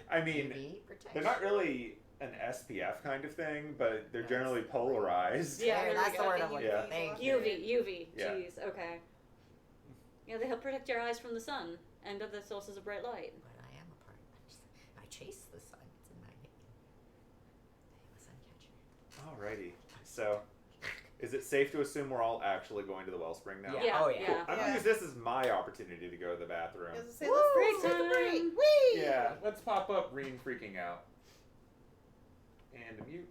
I mean, UV protection. they're not really an SPF kind of thing, but they're generally polarized. Yeah, There, there that's we the go. word I'm looking Yeah. for. Thank you. UV. Yeah. Jeez. Okay. Yeah, they help protect your eyes from the sun and other sources of bright light. But I am a part. I chase the sun. It's in my name. I am a sun catcher. Alrighty. So, is it safe to assume we're all actually going to the Wellspring now? Yeah. Yeah. Oh, yeah. Cool. I'm gonna Yeah. use this as my opportunity to go to the bathroom. As I say, Woo! let's take a Break break. time. Whee! Yeah, let's pop up Reen freaking out. And mute.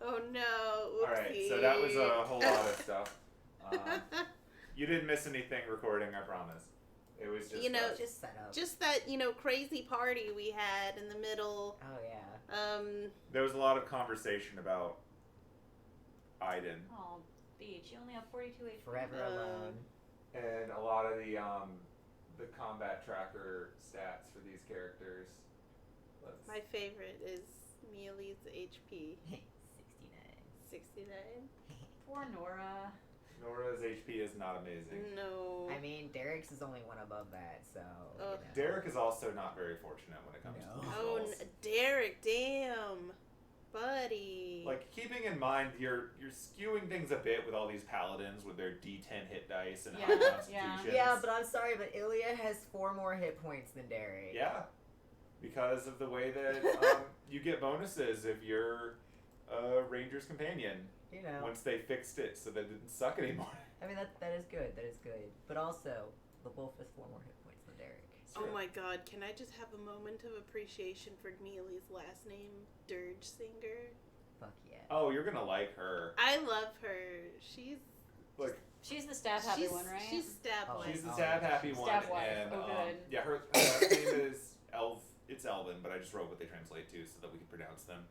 Oh no! Oopsie. All right, so that was a whole lot of stuff. You didn't miss anything recording, I promise. It was just just set up. Just that crazy party we had in the middle. Oh yeah. There was a lot of conversation about Aiden. Oh, Beach, you only have 42 HP. Forever alone. And a lot of the combat tracker stats for these characters. My favorite is Mealy's HP. 69. Poor Nora. Nora's HP is not amazing. No. I mean, Derek's is only one above that, so. Derek is also not very fortunate when it comes to these rolls. Derek, damn. Buddy. Like, keeping in mind, you're skewing things a bit with all these paladins with their D10 hit dice and high constitutions. Yeah, but I'm sorry, but Ilya has 4 more hit points than Derek. Yeah. Because of the way that you get bonuses if you're a Ranger's Companion. Once they fixed it so that it didn't suck anymore. I mean, that is good. That is good. But also, the wolf has 4 more hit points than Derek. Oh my god, can I just have a moment of appreciation for Mealy's last name, Dirge Singer? Fuck yeah. Oh, you're gonna like her. I love her. She's the stab happy one, right? She's stab one. She's the stab happy one. Stab wife. And, good. Yeah, her last name is It's Elven, but I just wrote what they translate to so that we can pronounce them.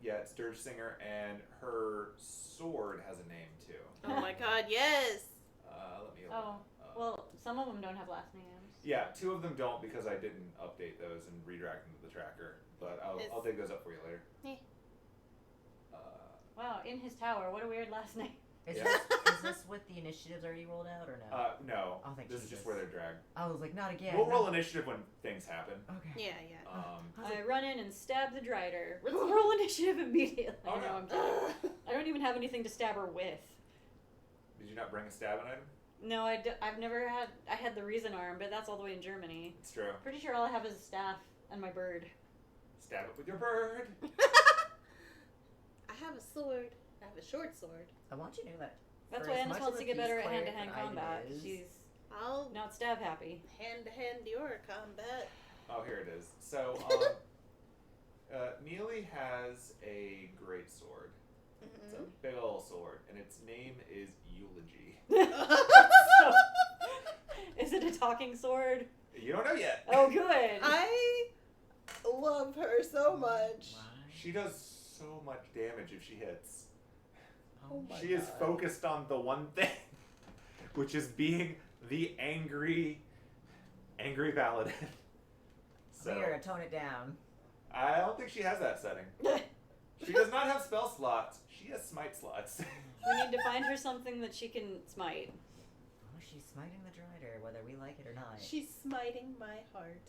Yeah, it's Dirge Singer, and her sword has a name too. Oh my god, yes! Let me open well, some of them don't have last names. Yeah, 2 of them don't because I didn't update those and redirect them to the tracker. But I'll dig those up for you later. Wow, in his tower, what a weird last name. Is this with the initiatives already rolled out or no? No. Oh, thank this Jesus. is just where they're dragged. I was like, not again. We'll roll initiative when things happen. Okay. Yeah. I run in and stab the Drider. Let's roll initiative immediately. Oh, no, I'm kidding. I don't even have anything to stab her with. Did you not bring a stabbing item? No, I've never had... I had the Reason Arm, but that's all the way in Germany. It's true. Pretty sure all I have is a staff and my bird. Stab it with your bird. I have a sword. I have a short sword. I want you to know that. That's why Anise wants to get better at hand-to-hand combat. She's I'll not stab happy. Hand-to-hand your combat. Oh, here it is. So, Mealy has a great sword. It's a big old sword, and its name is Eulogy. Is it a talking sword? You don't know yet. Oh, good. I love her so much. She does so much damage if she hits. Oh my She is focused on the one thing, which is being the angry paladin. So I'm here to tone it down. I don't think she has that setting. She does not have spell slots. She has smite slots. We need to find her something that she can smite. Oh, she's smiting the Drider, whether we like it or not. She's smiting my heart.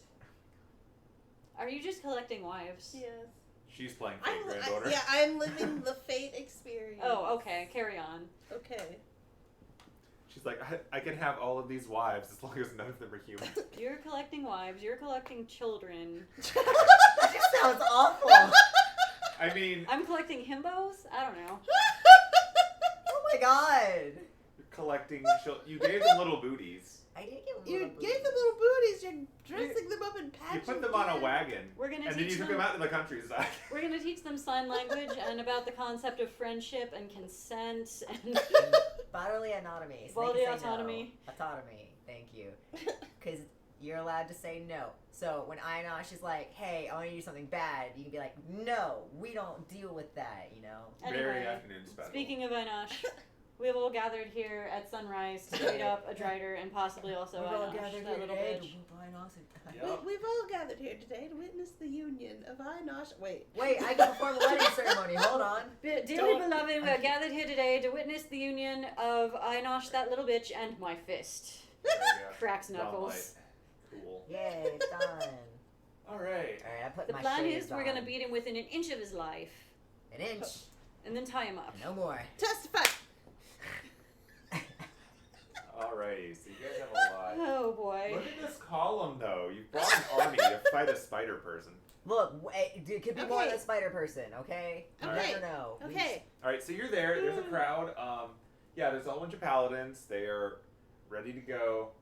Are you just collecting wives? Yes. She's playing Fate Granddaughter. I'm living the Fate experience. Oh, okay. Carry on. Okay. She's like, I can have all of these wives as long as none of them are human. You're collecting wives. You're collecting children. That just sounds awful. I mean... I'm collecting himbos? I don't know. Oh my god. You're collecting... You gave them little booties. I did give them You little gave booties. them little booties. You're dressing them up in patches. You put them on a wagon. We're gonna and then teach you took them them out in the countryside. We're gonna teach them sign language and about the concept of friendship and consent and bodily autonomy. Bodily autonomy. No. Autonomy. Thank you. Because you're allowed to say no. So when Einosh is like, "Hey, I want you to do something bad," you can be like, "No, we don't deal with that," you know. Very Anyway, afternoon special. speaking of Einosh, we have all gathered here at sunrise to beat up a Drider and possibly also We've all Einosh, gathered that here little today bitch. to whoop Einosh. Yep. We've all gathered here today to witness the union of Einosh. Wait, I can perform a wedding ceremony. Hold on. Dearly beloved, we are gathered here today to witness the union of Einosh, that little bitch, and my fist. There we go. Cracks Long knuckles. light. Cool. Yay, it's done. All right. All right, I put The my plan shades is we're gonna on. beat him within an inch of his life, An inch. and then tie him up. No more. testify. Alrighty, so you guys have a lot. Oh boy. Look at this column, though. You brought an army to fight a spider person. Look, it could be more Okay. than a spider person, okay? You Okay. never know. Okay. Alright, so you're there. There's a crowd. Yeah, there's a whole bunch of paladins. They are ready to go.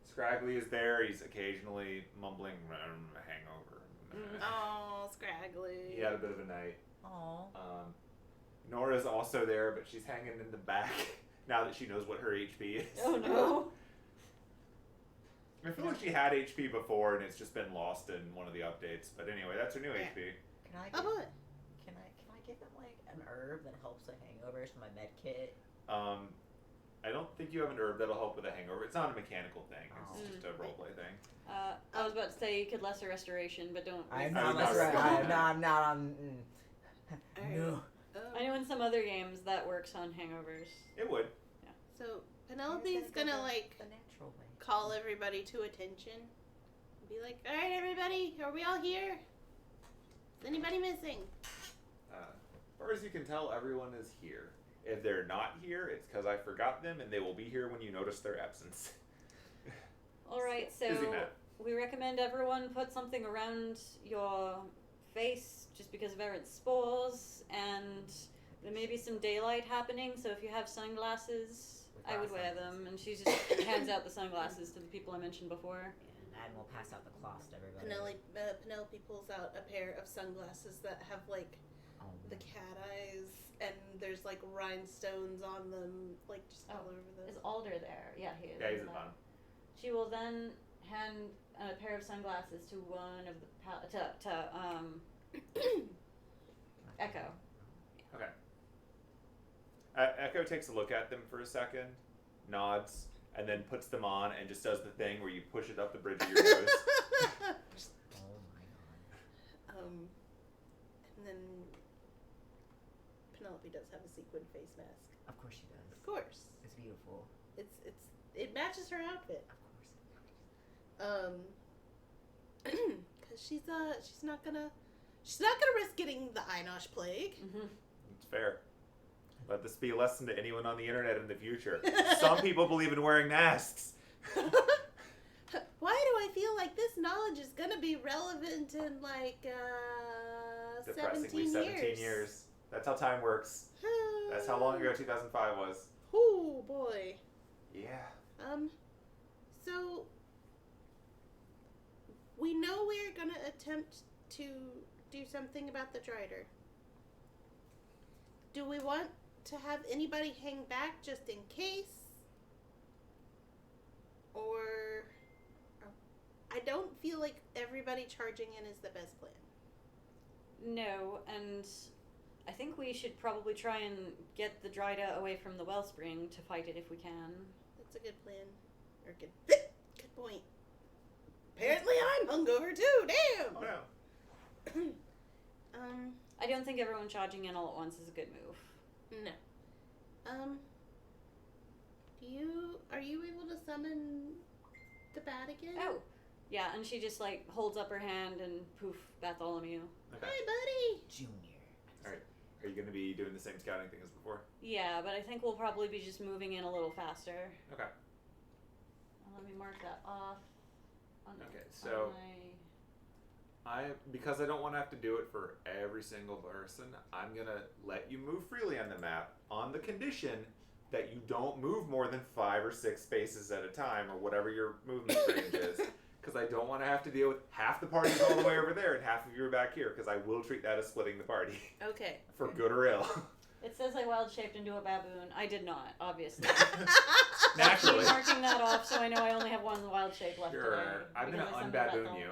Scraggly is there. He's occasionally mumbling, hangover. Oh, scraggly. He had a bit of a night. Aw. Nora's also there, but she's hanging in the back now that she knows what her HP is. Oh no. I feel like she had HP before and it's just been lost in one of the updates. But anyway, that's her new HP. Can I give him like an herb that helps with hangovers for my med kit? I don't think you have an herb that'll help with a hangover. It's not a mechanical thing. It's just a roleplay thing. I was about to say you could lesser restoration, but don't. I'm not not. I'm not. No. I know in some other games that works on hangovers. It would. Yeah. So Penelope's gonna like the natural way. call everybody to attention. Be like, all right, everybody, are we all here? Is anybody missing? As far as you can tell, everyone is here. If they're not here, it's because I forgot them, and they will be here when you notice their absence. All right, so Busy Matt. we recommend everyone put something around your face just because of errant spores, and there may be some daylight happening, so if you have sunglasses, I would wear them. And she just hands out the sunglasses to the people I mentioned before. And we'll pass out the cloths to everybody. Penelope pulls out a pair of sunglasses that have like the cat eyes, and there's like rhinestones on them, like just all over them. Is Alder there? Yeah, he is. Yeah, he's at the bottom. She will then hand a pair of sunglasses to one of the Echo. Okay. Echo takes a look at them for a second, nods, and then puts them on and just does the thing where you push it up the bridge of your nose. Oh my god. And then Penelope does have a sequin face mask. Of course she does. Of course. It's beautiful. It matches her outfit. Of course. Because she's not gonna risk getting the Einosh plague. Mm-hmm. It's fair. Let this be a lesson to anyone on the internet in the future. Some people believe in wearing masks. Why do I feel like this knowledge is gonna be relevant in like 17 years? That's how time works. That's how long ago 2005 was. Oh boy. Yeah. So we know we're gonna attempt to do something about the Drider. Do we want to have anybody hang back just in case? Or I don't feel like everybody charging in is the best plan. No, and I think we should probably try and get the Dryda away from the Wellspring to fight it if we can. That's a good plan. Or good point. Apparently I'm hungover too, damn! Oh no. I don't think everyone charging in all at once is a good move. No. Are you able to summon the bat again? Oh, yeah, and she just like holds up her hand and poof, Bartholomew. Okay. Hi, buddy! Junior. Alright. Are you going to be doing the same scouting thing as before? Yeah, but I think we'll probably be just moving in a little faster. Okay. Let me mark that off. Okay, so because I don't want to have to do it for every single person, I'm going to let you move freely on the map on the condition that you don't move more than 5 or 6 spaces at a time, or whatever your movement range is. Because I don't want to have to deal with half the party's all the way over there and half of you are back here, because I will treat that as splitting the party. Okay. For good or ill. It says I wild shaped into a baboon. I did not, obviously. Naturally. I'm marking that off so I know I only have one wild shape left Sure. today. I'm going to because I summoned unbaboon Bartholomew. you.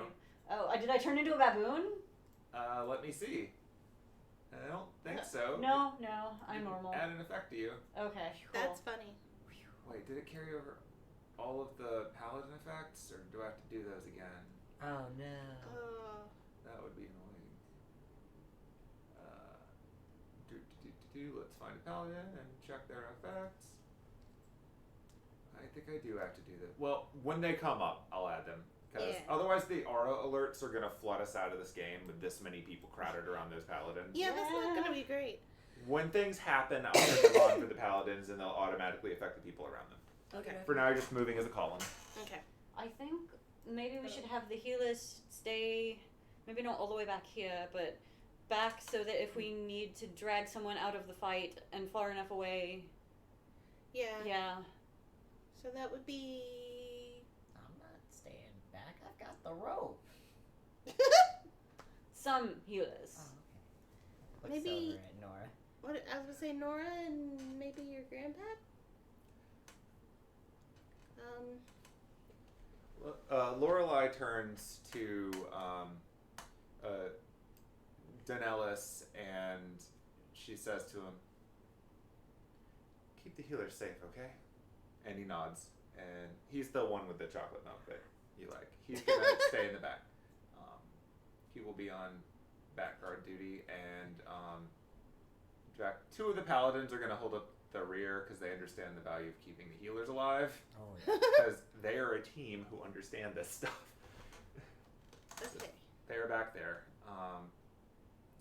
Oh, did I turn into a baboon? Let me see. I don't think so. No, I'm normal. Add an effect to you. Okay, cool. That's funny. Wait, did it carry over all of the paladin effects, or do I have to do those again? Oh no. That would be annoying. Let's find a paladin and check their effects. I think I do have to do that. Well, when they come up, I'll add them. Because otherwise the aura alerts are going to flood us out of this game with this many people crowded around those paladins. Yeah, that's not going to be great. When things happen, I'll turn them on for the paladins and they'll automatically affect the people around them. Okay. For now, you're just moving as a column. Okay. I think maybe we should have the healers stay, maybe not all the way back here, but back so that if we need to drag someone out of the fight and far enough away. Yeah. Yeah. So that would be... I'm not staying back. I've got the rope. Some healers. Oh, okay. Looks Maybe- over at Nora. What I was gonna say, Nora and maybe your grandpap. Lorelei turns to Danellis and she says to him, "Keep the healers safe, okay?" And he nods. And he's the one with the chocolate milk that you like. He's gonna stay in the back. He will be on back guard duty, and in fact, 2 of the paladins are gonna hold up the rear because they understand the value of keeping the healers alive. Oh, Because they are a team who understand this stuff. Okay. They're back there.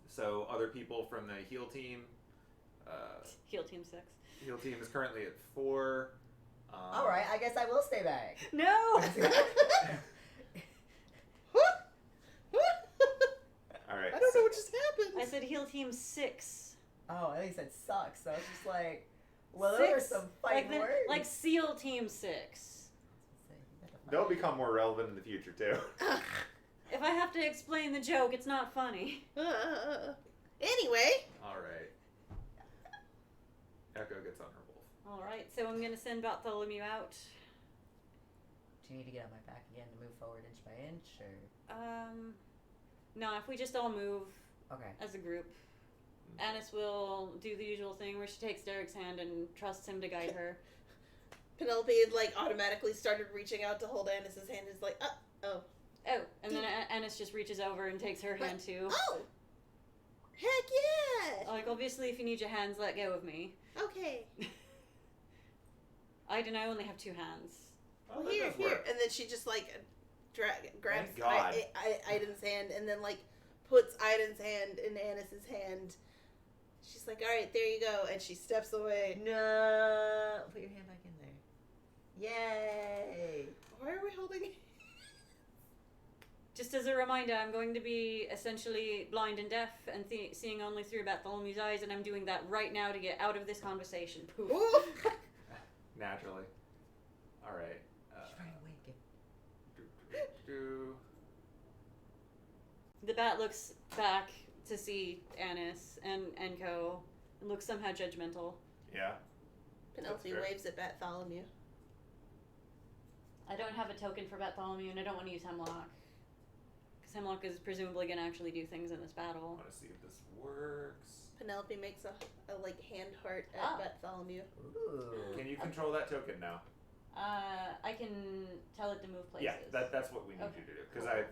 So other people from the heal team. Heal team 6. Heal team is currently at 4. all right. I guess I will stay back. No! All right. I don't know what just happened. I said heal team 6. Oh, I think you said sucks. So I was just like, well, those are 6, some fighting words. like SEAL team 6. They'll become more relevant in the future too. If I have to explain the joke, it's not funny. Anyway. All right. Echo gets on her wolf. Alright, so I'm gonna send Bartholomew out. Do you need to get on my back again to move forward inch by inch, or? No, if we just all move Okay. as a group, Anise will do the usual thing where she takes Derek's hand and trusts him to guide her. Penelope had like automatically started reaching out to hold Anis's hand. Is like, oh. Oh, and then Anise just reaches over and takes her hand too. Oh. Heck yeah. Like, obviously, if you need your hands, let go of me. Okay. I only have 2 hands. Oh, Well, that here, does here, work. and then she just like grabs Thank God. Aiden's hand and then like puts Aiden's hand in Anis's hand. She's like, "All right, there you go," and she steps away. No. Put your hand back in there. Yay. Why are we holding it? Just as a reminder, I'm going to be essentially blind and deaf and seeing only through Bartholomew's eyes, and I'm doing that right now to get out of this conversation. Poof. Naturally. All right. She's running away again. The bat looks back to see Anise and Co. and looks somehow judgmental. Yeah. Penelope That's fair. waves at Bartholomew. I don't have a token for Bartholomew, and I don't want to use Hemlock. Because Hemlock is presumably going to actually do things in this I battle. want to see if this works. Penelope makes a like hand heart at Ah. Bartholomew. Ooh. Can you control that token now? I can tell it to move places. Yeah, that's what we need Okay, you to do. Because cool.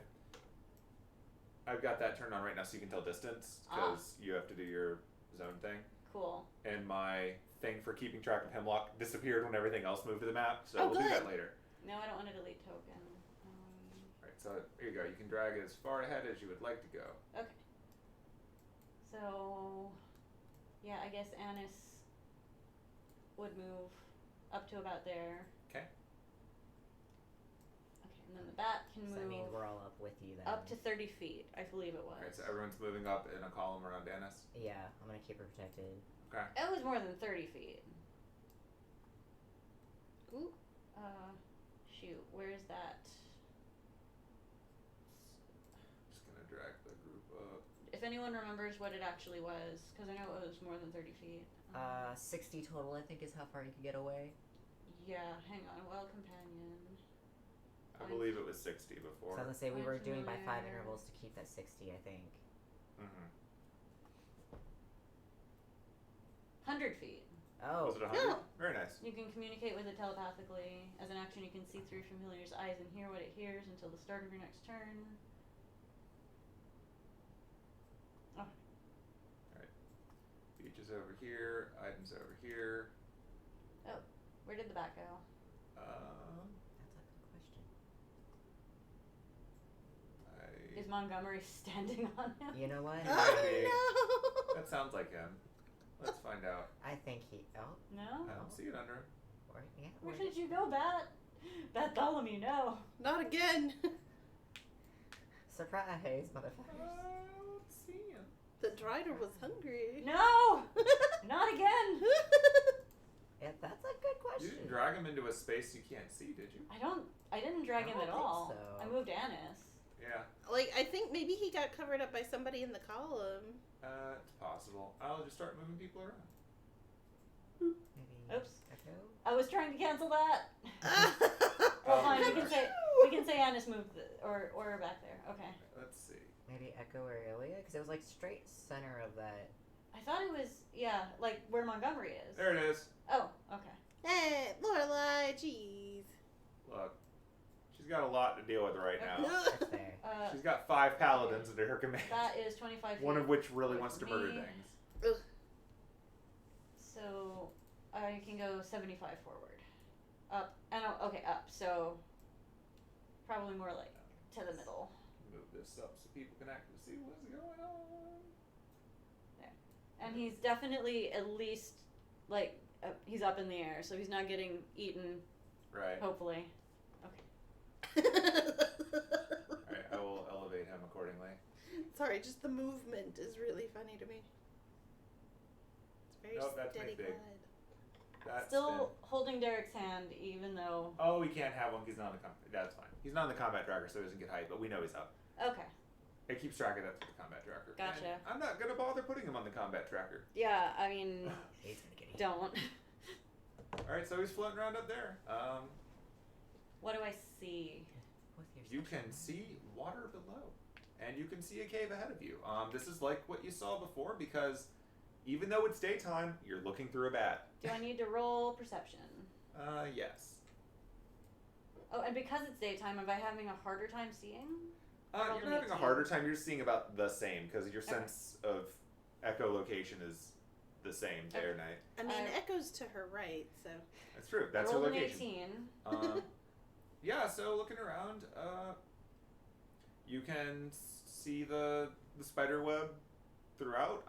I've got that turned on right now so you can tell distance. Because you have to do your zone thing. Cool. And my thing for keeping track of Hemlock disappeared when everything else moved to the map. So Oh, we'll do good. that later. No, I don't want to delete token. Alright, so here you go. You can drag it as far ahead as you would like to go. Okay. So, yeah, I guess Anise would move up to about there. Okay. Okay, and then the bat can So move that means we're all up with you then. up to 30 feet, I believe it was. Alright, so everyone's moving up in a column around Anise. Yeah, I'm gonna keep her protected. Okay. It was more than 30 feet. Ooh. Shoot, where is that? Just gonna drag the group up. If anyone remembers what it actually was, because I know it was more than 30 feet. 60 total, I think, is how far you can get away. Yeah, hang on. Wild Companion. I believe it was 60 So before. I was gonna say we were doing by 5 Familiar. intervals to keep that 60, I think. Mm-hmm. 100 feet. Oh. Was it 100? No. Very nice. You can communicate with it telepathically. As an action, you can see through familiar's eyes and hear what it hears until the start of your next turn. Oh, Beach is over here. Items over here. where did the bat go? That's a good question. I. Is Montgomery standing on him? You know what? Oh no! That sounds like him. Let's find out. I think he. Oh. No? I don't see it under him. Or, yeah. Where or- did you go, Bat? Bartholomew, no. Not again. Surprise, motherfuckers. I don't see him. The drider was hungry. No! Not again! Yeah, that's a good You question. didn't drag him into a space you can't see, did you? I didn't drag I him don't at think all. so. I moved Anise. Yeah. Like, I think maybe he got covered up by somebody in the column. It's possible. I'll just start moving people around. Maybe. Oops. Echo? I was trying to cancel that. Oh, Well, fine. sorry. We can say Anise moved or back there. Okay. Let's see. Maybe Echo or Ilya? Because it was like straight center of that. I thought it was like where Montgomery is. There it is. Oh, okay. Hey, Lorelai, jeez. Look, she's got a lot to deal with right now. That's fair. She's got 5 paladins under her command. That is 25 feet. One of which really away wants to from murder me. things. So I can go 75 forward, up and up. So probably more like to the middle. Move this up so people can actually see what's going on. And he's definitely at least like he's up in the air, so he's not getting eaten. Right. Hopefully. Alright, I will elevate him accordingly. Sorry, just the movement is really funny to me. It's very Nope, that's steady my big. glide. That's Still holding Derek's hand, even though. Oh, we can't have one because he's not on the combat. That's fine. He's not on the combat tracker, so he doesn't get height, but we know he's up. Okay. It keeps track of that through the combat tracker. Gotcha. And I'm not gonna bother putting him on the combat tracker. Yeah, I mean, He's gonna get eaten. don't. Alright, so he's floating around up there. What do I see? With your You special can move. see water below. And you can see a cave ahead of you. This is like what you saw before because even though it's daytime, you're looking through a bat. Do I need to roll perception? Yes. Oh, and because it's daytime, am I having a harder time seeing? rolled You're an having a 18. harder time. You're seeing about the same because your Okay. sense of echolocation is the same day or night. I mean, Echo's to her right, so. That's true. I That's her rolled an location. 18. Yeah, so looking around, you can see the spider web throughout.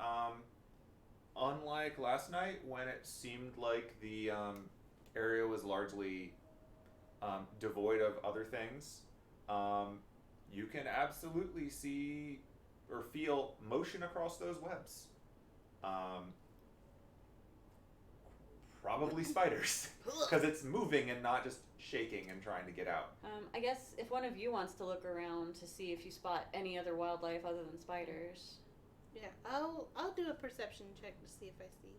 Unlike last night when it seemed like the area was largely devoid of other things, you can absolutely see or feel motion across those webs. Probably spiders, because it's moving and not just shaking and trying to get out. I guess if one of you wants to look around to see if you spot any other wildlife other than spiders. Yeah, I'll do a perception check to see if I see.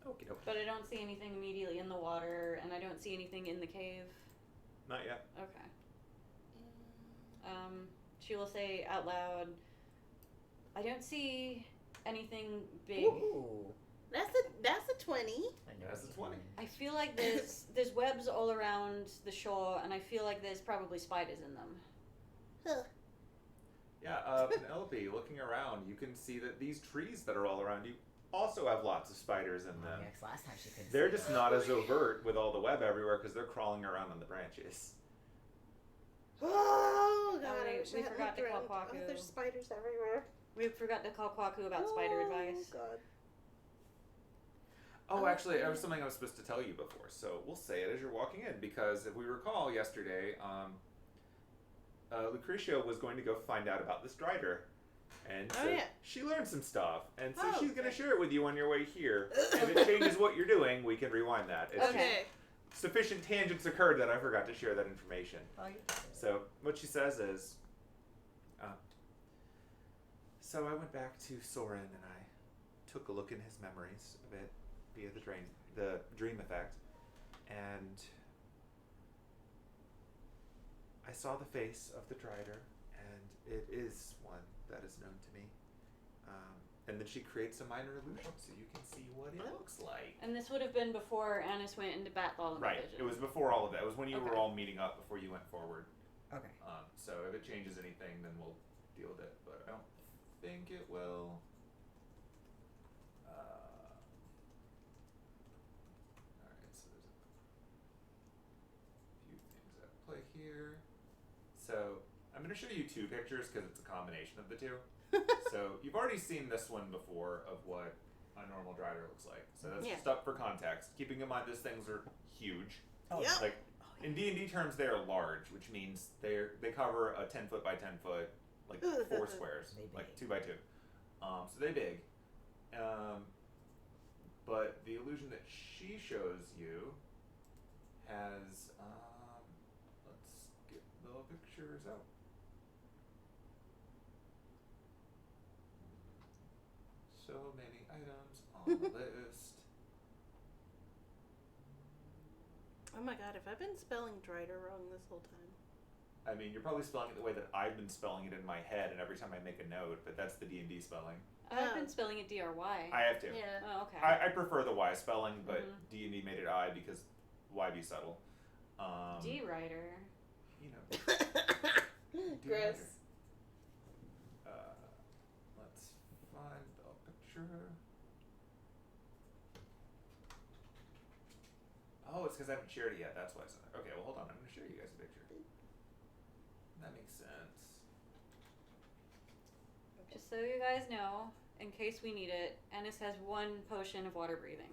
Okie doke. But I don't see anything immediately in the water, and I don't see anything in the cave. Not yet. Okay. She will say out loud, I don't see anything big. Ooh. That's a 20. I know That's what a 20. you mean. I feel like there's webs all around the shore, and I feel like there's probably spiders in them. Huh. Yeah, Penelope, looking around, you can see that these trees that are all around you also have lots of spiders in them. Yeah, 'cause last time she couldn't They're see just it. not as overt with all the web everywhere because they're crawling around on the branches. Oh god, we I wish I hadn't forgot looked to call around. Kwaku. Oh, there's spiders everywhere. We forgot to call Kwaku about spider advice. Oh god. Oh, Oh, actually, there yeah. was something I was supposed to tell you before, so we'll say it as you're walking in because if we recall yesterday, Lucretia was going to go find out about this Strider. And Oh, so yeah. she learned some stuff, and so Oh, she's going to okay. share it with you on your way here. If it changes what you're doing, we can rewind that. It's just Okay. sufficient tangents occurred that I forgot to share that information. Oh, you can see it. So what she says is, so I went back to Soren and I took a look in his memories a bit via the dream effect, and I saw the face of the Drider, and it is one that is known to me. And then she creates a minor illusion so you can see what it Oh. looks like. And this would have been before Anise went into Batball and Right. Vision. It was before all of that. It was when you Okay. were all meeting up before you went forward. Okay. So if it changes anything, then we'll deal with it. But I don't think it will. Alright, so there's a few things at play here. So I'm going to show you 2 pictures because it's a combination of the 2. So you've already seen this one before of what a normal Drider looks like. So that's Yeah. just up for context. Keeping in mind these things are huge. Oh, Yep. Like in D&D terms, they are large, which means they cover a 10 foot by 10 foot, like 4 squares, They like big. 2 by 2. So they big. But the illusion that she shows you has let's get the pictures out. So many items on the list. Oh my god, have I been spelling Drider wrong this whole time? I mean, you're probably spelling it the way that I've been spelling it in my head, and every time I make a note, but that's the D&D spelling. I've been spelling it D-R-Y. I have to. Yeah. Oh, okay. I prefer the Y spelling, but D&D made it I because why be subtle? D-Rider. You know. Gross. Let's find a picture. Oh, it's because I haven't shared it yet. That's why I said that. Okay, well, hold on. I'm going to show you guys a picture. That makes sense. Just so you guys know, in case we need it, Anise has 1 potion of water breathing.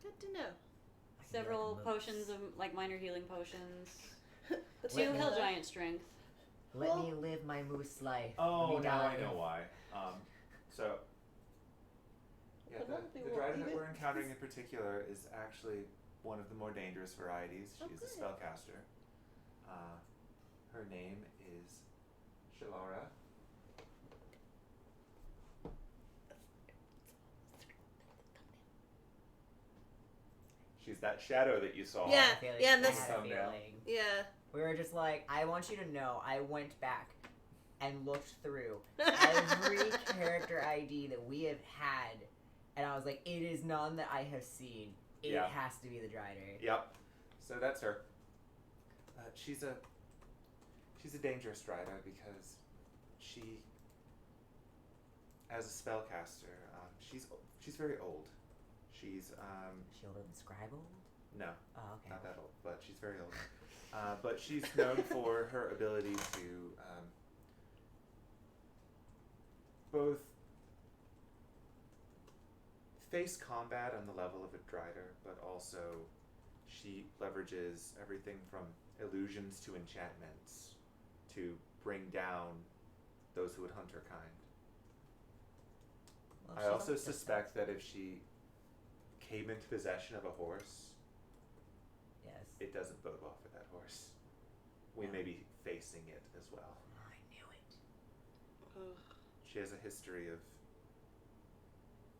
Good to know. Several potions of, like, minor healing potions. 2 Let me hill know. giant strength. Let me live my moose life. Oh, Let me now die. I know why. So, yeah, the Drider that we're encountering in particular is actually one of the more dangerous varieties. She's a spellcaster. Her name is Shalara. She's that shadow that you saw. Yeah, yeah, and I this. had a thumbnail. feeling. Yeah. We were just like, I want you to know, I went back and looked through every character ID that we have had, and I was like, it is none that I have seen. It has to be the Drider. Yep. So that's her. She's a dangerous Drider because she, as a spellcaster, she's very old. She's Is she older than Scribble? no, Oh, okay. not that old, but she's very old. But she's known for her ability to both face combat on the level of a Drider, but also she leverages everything from illusions to enchantments to bring down those who would hunt her kind. Well, I she's also also suspect that if she came into possession of a horse, Yes. it doesn't bode well for that horse. We may be facing it as well. I knew it. Ugh. She has a history of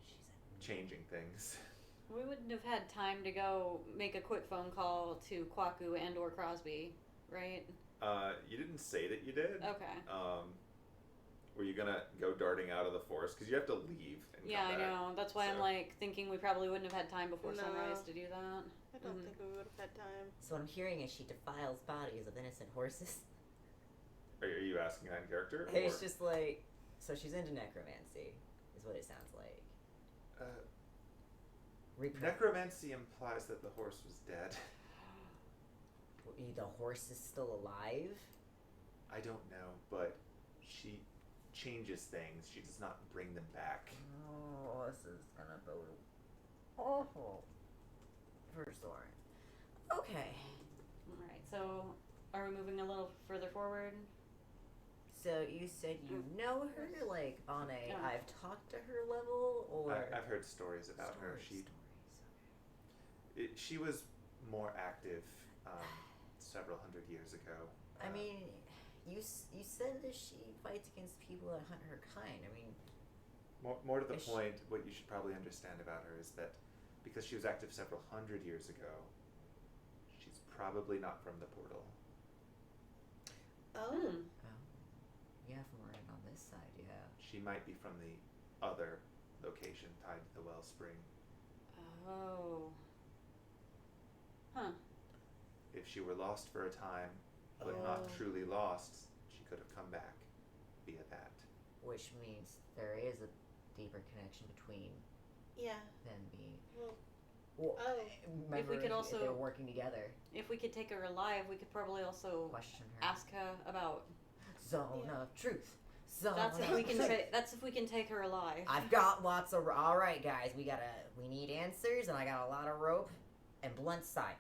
She's a changing things. We wouldn't have had time to go make a quick phone call to Kwaku and or Crosby, right? You didn't say that you did. Okay. Were you gonna go darting out of the forest? Because you have to leave and Yeah, come I back. know. That's why I'm So- like thinking we probably wouldn't have had time before No. sunrise to do that. I don't think we would have had time. So what I'm hearing is she defiles bodies of innocent horses. Are you asking that in character? Or? It's just like, so she's into necromancy, is what it sounds like. Necromancy implies that the horse was dead. The horse is still alive? I don't know, but she changes things. She does not bring them back. Oh, this is gonna bode awful for Soren. Okay. Alright, so are we moving a little further forward? So you said you know her, like on a Yeah. I've talked to her level, or I've heard stories about her. She was more active several hundred years ago. I mean, you said that she fights against people that hunt her kind. I mean, more to the Is she- point, what you should probably understand about her is that because she was active several hundred years ago, she's probably not from the portal. Oh. yeah, from right on this side, yeah. She might be from the other location tied to the Wellspring. Oh. Huh. If she were lost for a time, but not Oh. truly lost, she could have come back via that. Which means there is a deeper connection between Yeah. them being. Well, Remember, If we could also- they're working together. If we could take her alive, we could probably also Question her. ask her about. Zone Yeah. of truth. Zone That's if of we can. truth. That's if we can take her alive. I've got lots of. All right, guys, we need answers, and I got a lot of rope and blunt side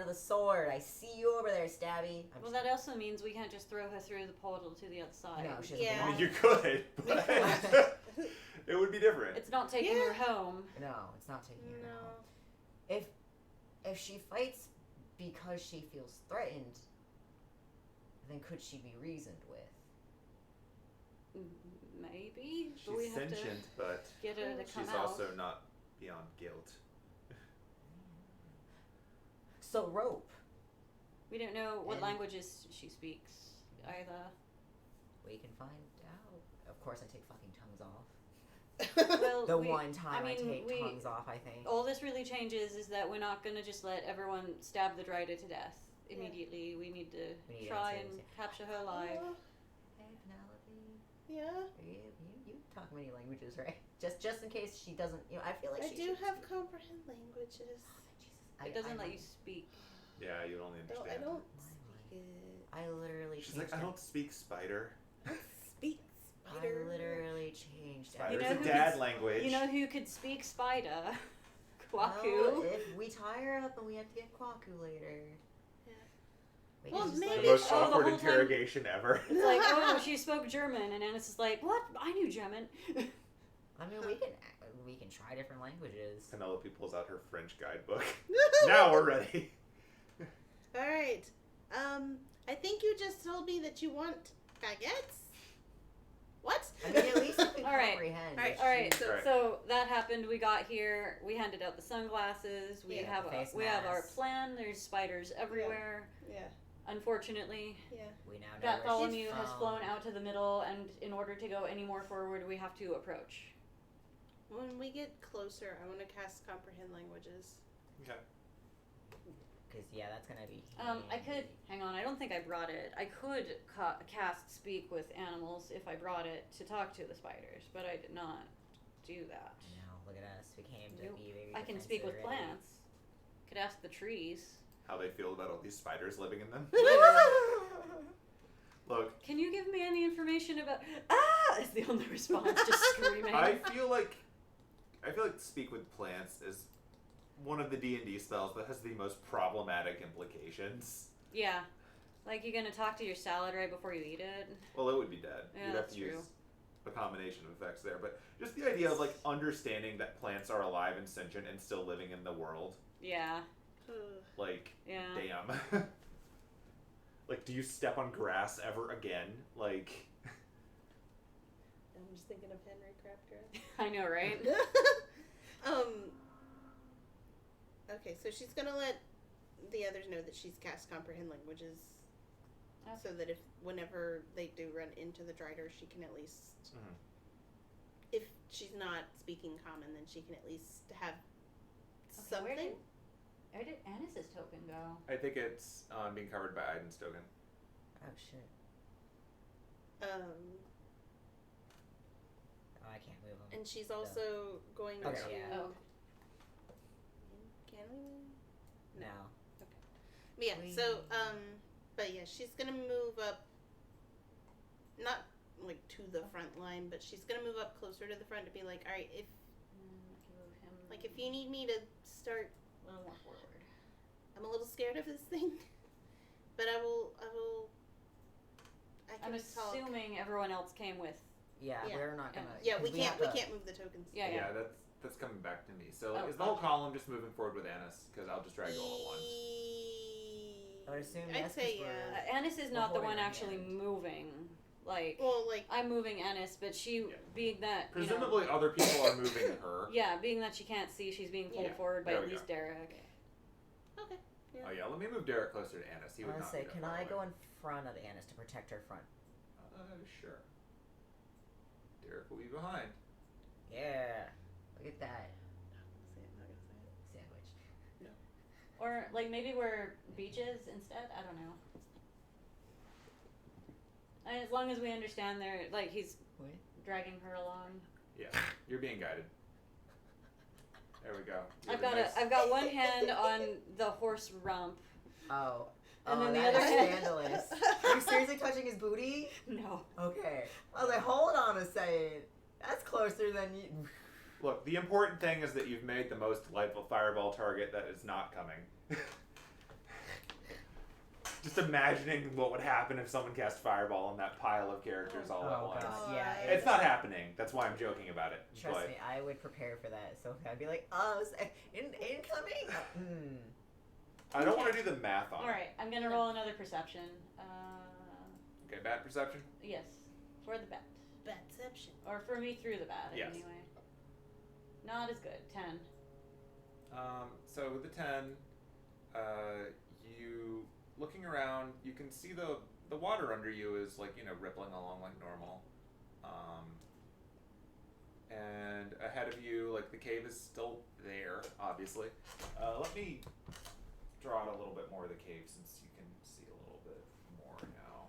of the sword. I see you over there, Stabby. Well, that also means we can't just throw her through the portal to the other side. No, she doesn't Yeah. I mean, belong. you could, but it would be different. It's not taking her home. No, it's not taking her No. home. If she fights because she feels threatened, then could she be reasoned with? Maybe. But we She's have sentient, to but get her to come she's out. also not beyond guilt. So rope. We don't know what And- languages she speaks either. We can find out. Of course, I take fucking tongues off. Well, The one time I mean, take tongues off, I think. All this really changes is that we're not going to just let everyone stab the Dryder to death immediately. We need to try and answers. capture her alive. Hey, Penelope. Yeah. You talk many languages, right? Just in case she doesn't. I feel like I she do should have speak. comprehend languages. Jesus. It doesn't let you speak. Yeah, you only No, understand. I don't My speak it. I literally She's changed like, I don't speak spider. I don't speak I spider. literally changed Spider's know a who dad could- language. You know who could speak spider? Well, Kwaku. if we tie her up and we have to get Kwaku later. Yeah. We Well, can just, maybe the most Oh, the awkward whole time- interrogation ever. It's like, oh, she spoke German, and Anise is like, what? I knew German. I mean, we can try different languages. Penelope pulls out her French guidebook. Now we're ready. All right. I think you just told me that you want baguettes. What? I mean, at least you can All right. comprehend. All right. if All right, she- so that happened. We got here. We handed out the sunglasses. We Yeah, have face we have our masks. plan. There's spiders everywhere. Yeah. Unfortunately, Yeah. We now know where she's Bartholomew has from. flown out to the middle, and in order to go any more forward, we have to approach. When we get closer, I want to cast comprehend languages. Okay. Because, yeah, that's going to be I could hang on. I don't think I brought it. I could cast speak with animals if I brought it to talk to the spiders, but I did not do that. Now, look at us. We came to Nope. be very I can speak with defensive already. plants. Could ask the trees. How they feel about all these spiders living in them. Look, Can you give me any information about? Ah! Is the only response, just screaming. I feel like speak with plants is one of the D&D spells that has the most problematic implications. Yeah, like you're gonna talk to your salad right before you eat it. Well, it would be dead. Yeah, You'd have that's to true. use a combination of effects there, but just the idea of like understanding that plants are alive and sentient and still living in the world. Yeah, Like, yeah. damn. Like, do you step on grass ever again? Like, I'm just thinking of Henry Crafter. I know, right? Okay, so she's gonna let the others know that she's cast comprehend languages, so that if whenever they do run into the Dryder, she can at least, if she's not speaking common, then she can at least have something. Where did Anice's token go? I think it's being covered by Aiden's token. Oh, shit. Um, Oh, I can't move them. and she's also going Okay, to. yeah. Oh. Can we? No. But yeah, so, but yeah, she's gonna move up, not like to the front line, but she's gonna move up closer to the front to be like, alright, if you need me to start, a little more forward. I'm a little scared of this thing, but I I'm can talk. assuming everyone else came with. Yeah, Yeah. we're not gonna. Yeah, we 'cause can't have to- move the tokens. Yeah, yeah. That's coming back to me. So Oh, is the whole okay. column just moving forward with Anise? Because I'll just drag you all at once. I would assume I'd yes, say 'cause we're- yeah. Anise is not the holding one her actually hand. moving. Like, Well, like, I'm moving Anise, but she, Yeah. being that, Presumably other people are moving her. yeah, being that she can't see, she's being pulled Yeah. forward by There at we least Derek. okay. Oh yeah, let me move Derek closer to Anise. He I would want not to say, be that can far I away. go in front of Anise to protect her front? Sure. Derek will be behind. Yeah. Look at that I'm not gonna say it. sandwich. Or, like, maybe we're beaches instead? I don't know. And as long as we understand they're, like, he's Wait. dragging her along. Yeah, you're being guided. There we go. You I've have a got nice- I've got one hand on the horse rump. Oh. And Oh, then the that other is hand- scandalous. Are you seriously touching his booty? No. Okay. I was like, hold on a second. That's closer than you. Look, the important thing is that you've made the most delightful fireball target that is not coming. Just imagining what would happen if someone cast fireball on that pile of characters all at once. God. Yeah. It's not happening. That's why I'm joking about it. Trust but me, I would prepare for that. So I'd be like, oh, incoming. I don't want to do the math on it. Alright, I'm gonna roll another perception. Okay, bad perception. Yes. For the bet. Batception. Or for me, through the bat, Yes. anyway. Not as good. 10. So with the 10, you looking around, you can see the water under you is like, rippling along like normal. And ahead of you, like the cave is still there, obviously. Let me draw out a little bit more of the cave since you can see a little bit more now.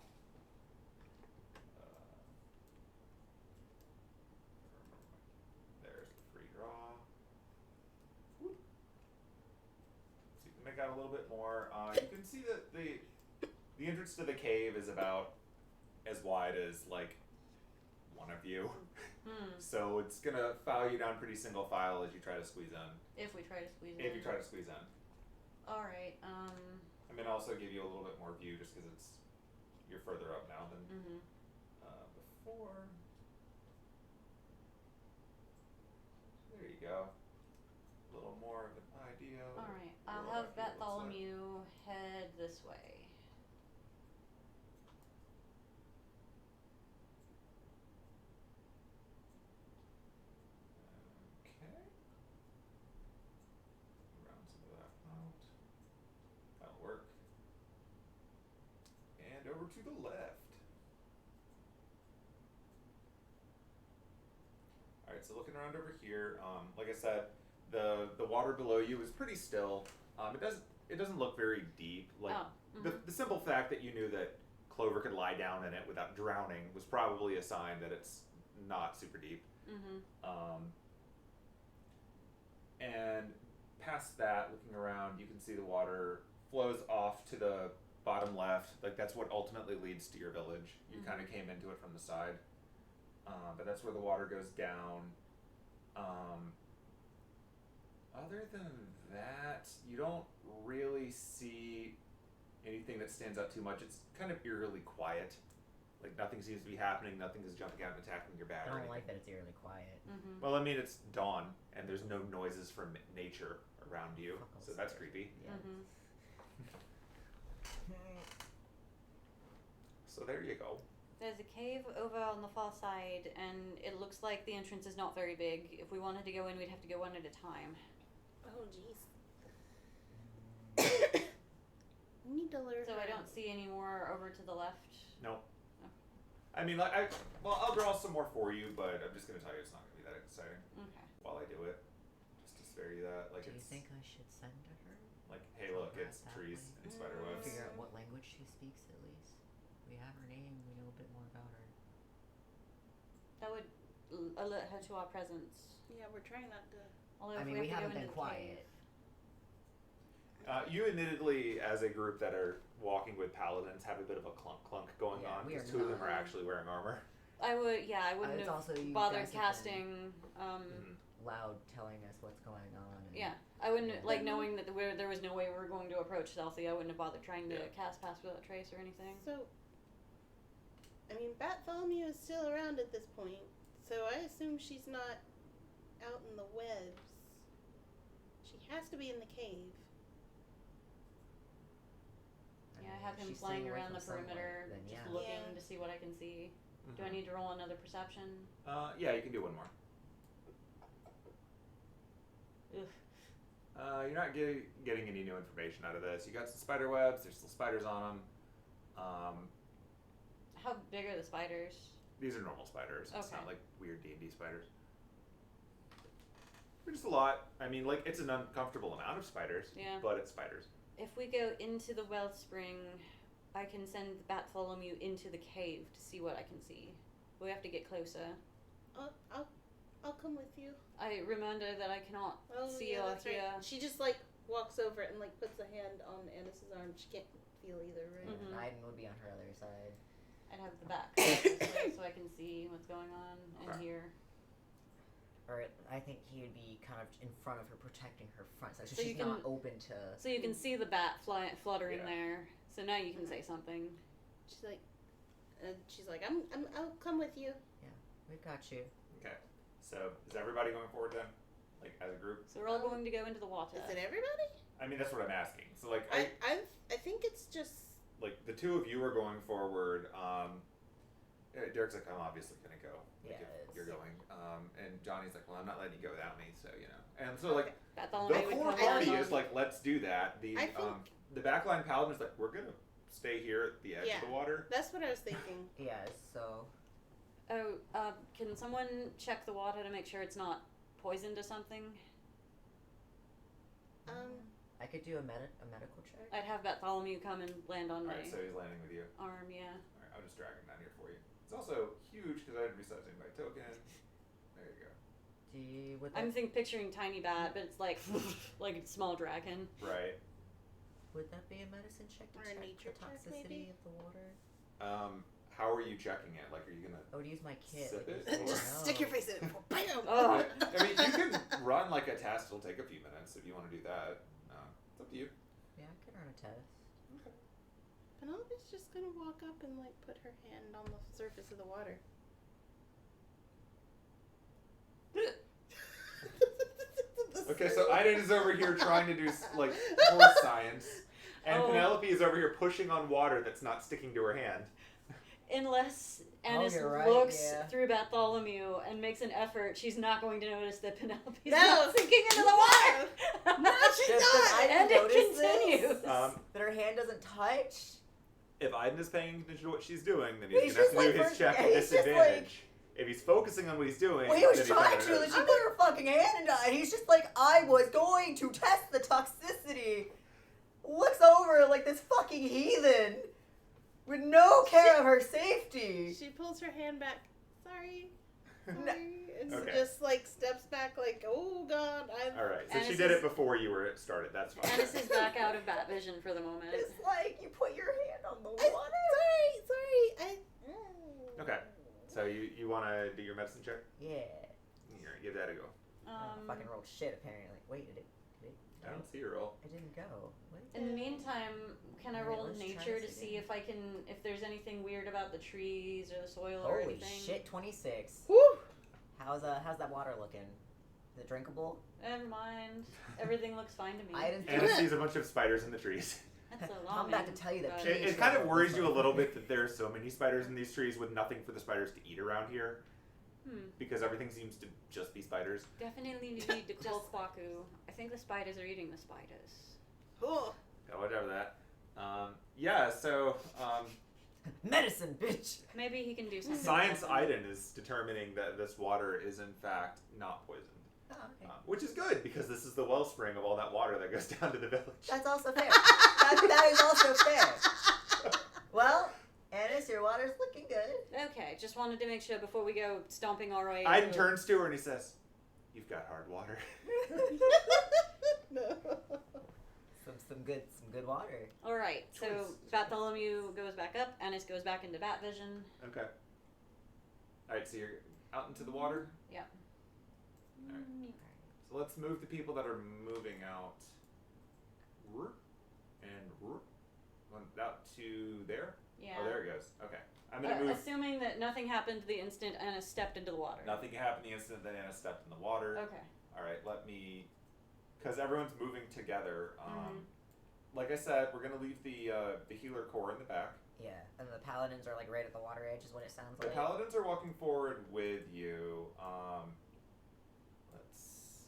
There's the free draw. So you can make out a little bit more. You can see that the entrance to the cave is about as wide as like one of you. So it's gonna file you down pretty single file as you try to squeeze in. If we try to squeeze in. If you try to squeeze in. Alright, I'm gonna also give you a little bit more view just because you're further up now than before. There you go. A little more of an idea. Alright, I'll have Bartholomew head this way. Okay. Round some of that out. That'll work. And over to the left. Alright, so looking around over here, like I said, the water below you is pretty still. It doesn't look very deep. Like the simple fact that you knew that Clover could lie down in it without drowning was probably a sign that it's not super deep. And past that, looking around, you can see the water flows off to the bottom left. Like that's what ultimately leads to your village. You kind of came into it from the side, but that's where the water goes down. Other than that, you don't really see anything that stands out too much. It's kind of eerily quiet. Like nothing seems to be happening. Nothing is jumping out and attacking your bat. I don't like that it's eerily quiet. Well, I mean, it's dawn and there's no noises from nature around you, so that's creepy. Yeah. So there you go. There's a cave over on the far side, and it looks like the entrance is not very big. If we wanted to go in, we'd have to go one at a time. Oh, jeez. We need to learn. So I don't see any more over to the left. No. I mean, I'll draw some more for you, but I'm just gonna tell you it's not gonna be that exciting. Okay. While I do it, just to spare you that. Like, Do you it's think I should send to her? like, hey, look, Not it's that trees way. and spider webs. Figure out what language she speaks at least. We have her name. We know a bit more about her. That would alert her to our presence. Yeah, we're trying not to. Although I if mean, we have to haven't go been into the quiet. cave- You admittedly, as a group that are walking with paladins, have a bit of a clunk going Yeah, on we because are two of them not. are actually wearing armor. I would, I wouldn't it's have also you bothered guys have casting. Loud telling us what's going on. And Yeah, I wouldn't like knowing that there was no way we were going to approach Stealthy. I wouldn't have bothered trying to cast Pass Without Trace or anything. So, I mean, Bartholomew is still around at this point, so I assume she's not out in the webs. She has to be in the cave. Yeah, I have him she's flying staying away around the from sunlight, perimeter, then just yeah. looking Yeah. to see what I can see. Do I need to roll another perception? Yeah, you can do one more. Ugh. You're not getting any new information out of this. You got some spider webs. There's still spiders on them. How big are the spiders? These are normal spiders. It's Okay. not like weird D&D spiders. They're just a lot. I mean, like, it's an uncomfortable amount of spiders. Yeah. But it's spiders. If we go into the Wellspring, I can send Bartholomew into the cave to see what I can see. We have to get closer. I'll come with you. I reminder that I cannot see yeah, or that's hear. right. She just like walks over and like puts a hand on Anice's arm. She can't feel either, right? Mhm. Aiden would be on her other side. I'd have the back this way so I can see what's going on and Okay. hear. Or I think he would be kind of in front of her, protecting her front side, so So she's you can- not open to. So you can see the bat fluttering Yeah. there. So now you can say something. She's like, I'll come with you. We've got you. Okay. So, is everybody going forward then? Like, as a group? So we're all going to go into the water. Is it everybody? I mean, that's what I'm asking. So, like, I think it's just. like, the two of you are going forward. Derek's like, I'm obviously gonna go. Like, Yes. if you're going. And Johnny's like, well, I'm not letting you go without me, so you know. And so like, Bartholomew the would core come party along. is like, let's do that. The I think- the backline paladin is like, we're gonna stay here at the edge of the water. That's what I was thinking. Yes, so... Oh, can someone check the water to make sure it's not poisoned or something? I could do a medical check. I'd have Bartholomew come and land on my Alright, so he's landing with you. arm, yeah. Alright, I'll just drag him down here for you. It's also huge because I had resizing by token. There you go. Would I'm picturing tiny bat, but it's like like a small dragon. Right. Would that be a medicine check to Or a check nature the check, toxicity maybe? of the water? How are you checking it? Like, are you gonna? I would use my kit. Sip like, it? this- Just no. stick your face in it. Bam! Oh. I mean, you can run like a test. It'll take a few minutes if you want to do that. It's up to you. Yeah, I could run a test. Penelope's just gonna walk up and like put her hand on the surface of the water. Okay, so Iden is over here trying to do like horse science, and Oh. Penelope is over here pushing on water that's not sticking to her hand. Unless Anise you're right, looks yeah. through Bartholomew and makes an effort, she's not going to notice that Penelope's No. not sinking into the water. No, she's Does not! Iden And it notice continues. this? That her hand doesn't touch? If Iden is paying attention to what she's doing, then He's he's gonna have to just do like his check yeah, at he's just disadvantage. If he's focusing on what he's doing, Well, he was then he's trying not to, gonna then she notice. put her fucking hand in it, and he's just like, I was going to test the toxicity. Looks over like this fucking heathen. With no care of her safety. She pulls her hand back. Sorry. No. Sorry. And Okay. just like steps back like, oh god, I'm... Alright, so Anise she did is- it before you were started. That's fine. Anise is back out of bat vision for the moment. It's like you put your hand on the I- water. Sorry. Okay, so you want to do your medicine check? Yeah. Here, give that a go. Fucking rolled shit apparently. Wait, did it? I don't see your roll. It didn't go. What? In the meantime, can I Alright, roll let's try nature to this see again. if there's anything weird about the trees or the soil or Holy anything? shit, 26. Woo! How's that water looking? Is it drinkable? Never mind. Everything looks fine to me. I didn't Anna sees a bunch of spiders in the trees. That's I'm alarming. about to tell you that but- trees- It kind of worries you a little bit that there's so many spiders in these trees with nothing for the spiders to eat around here. Because everything seems to just be spiders. Definitely need to call Kwaku. I think the spiders are eating the spiders. Oh. Yeah, whatever that. Yeah, so Medicine, bitch! Maybe he can do something. Science about them. Iden is determining that this water is in fact not poisoned. Oh, okay. Which is good because this is the wellspring of all that water that goes down to the village. That's also fair. that is also fair. Well, Anise, your water's looking good. Okay, just wanted to make sure before we go stomping our way. Iden turns to her and he says, "You've got hard water." No. Some good water. All right, so Choice. Bartholomew goes back up. Anise goes back into bat vision. Okay. Alright, so you're out into the water? Yeah. Alright. So let's move the people that are moving out. And one out to there? Yeah. Oh, there it goes. Okay. I'm gonna move. Assuming that nothing happened the instant Anna stepped into the water. Nothing happened the instant that Anna stepped in the water. Okay. Alright, let me. Because everyone's moving together. Mhm. Like I said, we're gonna leave the healer core in the back. Yeah, and the paladins are like right at the water edge is what it sounds The like. paladins are walking forward with you. Let's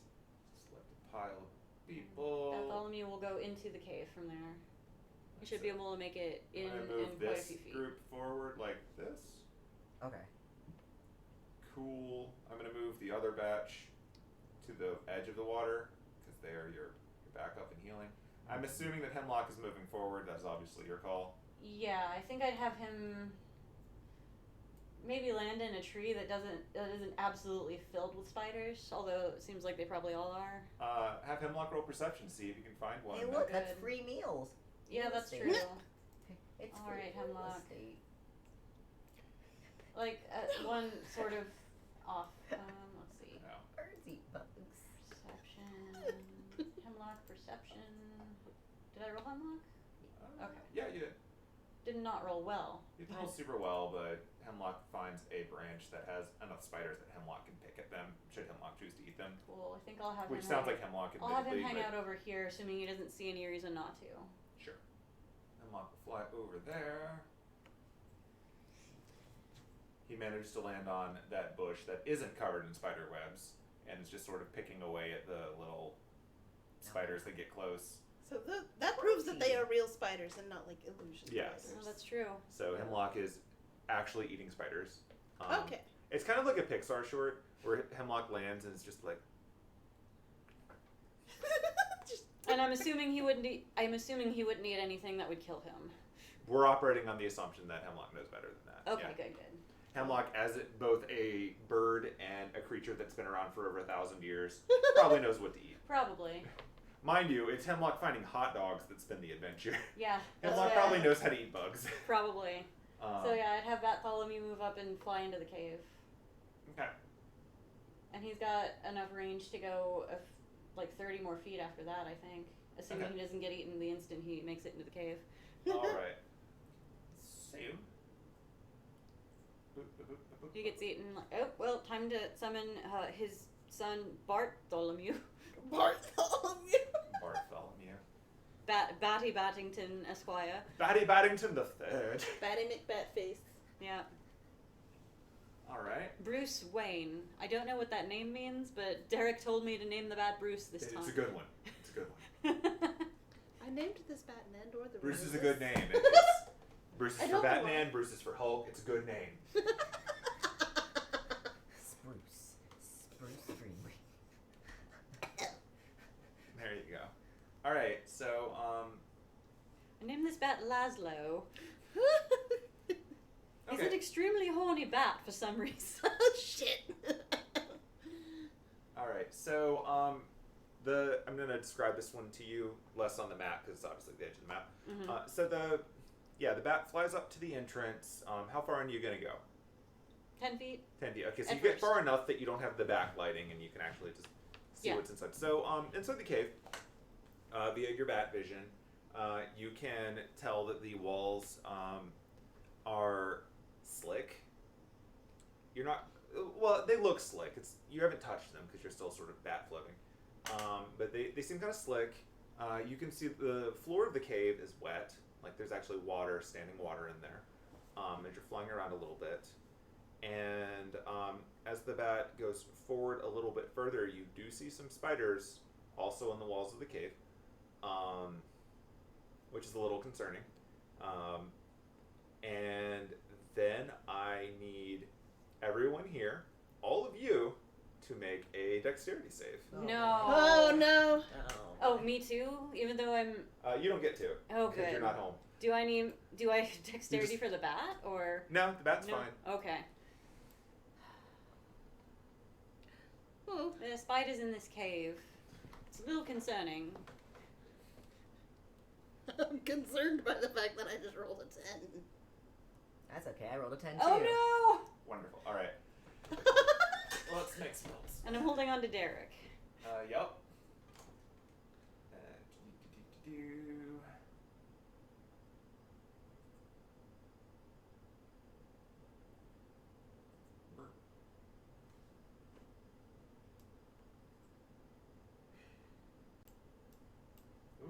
select a pile of people. Bartholomew will go into the cave from there. We should be able to make it in I'm gonna move quite a this few feet. group forward like this. Okay. Cool. I'm gonna move the other batch to the edge of the water because they are your backup and healing. I'm assuming that Hemlock is moving forward. That's obviously your call. Yeah, I think I'd have him maybe land in a tree that isn't absolutely filled with spiders, although it seems like they probably all are. Have Hemlock roll perception, see if you can find one. Hey, that- look, that's Good. free meals. Yeah, Real that's estate. true. It's All free right, real Hemlock. estate. Like one sort of off. Let's see. No. Birds eat bugs. Perception. Hemlock perception. Did I roll Hemlock? Okay. Yeah, you did. Did not roll well. You didn't roll super well, but Hemlock finds a branch that has enough spiders that Hemlock can pick at them, should Hemlock choose to eat them. Cool. I think I'll have Which him. sounds hang- like Hemlock I'll have him admittedly, hang but out over here, assuming he doesn't see any reason not to. sure. Hemlock will fly over there. he manages to land on that bush that isn't covered in spider webs and is just sort of picking away at the little spiders that get close. So that proves that they are real spiders and not like illusion Yes. spiders. Oh, that's true. So Hemlock is actually eating spiders. Okay. It's kind of like a Pixar short where Hemlock lands and it's just like. And I'm assuming he wouldn't eat anything that would kill him. We're operating on the assumption that Hemlock knows better than that. Okay, Yeah. good. Hemlock, as both a bird and a creature that's been around for over 1,000 years, probably knows what to eat. Probably. Mind you, it's Hemlock finding hot dogs that's been the adventure. Yeah. Hemlock probably knows how to eat bugs. Probably. So yeah, I'd have Bartholomew move up and fly into the cave. Okay. And he's got enough range to go like 30 more feet after that, I think. Assuming he doesn't get eaten the instant he makes it into the cave. All right. Same. He gets eaten. Time to summon his son Bartholomew. Bartholomew. Batty Battington Esquire. Batty Battington the Third. Batty McBatface. Yeah. All right. Bruce Wayne. I don't know what that name means, but Derek told me to name the bat Bruce this time. It's a good one. It's a good one. I named this bat Nandor the Bruce is a Ruthless. good name. Bruce is for Batman. Bruce is for Hulk. It's a good name. Spruce Greenway. There you go. All right. So I named this bat Laszlo. He's okay. an extremely horny bat for some reason. Oh shit. All right. So I'm going to describe this one to you less on the map because it's obviously the edge of the map. Mm-hmm. So the bat flies up to the entrance. How far are you going to go? 10 feet. 10 feet. Okay, so At you get first. far enough that you don't have the backlighting and you can actually just see what's inside. So inside the cave, via your bat vision, you can tell that the walls are slick. You're not. Well, they look slick. You haven't touched them because you're still sort of bat floating. But they seem kind of slick. You can see the floor of the cave is wet. Like there's actually standing water in there. As you're flying around a little bit. And as the bat goes forward a little bit further, you do see some spiders also in the walls of the cave, which is a little concerning. And then I need everyone here, all of you, to make a dexterity save. No. Oh no. Oh, me too? Even though I'm... You don't get to. Oh, because good. you're not home. Do I have dexterity for the bat, or...? No, the bat's fine. Okay. Oh. The spiders in this cave. It's a little concerning. I'm concerned by the fact that I just rolled a 10. That's okay. I rolled a 10 too. Oh no! Wonderful. All right. Let's make spells. And I'm holding on to Derek. Yep.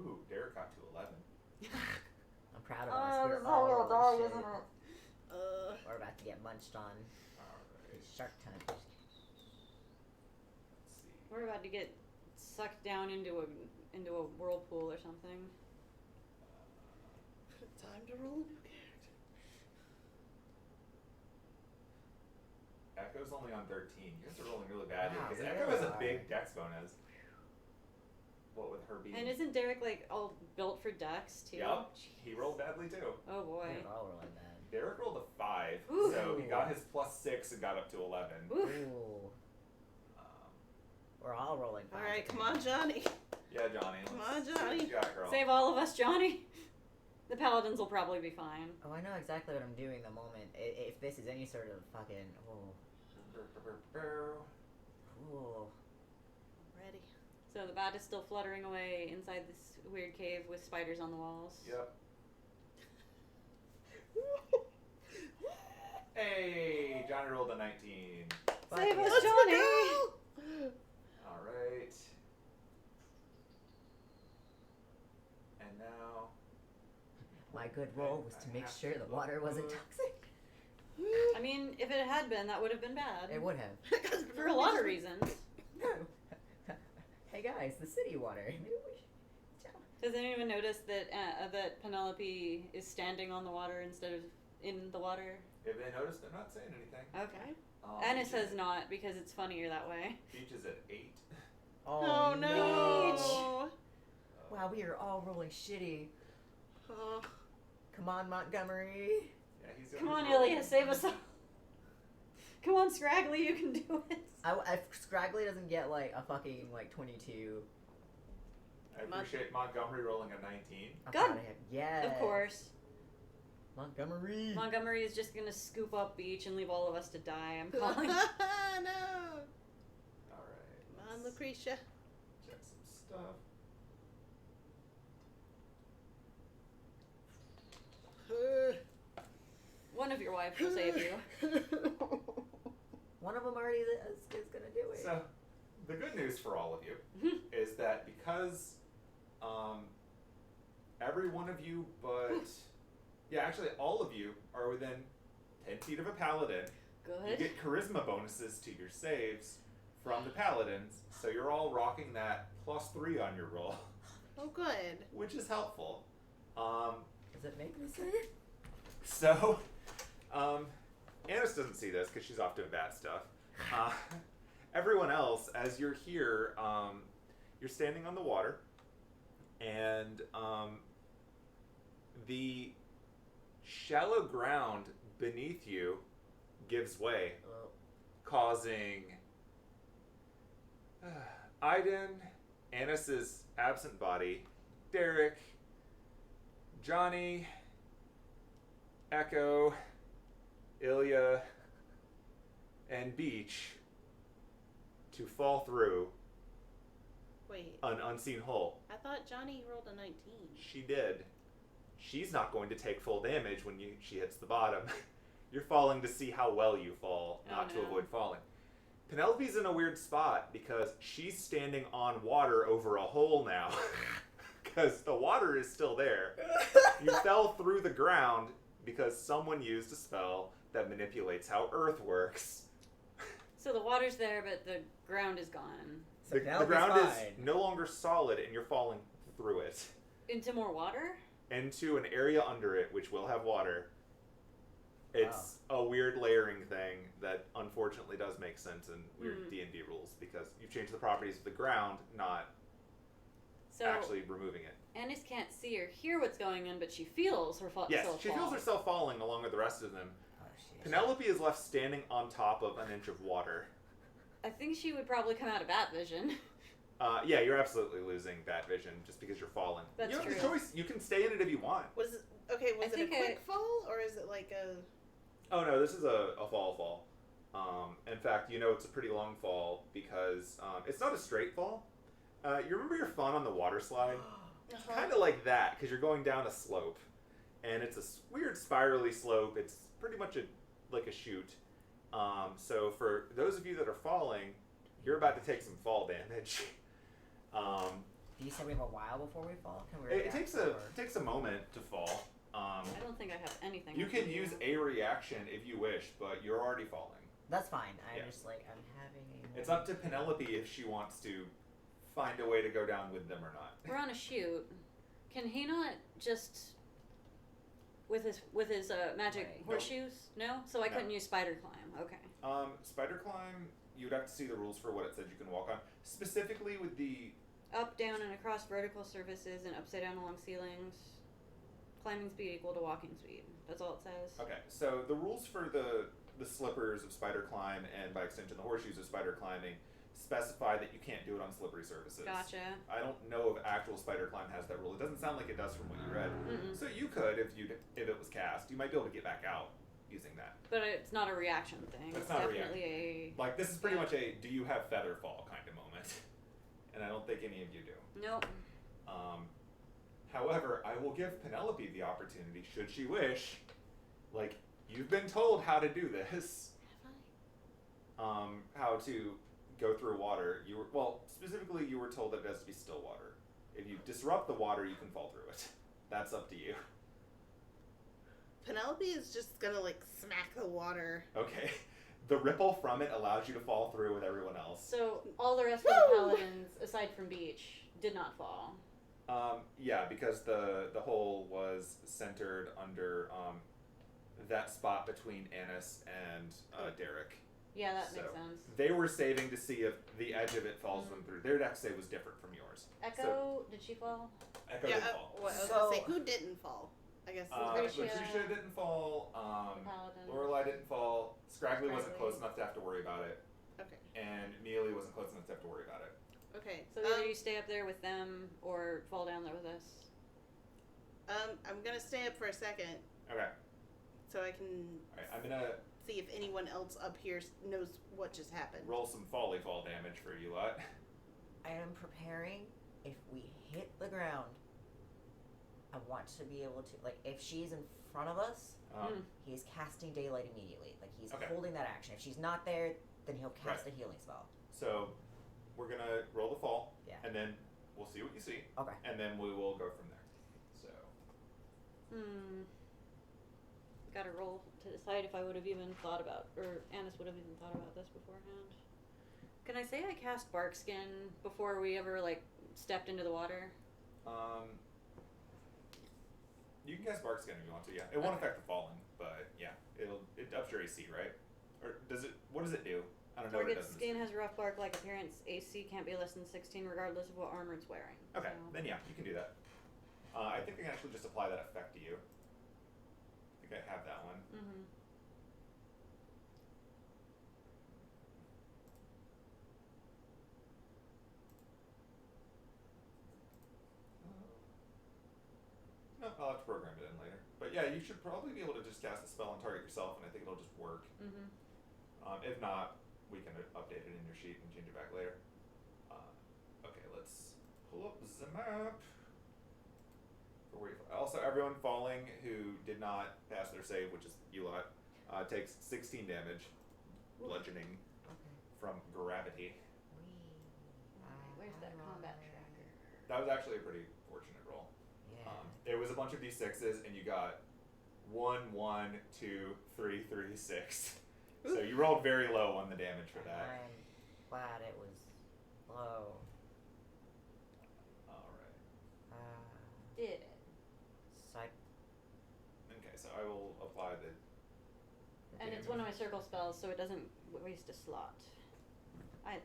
Ooh, Derek got to 11. I'm proud of us. We're all rolling shit. We're about to get munched on. Alright. Shark Tank. Let's see. We're about to get sucked down into a whirlpool or something. Time to roll a new character. Echo's only on 13. You guys are rolling really bad Wow, because we Echo really has a are. big dex bonus. What with her being. And isn't Derek like all built for dex too? Yep. He rolled badly too. Oh boy. We're all rolling bad. Derek rolled a 5, Ooh. so he got his +6 and got up to 11. Oof. Ooh. We're all rolling bad. Alright, come on, Johnny. Yeah, Johnny. Come let's on, see what Johnny. you got, girl. Save all of us, Johnny. The paladins will probably be fine. Oh, I know exactly what I'm doing the moment. If this is any sort of fucking... Oh. Ooh. Ready. So the bat is still fluttering away inside this weird cave with spiders on the walls. Yep. Hey, Johnny rolled a 19. Save us, Let's Johnny! go! All right. And now. My good roll was to make sure the water wasn't toxic. I mean, if it had been, that would have been bad. It would have. For a lot of reasons. No. Hey guys, the city water. Maybe we should. Does anyone notice that that Penelope is standing on the water instead of in the water? If they notice, they're not saying anything. Okay. Anise says not because it's funnier that way. Beach is at 8. Oh no! Wow, we are all rolling shitty. Oh. Come on, Montgomery. Yeah, he's Come on, Ilya, save us all. Come on, Scraggly, you can do it. If Scraggly doesn't get like a fucking like 22. I appreciate Montgomery rolling a 19. God. Yes. Of course. Montgomery. Montgomery is just gonna scoop up Beach and leave all of us to die. I'm calling. No! Alright. Come on, Lucretia. Check some stuff. One of your wives will save you. One of them already is gonna do it. So, the good news for all of you is that because every one of you but... Yeah, actually all of you are within 10 feet of a paladin. Good. You get charisma bonuses to your saves from the paladins, so you're all rocking that +3 on your roll. Oh, good. Which is helpful. Does it make me sick? So, Anise doesn't see this because she's off doing bad stuff. Everyone else, as you're here, you're standing on the water, and the shallow ground beneath you gives way, causing Aiden, Anise's absent body, Derek, Johnny, Echo, Ilya, and Beach to fall through Wait. an unseen hole. I thought Johnny rolled a 19. She did. She's not going to take full damage when she hits the bottom. You're falling to see how well you fall, not to avoid falling. Penelope's in a weird spot because she's standing on water over a hole now. Because the water is still there. You fell through the ground because someone used a spell that manipulates how Earth works. So the water's there, but the ground is gone. The ground is no longer solid, and you're falling through it. Into more water? Into an area under it, which will have water. It's a weird layering thing that unfortunately does make sense in weird D&D rules, because you've changed the properties of the ground, not actually removing it. Anise can't see or hear what's going on, but she feels herself Yes, fall. she feels herself falling along with the rest of them. Oh, shit. Penelope is left standing on top of an inch of water. I think she would probably come out of bat vision. Yeah, you're absolutely losing bat vision just because you're falling. That's you have true. the choice. You can stay in it if you want. Was it a quick fall, or is it like a... Oh no, this is a fall. In fact, you know it's a pretty long fall because it's not a straight fall. You remember your fun on the water slide? Kind of like that, because you're going down a slope. And it's a weird spirally slope. It's pretty much like a chute. So for those of you that are falling, you're about to take some fall damage. Do you say we have a while before we fall? Can we It takes a moment to fall. I don't think I have anything. You I can do. use a reaction if you wish, but you're already falling. That's fine. I'm Yeah. just like, I'm having a... It's up to Penelope if she wants to find a way to go down with them or not. We're on a shoot. Can he not just with his magic horseshoes? No, so I couldn't use spider climb. Okay. Spider climb, you'd have to see the rules for what it says you can walk on. Specifically with the Up, down, and across vertical surfaces, and upside down along ceilings. Climbing speed equal to walking speed. That's all it says. Okay, so the rules for the slippers of spider climb, and by extension the horseshoes of spider climbing, specify that you can't do it on slippery surfaces. Gotcha. I don't know if actual spider climb has that rule. It doesn't sound like it does from what you read. So you could, if it was cast, you might be able to get back out using that. But it's not a reaction thing. It's It's not a definitely Like, this is pretty much a do you have feather fall kind of moment. And I don't think any of you do. Nope. However, I will give Penelope the opportunity, should she wish. Like, you've been told how to do this. How to go through water. Specifically you were told that it has to be still water. If you disrupt the water, you can fall through it. That's up to you. Penelope is just gonna like smack the water. Okay. The ripple from it allows you to fall through with everyone else. So all the rest of the paladins, aside from Beach, did not fall. Yeah, because the hole was centered under that spot between Anise and Derek. Yeah, that makes sense. They were saving to see if the edge of it falls them through. Their dex save was different from yours. Echo, did she fall? Echo didn't fall. I was gonna say, who didn't fall? I guess Lucretia didn't fall. Lorelei didn't fall. Scraggly wasn't close enough to have to worry about it. Okay. And Neely wasn't close enough to have to worry about it. Okay. So either you stay up there with them or fall down there with us. I'm gonna stay up for a second. Okay. So I can. All right, I'm gonna see if anyone else up here knows what just happened. Roll some folly fall damage for you lot. I am preparing. If we hit the ground, I want to be able to, like, if she's in front of us, he's casting daylight immediately. Like, he's holding that action. If she's not there, then he'll cast a healing spell. So, we're gonna roll the fall, and then we'll see what you see. Okay. And then we will go from there. So. Gotta roll to decide if I would have even thought about, or Anise would have even thought about this beforehand. Can I say I cast Barkskin before we ever, like, stepped into the water? You can cast Barkskin if you want to, yeah. It won't affect the fallen, but yeah, it ups your AC, right? Or does it? What does it do? I don't know what it does. Target's skin has rough bark-like appearance. AC can't be less than 16 regardless of what armor it's wearing. Okay, so. then yeah, you can do that. I think I can actually just apply that effect to you. I think I have that one. Mm-hmm. No, I'll have to program it in later. But yeah, you should probably be able to just cast a spell and target yourself, and I think it'll just work. Mm-hmm. If not, we can update it in your sheet and change it back later. Okay, let's pull up the map. Also, everyone falling who did not pass their save, which is you lot, takes 16 damage, bludgeoning from gravity. Where's that combat tracker? That was actually a pretty fortunate roll. Yeah. It was a bunch of d6s, and you got 1, 1, 2, 3, 3, 6. So you rolled very low on the damage for that. I'm glad it was low. Alright. Did it? Okay, so I will apply the and it's one of my circle spells, so it doesn't waste a slot.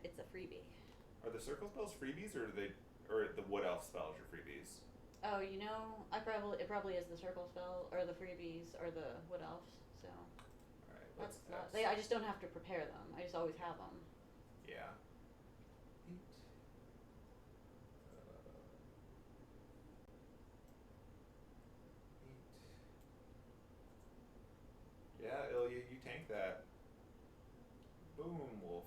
It's a freebie. Are the circle spells freebies, or the wood elf spells are freebies? Oh, you know, it probably is the circle spell, or the freebies, or the wood elves. So. Alright, I just don't have to prepare them. I just always have them. Yeah. Yeah, Ilya, you tank that. Boom, wolf.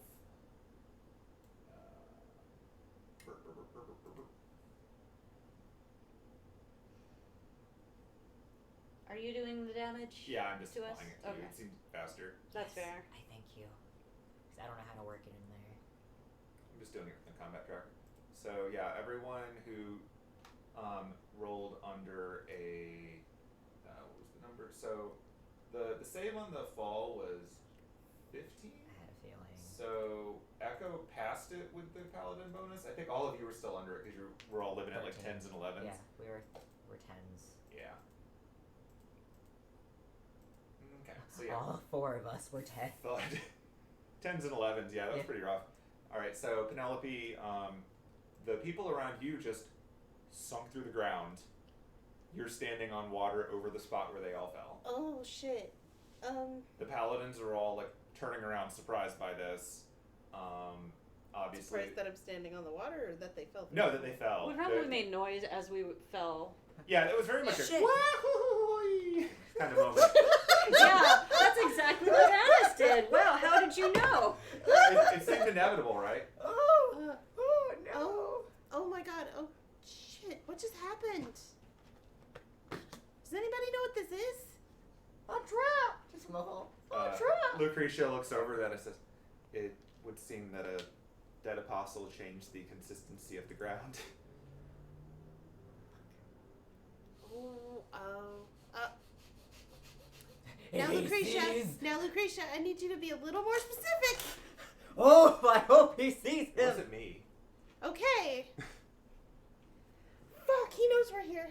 Are you doing the damage? Yeah, I'm just to us? applying it to you. It seems faster. That's fair. I thank you. Because I don't know how to work it in there. I'm just doing it with the combat tracker. So yeah, everyone who rolled under a what was the number? So the save on the fall was 15. I had a feeling. So Echo passed it with the paladin bonus. I think all of you were still under it because you were all living at like 10s and 11s. Yeah, we're 10s. Yeah. Okay, so yeah. All 4 of us were 10. 10s and 11s, yeah, that was pretty rough. Alright, so Penelope, the people around you just sunk through the ground. You're standing on water over the spot where they all fell. Oh, shit. The paladins are all, like, turning around surprised by this. Obviously. Surprised that I'm standing on the water, or that they fell through? No, that they fell. We probably made noise as we fell. Yeah, it was very much a Shit. wahoo kind of moment. Yeah, that's exactly what Anise did. Wow, how did you know? It seemed inevitable, right? Oh no! Oh my god! Oh shit! What just happened? Does anybody know what this is? A trap! Just small. A trap! Lucretia looks over that and says, "It would seem that a dead apostle changed the consistency of the ground." Now, sees. Lucretia, I need you to be a little more specific. Oh, I hope he sees It him. wasn't me. Okay. Fuck, he knows we're here.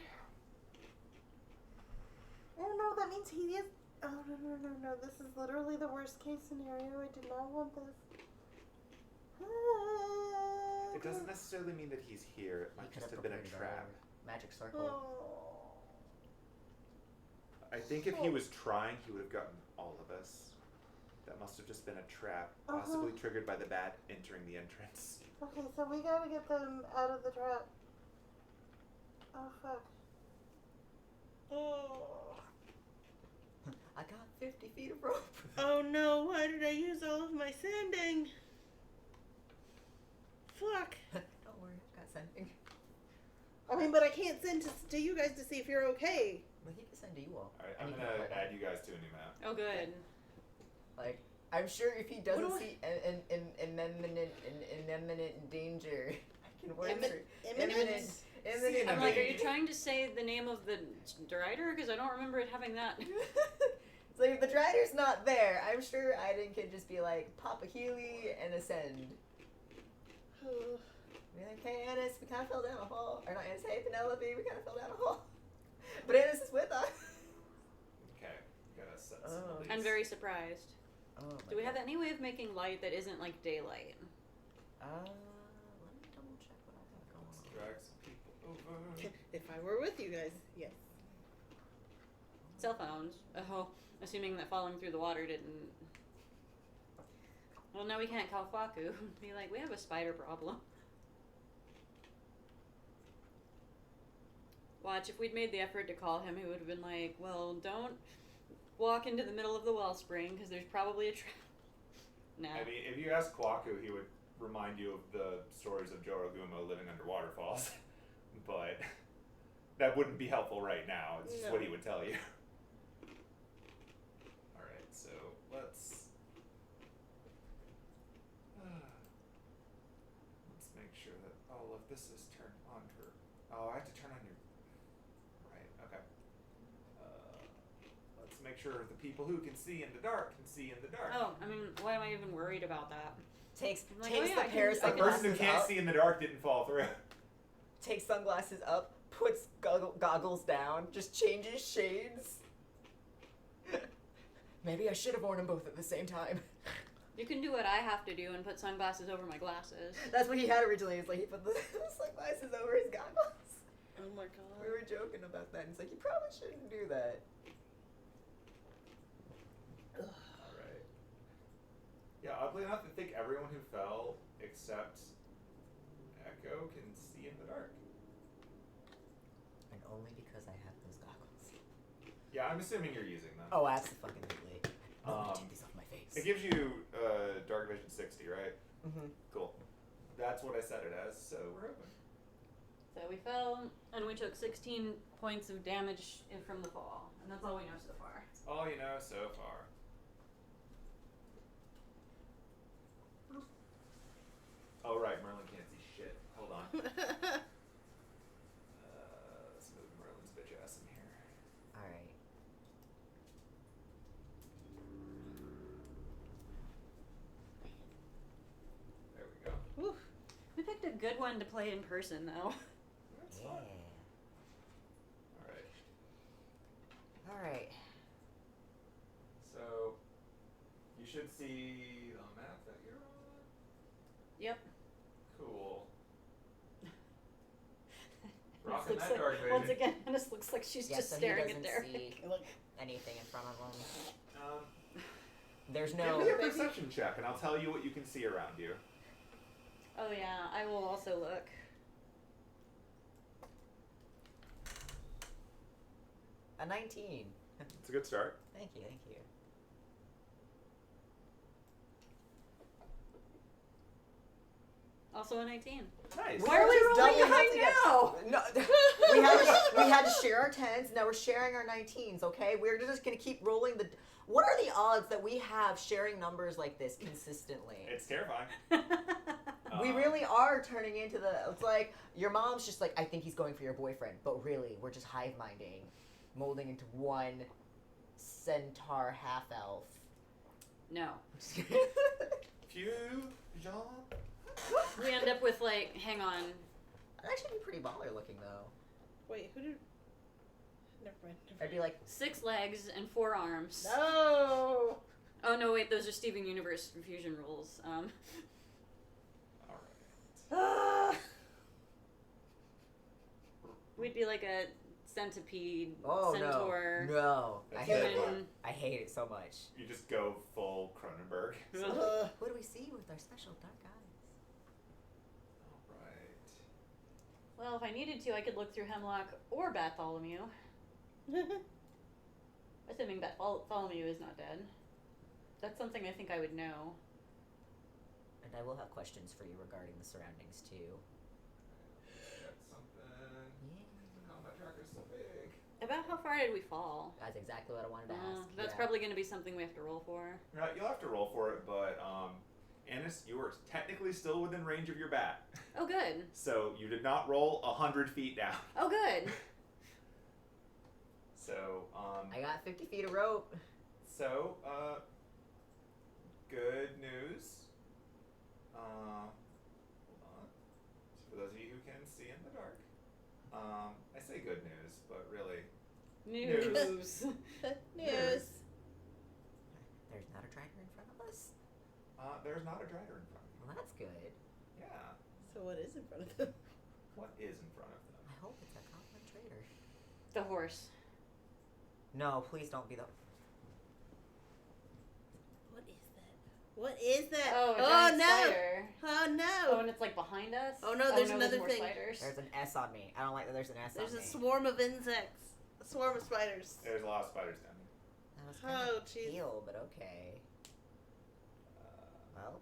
Oh no, that means he is. Oh no. This is literally the worst case scenario. I did not want this. It doesn't necessarily mean that he's here. It might just have been a trap. Magic circle. Oh. I think if he was trying, he would have gotten all of us. That must have just been a trap, possibly triggered by the bat entering the entrance. Okay, so we gotta get them out of the trap. Oh fuck. Oh. I got 50 feet of rope. Oh no, why did I use all of my sanding? Fuck. Don't worry, I've got sending. I mean, but I can't send to you guys to see if you're okay. Well, he can send to you all. Alright, I'm gonna add you guys to a new map. Oh, good. Like, I'm sure if he doesn't What do see imminent danger, I can work Imminent? imminent. I'm like, are you trying to say the name of the Drider? Because I don't remember it having that. It's like, if the Drider's not there, I'm sure Aiden could just be like, pop a Healy and ascend. Be like, hey, Anise, we kind of fell down a hole. Or not Anise, hey, Penelope, we kind of fell down a hole. But Anise is with us. Okay, gotta set some of these. I'm very surprised. Oh, Do we have any way of making light that isn't like daylight? Let me double check what I have going Let's on. drag some people over. If I were with you guys, yes. Cell phones. Oh, assuming that falling through the water didn't. Well, now we can't call Faku. Be like, we have a spider problem. Watch, if we'd made the effort to call him, he would have been like, well, don't walk into the middle of the Wellspring, because there's probably a trap. No. I mean, if you ask Kwaku, he would remind you of the stories of Jorogumo living under waterfalls. But that wouldn't be helpful right now. It's just what he would tell you. Alright, so let's make sure that all of this is turned on for... Oh, I have to turn on your... Right, okay. Let's make sure the people who can see in the dark can see in the dark. Oh, I mean, why am I even worried about that? Takes I'm like, takes oh, yeah, the I can- pair of I can- The person who sunglasses can't up, see in the dark didn't fall through. takes sunglasses up, puts goggles down, just changes shades. Maybe I should have worn them both at the same time. You can do what I have to do and put sunglasses over my glasses. That's what he had originally. It's like he put the sunglasses over his goggles. Oh my god. We were joking about that. And it's like, you probably shouldn't do that. Alright. Yeah, oddly enough, I think everyone who fell except Echo can see in the dark. And only because I have those goggles. Yeah, I'm assuming you're using them. Oh, absolutely. No, take these off my face. It gives you Dark Vision 60, right? Mm-hmm. Cool. That's what I set it as, so we're open. So we fell, and we took 16 points of damage from the fall. And that's all we know so far. All you know so far. Oh, right, Merlin can't see shit. Hold on. Let's move Merlin's bitch ass in here. Alright. There we go. Whew. We picked a good one to play in person, though. That's Yeah. fine. Alright. Alright. So, you should see the map that you're on. Yep. Cool. This Rocking looks that like, dark vision. once again, this looks like she's Yeah, just so he staring at doesn't Derek. see anything in front of him. There's Give no... me a perception check, and I'll tell you what you can see around you. Oh yeah, I will also look. A 19. It's a good start. Thank you, thank you. Also a 19. Nice. Why are we Just rolling doubling high up together. now? No, we had to share our 10s. Now we're sharing our 19s. Okay, we're just gonna keep rolling the. What are the odds that we have sharing numbers like this consistently? It's terrifying. We really are turning into the. It's like your mom's just like, I think he's going for your boyfriend, but really we're just hive minding, molding into one centaur half-elf. No. Fusion. We end up with, like, hang on. That'd actually be pretty baller looking, though. Wait, who did... Never mind. I'd be like... 6 legs and 4 arms. No! Oh, no, wait, those are Steven Universe fusion rules. Alright. We'd be like a centipede, Oh, centaur. no. I That's hate it. it. I hate it so much. You just go full Cronenberg. Who do we see with our special dark eyes? Alright. Well, if I needed to, I could look through Hemlock or Bartholomew. Assuming Bartholomew is not dead. That's something I think I would know. And I will have questions for you regarding the surroundings, too. That's something. Yeah. How my tracker's so big. About how far did we fall? That's exactly what I wanted to ask. That's Yeah. probably going to be something we have to roll for. Right, you'll have to roll for it, but Anise, you are technically still within range of your bat. Oh, good. So you did not roll 100 feet down. Oh, good. So I got 50 feet of rope. So good news. Hold on. So for those of you who can see in the dark, I say good news, but really News. News. There's not a driver in front of us? there's not a driver in front of you. Well, that's good. Yeah. So what is in front of them? What is in front of them? I hope it's a Coplin trader. The horse. No, please don't be the... What is that? What is that? Oh, a oh giant no! spider. Oh no! Oh, and it's like behind us? Oh, no, there's another more thing. Spiders. There's an S on me. I don't like that there's an S There's on a me. swarm of insects. A swarm of spiders. There's a lot of spiders down here. That was kind Oh, of jeez. peel, but okay. Well,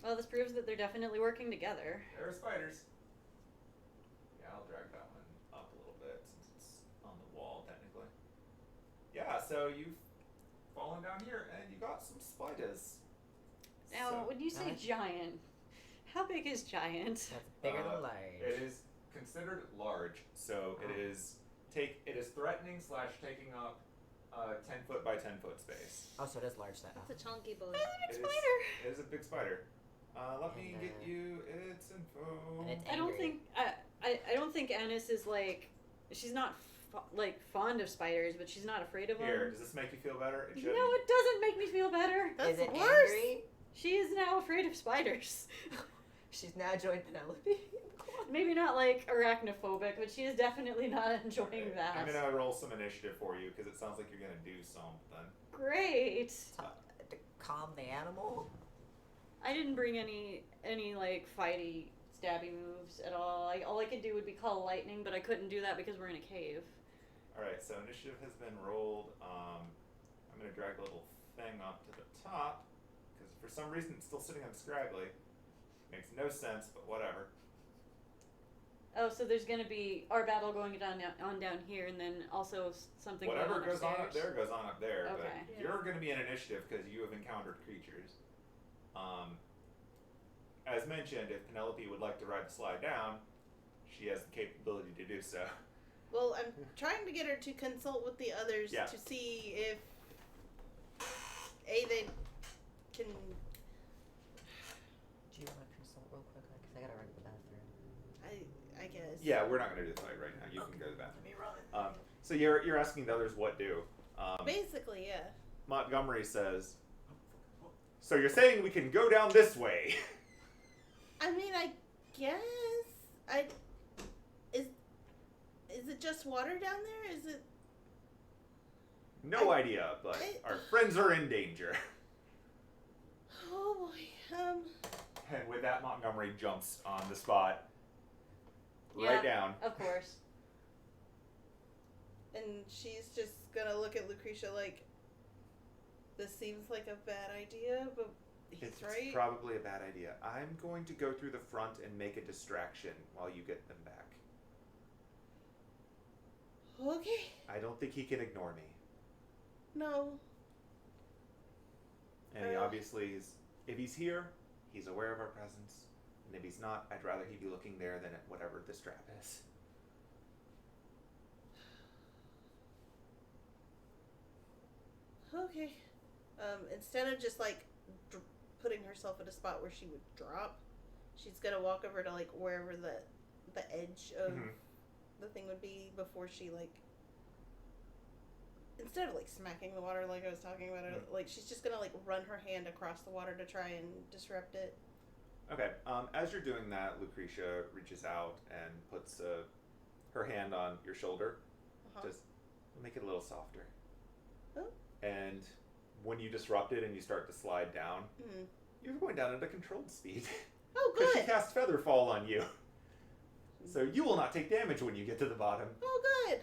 Well, this proves that they're definitely working together. There are spiders. Yeah, I'll drag that one up a little bit since it's on the wall, technically. Yeah, so you've fallen down here and you got some spiders. Now, So, when you say Nice. giant, how big is giant? that's bigger than large. it is considered large, so it is threatening / taking up 10 foot by 10 foot space. Oh, so it is large then. It's a chunky boy. It is- Spider. It is a big spider. Let me And, get you its info. and it's I don't angry. think I don't think Anise is like she's not like fond of spiders, but she's not afraid of Here, them. does this make you feel better? It No, shouldn't. it doesn't make me feel better. That's Is it worse. angry? She is now afraid of spiders. She's now joined Penelope. Maybe not like arachnophobic, but she is definitely not enjoying that. I'm gonna roll some initiative for you because it sounds like you're gonna do something. Great. To calm the animal? I didn't bring any like fighty stabby moves at all. All I could do would be call lightning, but I couldn't do that because we're in a cave. Alright, so initiative has been rolled. I'm gonna drag the little thing up to the top because for some reason it's still sitting on scraggly. Makes no sense, but whatever. Oh, so there's gonna be our battle going down here, and then also something Whatever going on goes on up upstairs. there goes on up there. Okay. But Yeah. you're gonna be in initiative because you have encountered creatures. As mentioned, if Penelope would like to ride the slide down, she has the capability to do so. Well, I'm trying to get her to consult with the others Yeah. to see if they can. Do you want to consult real quick? Because I gotta run to the bathroom. I guess. Yeah, we're not gonna do the fight right now. You can go to the bathroom. Let me run. So you're asking the others what do. Basically, yeah. Montgomery says, so you're saying we can go down this way? I mean, I guess. Is it just water down there? Is it? No idea, but our friends are in danger. Oh boy. And with that, Montgomery jumps on the spot. Yeah. Right down. Of course. And she's just gonna look at Lucretia like, this seems like a bad idea, but he's It's right. probably a bad idea. I'm going to go through the front and make a distraction while you get them back. Okay. I don't think he can ignore me. No. And he obviously is, if he's here, he's aware of our presence. And if he's not, I'd rather he be looking there than at whatever the strap is. Okay. Instead of just like putting herself in a spot where she would drop, she's gonna walk over to like wherever the edge of the thing would be before she like. Instead of like smacking the water like I was talking about, like she's just gonna like run her hand across the water to try and disrupt it. Okay. As you're doing that, Lucretia reaches out and puts her hand on your shoulder. Just make it a little softer. Oh. And when you disrupt it and you start to slide down, you're going down at a controlled speed. Oh, Because good. she casts Feather Fall on you. So you will not take damage when you get to the bottom. Oh, good.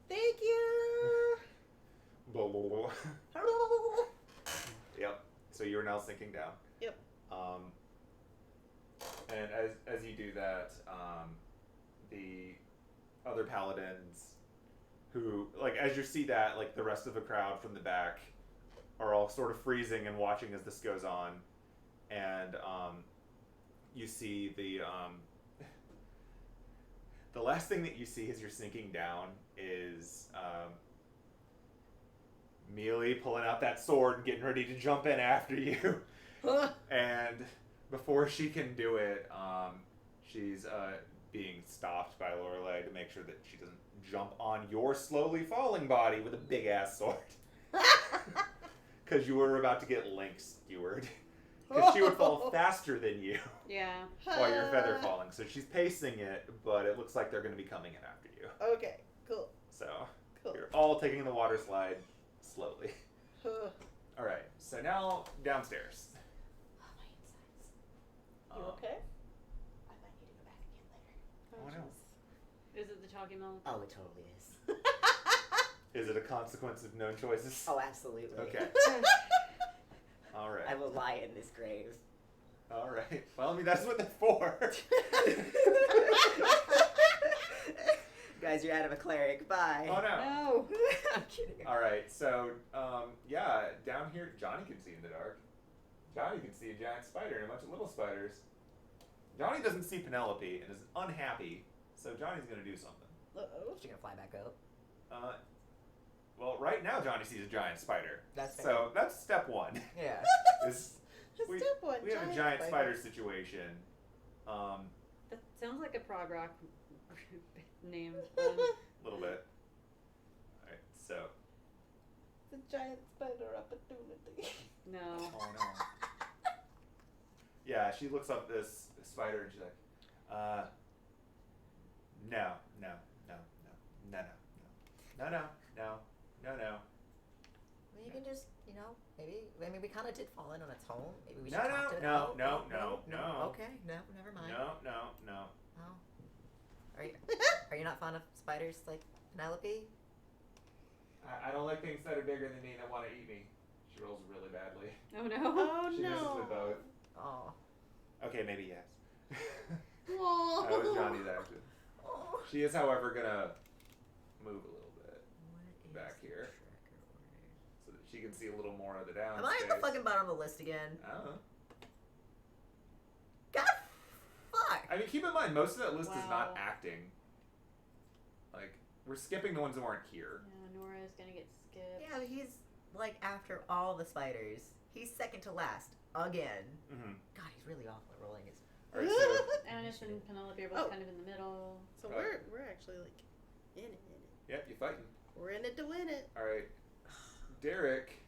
Thank you. Blah, blah, blah. Yep. So you're now sinking down. Yep. And as you do that, the other paladins who, like, as you see that, like, the rest of the crowd from the back are all sort of freezing and watching as this goes on. And you see the last thing that you see as you're sinking down is Mealy pulling out that sword and getting ready to jump in after you. And before she can do it, she's being stopped by Lorelei to make sure that she doesn't jump on your slowly falling body with a big ass sword. Because you were about to get link skewered. Because she would fall faster than you. Yeah. While you're feather falling. So she's pacing it, but it looks like they're going to be coming in after you. Okay, cool. So Cool. you're all taking the water slide slowly. Alright, so now downstairs. Oh, my insides. You okay? I might need to go back again later. Oh, no. Is it the talking milk? Oh, it totally is. Is it a consequence of known choices? Oh, absolutely. Okay. Alright. I will lie in this grave. Alright. Well, I mean, that's what they're for. Guys, you're out of a cleric. Bye. Oh, no. No. I'm kidding. Alright, so, yeah, down here, Johnny can see in the dark. Johnny can see a giant spider and a bunch of little spiders. Johnny doesn't see Penelope and is unhappy, so Johnny's gonna do something. Uh-oh. She's gonna fly back up. Well, right now Johnny sees a giant spider. That's fair. So that's step one. Yeah. We Step one, have a giant spider situation. That sounds like a prog rock name. A little bit. Alright, so. The giant spider opportunity. No. Oh no. Yeah, she looks up this spider and she's like, no. Well, you can just, maybe we kind of did fall in on its home. Maybe we should No, talk to it. no. Okay, no, never mind. No. Oh. Are you not fond of spiders like Penelope? I don't like things that are bigger than me that want to eat me. She rolls really badly. Oh no. Oh, She misses no. with both. Oh. Okay, maybe yes. Oh. That was Johnny's action. Oh. She is, however, gonna move a little bit What is back the here tracker order? so that she can see a little more of the down Am I at the space. fucking bottom of the list again? I don't know. God, fuck. I mean, keep in mind, most of that list is not Wow. acting. Like, we're skipping the ones that weren't here. Yeah, Nora is gonna get skipped. Yeah, but he's like after all the spiders. He's second to last again. Mm-hmm. God, he's really awful at rolling his. Alright, so Anise and Penelope are both Oh. kind of in the middle. So we're actually like in it. yep, you're fighting. We're in it to win it. Alright. Derek,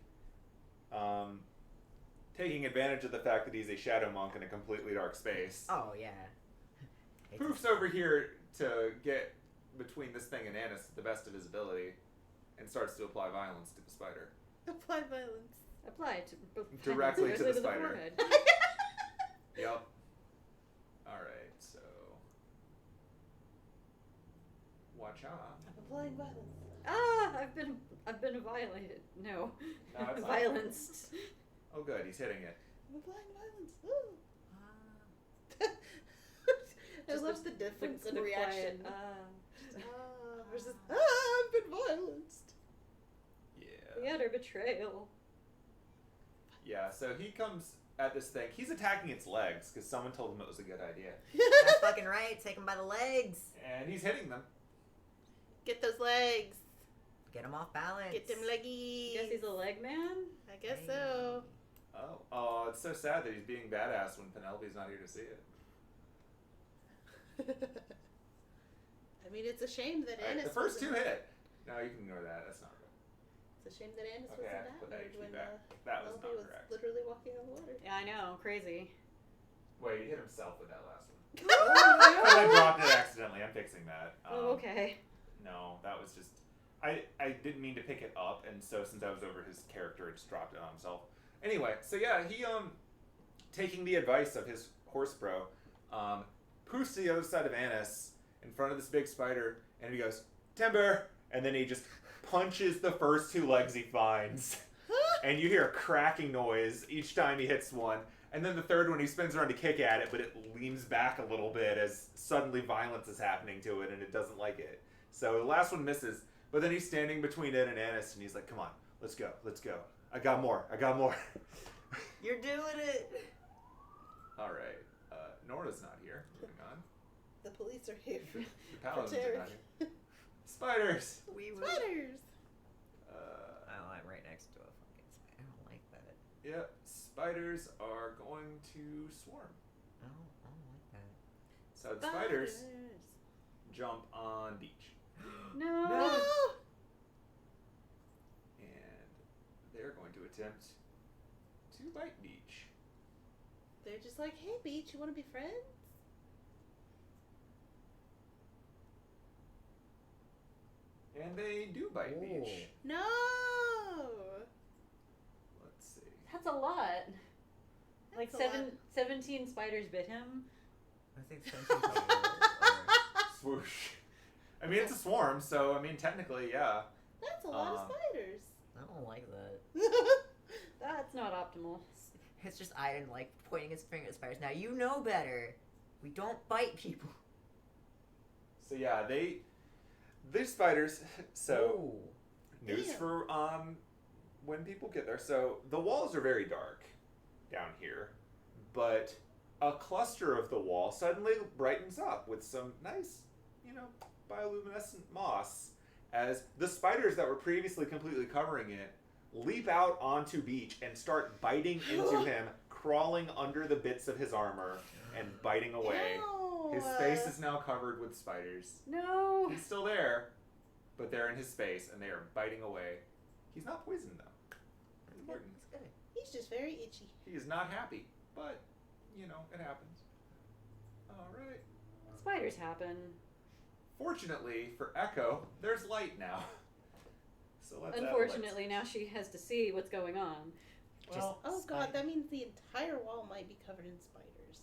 taking advantage of the fact that he's a shadow monk in a completely dark space, Oh yeah. poofs over here to get between this thing and Anise to the best of his ability and starts to apply violence to the spider. Apply violence. Apply it to both Directly to the especially spider. forehead. Yep. Alright, so. Watch out. I'm applying violence. Ah, I've been violated. No, No, it's not. violenced. Oh, good, he's hitting it. I'm applying violence. Ooh. I Just love the difference in the reaction. quiet, Versus, I've been violenced. Yeah. the utter betrayal. Yeah, so he comes at this thing. He's attacking its legs because someone told him it was a good idea. That's fucking right. Take him by the legs. And he's hitting them. Get those legs. Get him off balance. Get them leggies. Guess he's a leg man? I guess so. Oh, it's so sad that he's being badass when Penelope's not here to see it. I mean, it's a shame that Anise. The first two hit. No, you can ignore that. That's not real. It's a shame that Anise Okay, I wasn't have to put that that weird HP when back. That was Penelope not correct. literally walking on water. Yeah, I know. Crazy. Wait, he hit himself with that last one. Oh, Because I dropped it accidentally. I'm fixing that. okay. No, that was just... I didn't mean to pick it up, and so since I was over his character, it just dropped it on himself. Anyway, so yeah, he, taking the advice of his horse bro, poofs to the other side of Anise in front of this big spider, and he goes, "Timber!" And then he just punches the first two legs he finds. And you hear a cracking noise each time he hits one. And then the third one, he spins around to kick at it, but it leans back a little bit as suddenly violence is happening to it, and it doesn't like it. So the last one misses, but then he's standing between it and Anise, and he's like, "Come on, let's go, let's go. I got more, I got more." You're doing it. All right, Nora's not here. Moving on. The police are here. The paladins are not here. Spiders! Spiders! Oh, I'm right next to a fucking spider. I don't like that. Yep, spiders are going to swarm. I don't like that. So the spiders jump on Beach. No. And they're going to attempt to bite Beach. They're just like, "Hey, Beach, you want to be friends?" And they do bite Beach. No! Let's see. That's a lot. Like That's a lot. 17 spiders bit him. I think 17 Swoosh. I mean, it's a swarm, so, I mean, technically, yeah. That's a lot of spiders. I don't like that. That's not optimal. It's just Iron, like, pointing his finger at spiders. Now, you know better. We don't bite people. So, yeah, they're spiders, so... Ooh. News Damn. for, when people get there. So, the walls are very dark down here, but a cluster of the wall suddenly brightens up with some nice, bioluminescent moss as the spiders that were previously completely covering it leap out onto Beach and start biting into him, crawling under the bits of his armor and biting away. Ew. His face is now covered with spiders. No. He's still there, but they're in his space and they are biting away. He's not poisoned though. It's important. That's good. He's just very itchy. He is not happy, but it happens. All right. Spiders happen. Fortunately for Echo, there's light now. So let's Unfortunately, now she has to see what's going on. Well, Oh god, that means the entire wall might be covered in spiders.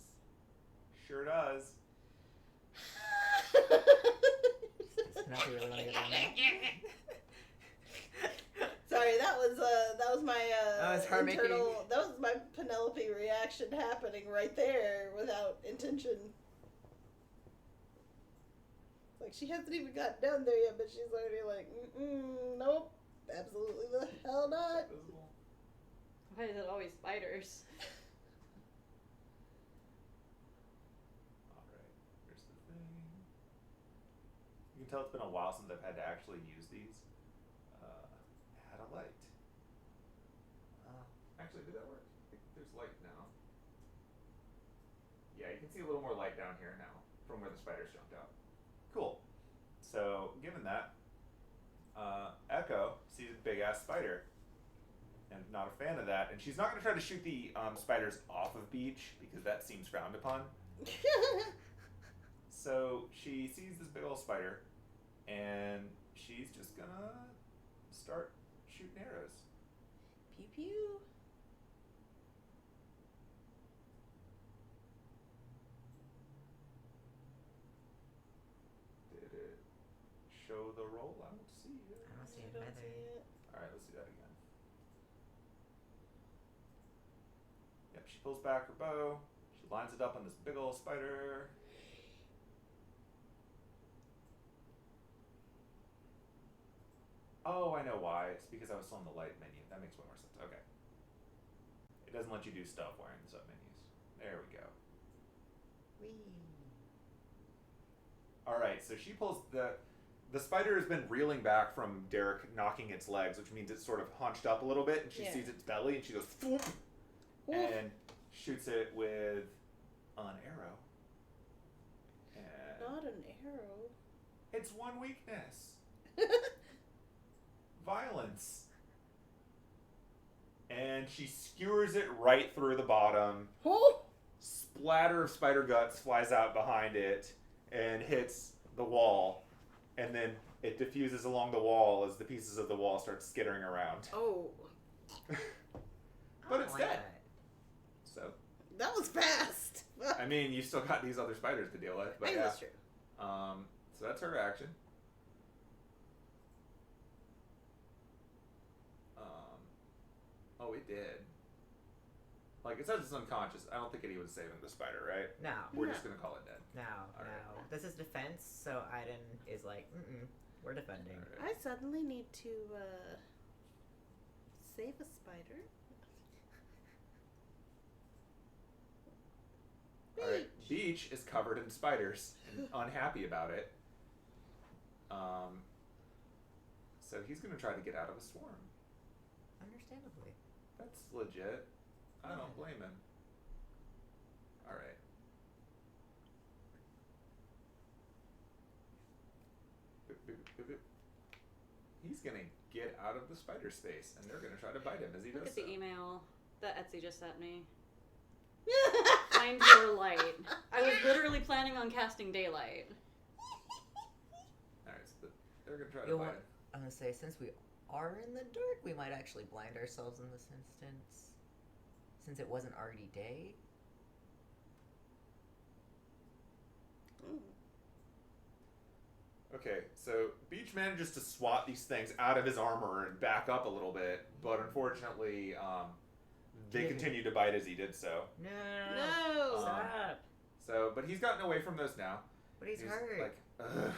sure does. Now we really want to get down there. Sorry, that was my That was her making- that was my Penelope reaction happening right there without intention. Like, she hasn't even gotten down there yet, but she's already like, nope, absolutely the hell not. Visible. Why is it always spiders? All right. Here's the thing. You can tell it's been a while since I've had to actually use these. Add a light. Actually, did that work? I think there's light now. Yeah, you can see a little more light down here now from where the spiders jumped out. Cool. So, given that, Echo sees a big ass spider and not a fan of that, and she's not going to try to shoot the spiders off of Beach because that seems frowned upon. So she sees this big old spider, and she's just gonna start shooting arrows. Pew pew. Did it show the roll? I don't see it. I don't see it I don't either. see it. Alright, let's do that again. Yep, she pulls back her bow. She lines it up on this big old spider. Oh, I know why. It's because I was still in the light menu. That makes way more sense. Okay. It doesn't let you do stuff while you're in the sub menus. There we go. Wee. Alright, so she pulls the the spider has been reeling back from Derek knocking its legs, which means it's sort of hunched up a little bit, and she sees its belly, and she goes, "Thwoop," and shoots it with an arrow. And not an arrow. It's one weakness. Violence. And she skewers it right through the bottom. Splatter of spider guts flies out behind it and hits the wall. And then it diffuses along the wall as the pieces of the wall start skittering around. Oh. But it's dead. That. So. That was fast. I mean, you still got these other spiders to deal with. But I think that's true. So that's her action. Oh, it did. Like, it says it's unconscious. I don't think anyone was saving the spider, right? No. We're just going to call it dead. No. This is defense, so Aiden is like, we're defending. Right. I suddenly need to save a spider. Alright, Beach is covered in spiders and unhappy about it. So he's going to try to get out of a swarm. Understandably. That's legit. I don't blame him. Alright. He's going to get out of the spider space, and they're going to try to bite him as he Look does at the so. email that Etsy just sent me. Find your light. I was literally planning on casting daylight. Alright, so they're going to try to bite him. I'm going to say, since we are in the dark, we might actually blind ourselves in this instance. Since it wasn't already day. Okay, so Beach manages to swat these things out of his armor and back up a little bit, but unfortunately, they continue to bite as he did so. No. Stop. So, but he's gotten away from those now. But he's hurt. Like, ugh.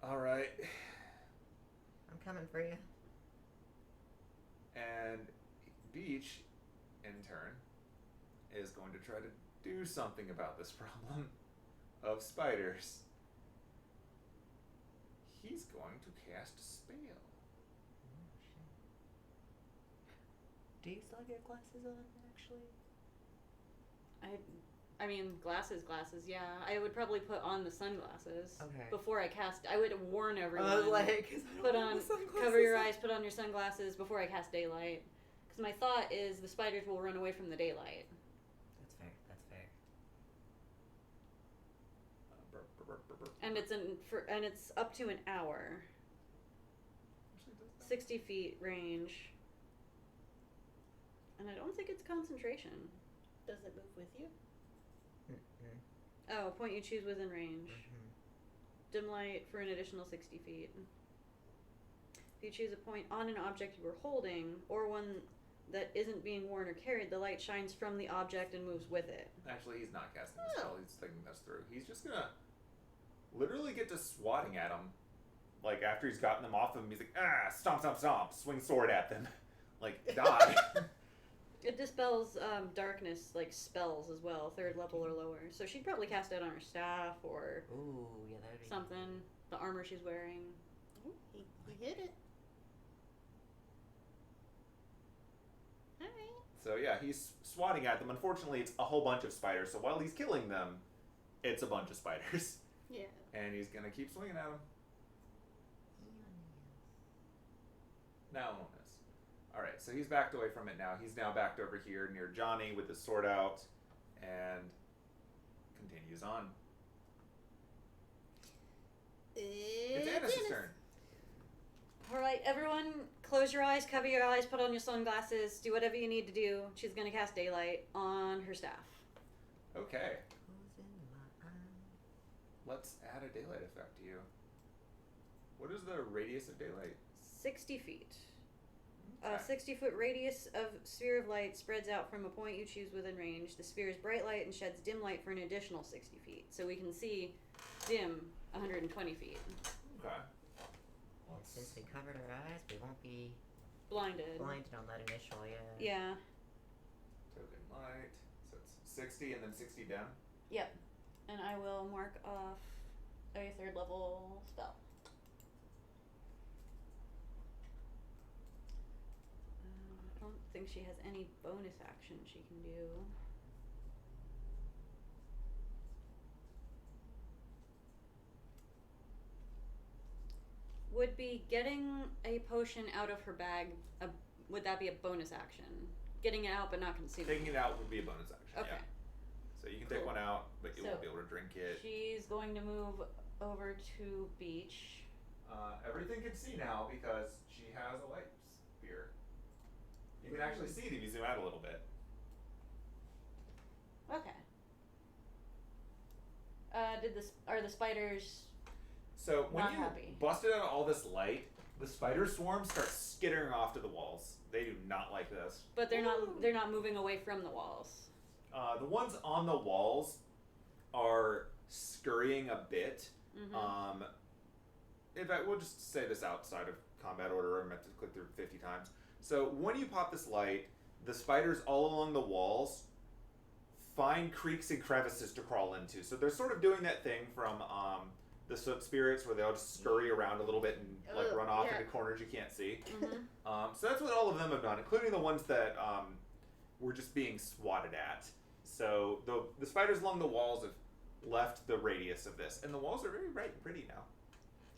All right. I'm coming for you. And Beach, in turn, is going to try to do something about this problem of spiders. He's going to cast Spell. Oh, shit. Do you still have your glasses on, actually? I mean, glasses, yeah. I would probably put on the sunglasses before I cast. I would warn everyone. Cover your eyes, put on your sunglasses before I cast daylight. Because my thought is the spiders will run away from the daylight. That's fair. And it's up to an hour. 60 feet range. And I don't think it's concentration. Does it move with you? Oh, a point you choose within range. Dim light for an additional 60 feet. If you choose a point on an object you are holding, or one that isn't being worn or carried, the light shines from the object and moves with it. Actually, he's not casting the spell. He's thinking this through. He's just gonna literally get to swatting at them. Like, after he's gotten them off of him, he's like, stomp, stomp, stomp, swing sword at them. Like, die. It dispels darkness, like spells as well, 3rd level or lower. So she'd probably cast it on her staff or that'd be something. The armor she's wearing. Ooh, he hit it. Alright. So yeah, he's swatting at them. Unfortunately, it's a whole bunch of spiders. So while he's killing them, it's a bunch of spiders. Yeah. And he's gonna keep swinging at them. Now on this. Alright, so he's backed away from it now. He's now backed over here near Johnny with his sword out and continues on. It's Anice's turn. Alright, everyone, close your eyes, cover your eyes, put on your sunglasses, do whatever you need to do. She's gonna cast daylight on her staff. Okay. Let's add a daylight effect to you. What is the radius of daylight? 60 feet. Okay. 60-foot radius of sphere of light spreads out from a point you choose within range. The sphere is bright light and sheds dim light for an additional 60 feet. So we can see dim 120 feet. Okay. Since we covered our eyes, we won't be blinded on that initial, Yeah. Token light. So it's 60 and then 60 dim? Yep. And I will mark off a 3rd level spell. I don't think she has any bonus action she can do. Would be getting a potion out of her bag, would that be a bonus action? Getting it out but not consuming Taking it out would be a bonus action. Okay. Yeah. So you can take one out, but you won't be able to drink it. She's going to move over to Beach. Everything can see now because she has a light spear. You can actually see it if you zoom out a little bit. Okay. Are the spiders So when not you happy? busted out all this light, the spider swarm starts skittering off to the walls. They do not like this. But they're not moving away from the walls. The ones on the walls are scurrying a bit. Mm-hmm. In fact, we'll just say this outside of combat order. I meant to click through 50 times. So when you pop this light, the spiders all along the walls find creaks and crevices to crawl into. So they're sort of doing that thing from the soot spirits where they all just scurry around a little bit and like run off into corners you can't see. Mm-hmm. So that's what all of them have done, including the ones that were just being swatted at. So the spiders along the walls have left the radius of this, and the walls are very bright and pretty now.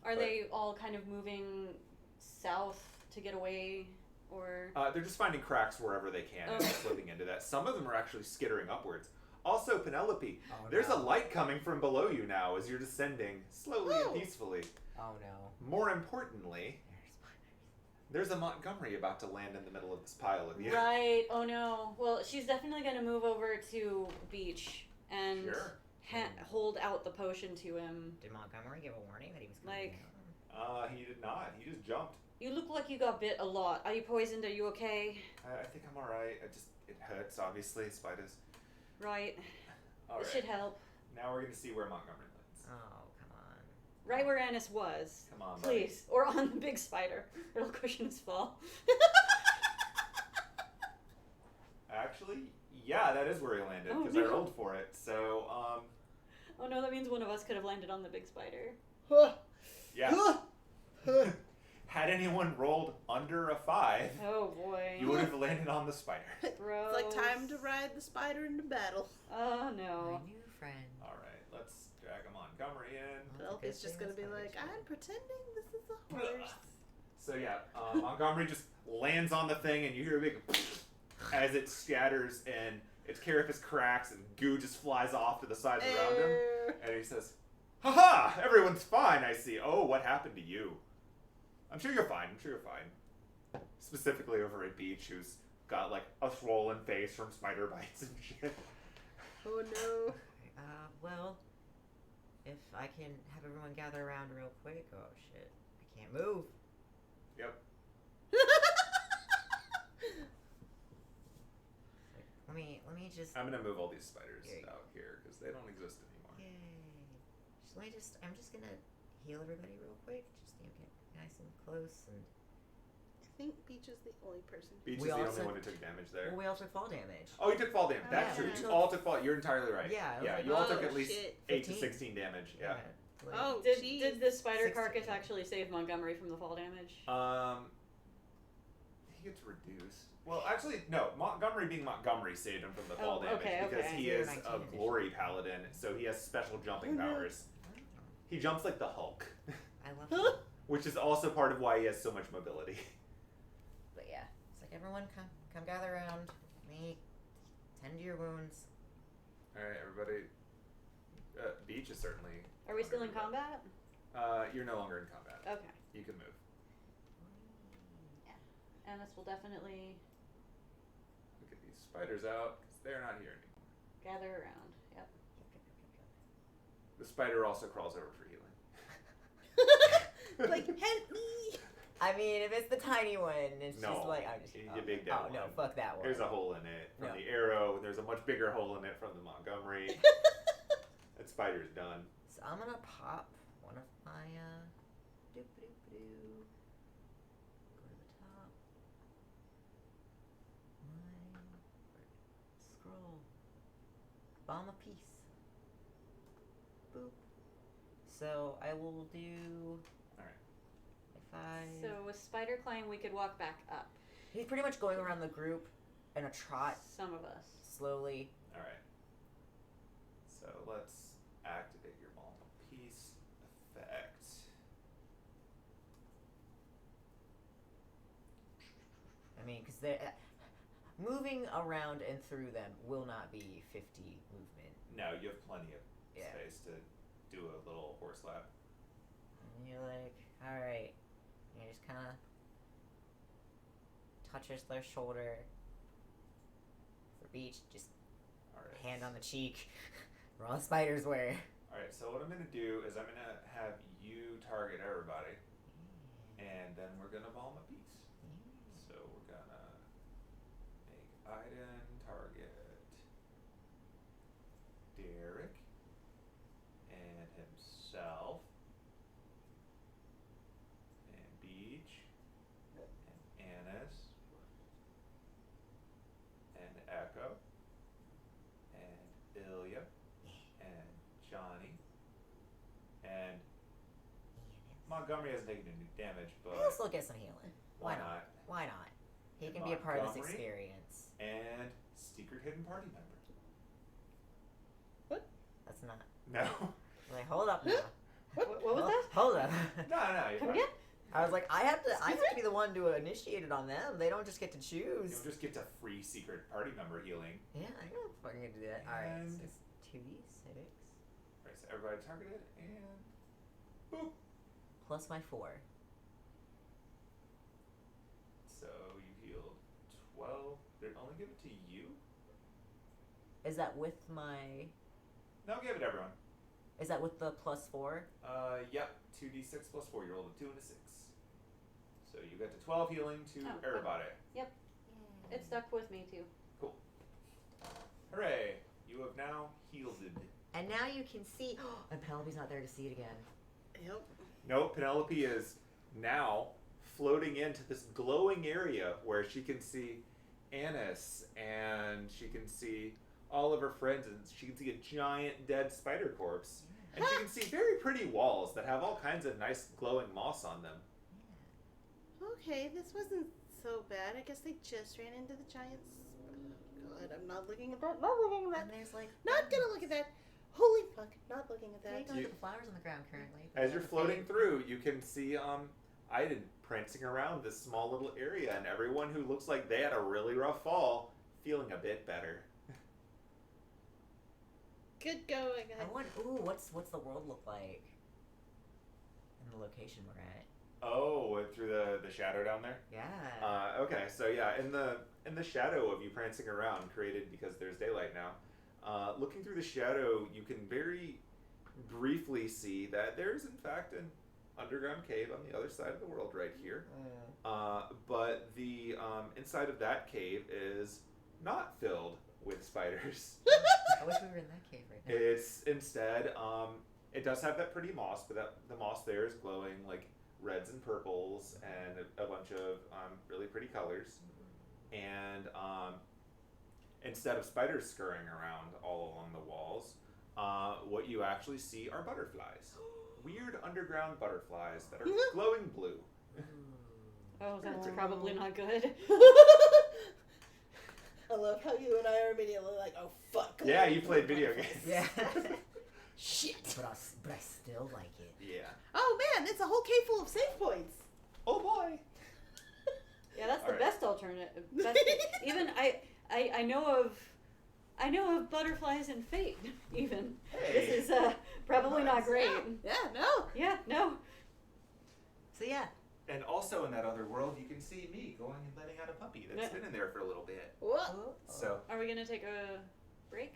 Are they all kind of moving south to get away, or? They're just finding cracks wherever they can and slipping into that. Some of them are actually skittering upwards. Also, Penelope, there's a light coming from below you now as you're descending slowly and peacefully. Oh no. More importantly, there's a Montgomery about to land in the middle of this pile of you. Right. Oh no. Well, she's definitely going to move over to Beach and hold out the potion to him. Did Montgomery give a warning that he was coming down? He did not. He just jumped. You look like you got bit a lot. Are you poisoned? Are you okay? I think I'm alright. It hurts, obviously, spiders. Right. All this right. should help. Now we're going to see where Montgomery lands. Oh, come on. Right where Anise was. Come on, please. Or on the big spider. It'll cushion his fall. Actually, yeah, that is where he landed because I rolled for it. So, Oh no, that means one of us could have landed on the big spider. Yeah. Had anyone rolled under a 5, oh boy, you would have landed on the spider. Gross. It's like time to ride the spider into battle. Oh no. My new friend. All right, let's drag a Montgomery in. Penelope's just gonna be like, I'm pretending this is a horse. So yeah, Montgomery just lands on the thing, and you hear a big as it scatters, and its carapace cracks, and goo just flies off to the sides around him. And he says, "Ha-ha! Everyone's fine, I see. Oh, what happened to you? I'm sure you're fine. I'm sure you're fine." Specifically over at Beach, who's got like a swollen face from spider bites and shit. Oh no. Well, if I can have everyone gather around real quick. Oh shit, I can't move. Yep. Let me just. I'm gonna move all these spiders out here because they don't exist anymore. Yay! I'm just gonna heal everybody real quick. Just get nice and close and. I think Beach is the only person. Beach is the only one who took damage there. Well, we all took fall damage. Oh, you took fall damage. That's true. You all took fall. You're entirely right. Yeah. Yeah. Like, You all took at least 8 to 15. 16 damage. Yeah. Oh, did the spider 16. carcass actually save Montgomery from the fall damage? He gets reduced. Well, actually, no. Montgomery being Montgomery saved him from the fall damage because he is a glory paladin, so he has special jumping powers. He jumps like the Hulk. I love that. Which is also part of why he has so much mobility. But yeah, it's like everyone come gather around. Me, tend to your wounds. All right, everybody. Beach is certainly. Are we still in combat? You're no longer in combat. Okay. You can move. Yeah. Anise will definitely Look at these spiders out because they're not here anymore. gather around. Yep. The spider also crawls over for healing. Like, help me! I mean, if it's the tiny one, it's just like I'm just. You big dead one. No, fuck that one. There's a hole in it from No. the arrow. There's a much bigger hole in it from the Montgomery. That spider's done. So I'm gonna pop one of my doop-a-doop-a-doo. Go to the top. My scroll. Balm of peace. So I will do. Alright. If I. So with spider climb, we could walk back up. He's pretty much going around the group in a trot. Some of us. Slowly. Alright. So let's activate your Balm of Peace effect. I mean, because they're. Moving around and through them will not be 50 movement. No, you have plenty of Yeah. space to do a little horse lap. And you're like, alright. And you just kind of touches their shoulder. For Beach, just Alright. hand on the cheek. Where all spiders were. Alright, so what I'm going to do is I'm going to have you target everybody. And then we're going to Balm of Peace. So we're going to make Iden target Derek and himself and Beach and Anise and Echo and Ilya and Johnny and Montgomery hasn't taken any damage, but He'll still get some healing. why not? Why not? He And can be a part of this Montgomery? experience. And secret hidden party member. That's not. No. Like, hold up now. What was that? Hold up. No, you're Come fine. again? I was like, I have to be the one to initiate it on them. They don't just get to choose. You'll just get to free secret party member healing. Yeah, I know fucking get to do that. Alright, And- so it's 2d6 Right, so everybody targeted and boop. plus my 4. So you healed 12. Did it only give it to you? Is that with my? No, give it to everyone. Is that with the plus 4? Yep. 2d6 plus 4. You rolled a 2 and a 6. So you get to 12 healing to Oh, everybody. It stuck with me too. Cool. Hooray! You have now healed. And now you can see. And Penelope's not there to see it again. Yep. No, Penelope is now floating into this glowing area where she can see Anise and she can see all of her friends and she can see a giant dead spider corpse. And she can see very pretty walls that have all kinds of nice glowing moss on them. Okay, this wasn't so bad. I guess they just ran into the giant. God, I'm not looking at that. Not looking at that. And there's like. Not gonna look at that. Holy fuck! Not looking at There you that. go, look at the flowers on the ground currently. As you're floating through, you can see Iden prancing around this small little area, and everyone who looks like they had a really rough fall feeling a bit better. Good going. I wonder. Ooh, what's the world look like? In the location we're at. Oh, through the shadow down there. Yeah. Okay, so yeah, in the shadow of you prancing around, created because there's daylight now. Looking through the shadow, you can very briefly see that there's in fact an underground cave on the other side of the world right here. But the inside of that cave is not filled with spiders. I wish we were in that cave right now. It's instead, it does have that pretty moss, but the moss there is glowing like reds and purples and a bunch of really pretty colors. And instead of spiders scurrying around all along the walls, what you actually see are butterflies. Weird underground butterflies that are glowing blue. Oh, that's probably not good. I love how you and I are immediately like, oh fuck. Yeah, you played video games. Yeah. Shit. But I still like it. Yeah. Oh man, it's a whole cave full of save points. Oh boy. Yeah, that's the Alright. best alternative. Even I know of butterflies in Fate. Even Hey. this is probably not great. Yeah, no. Yeah, no. So yeah. And also in that other world, you can see me going and letting out a puppy that's been in there for a little bit. What? So, Are we gonna take a break?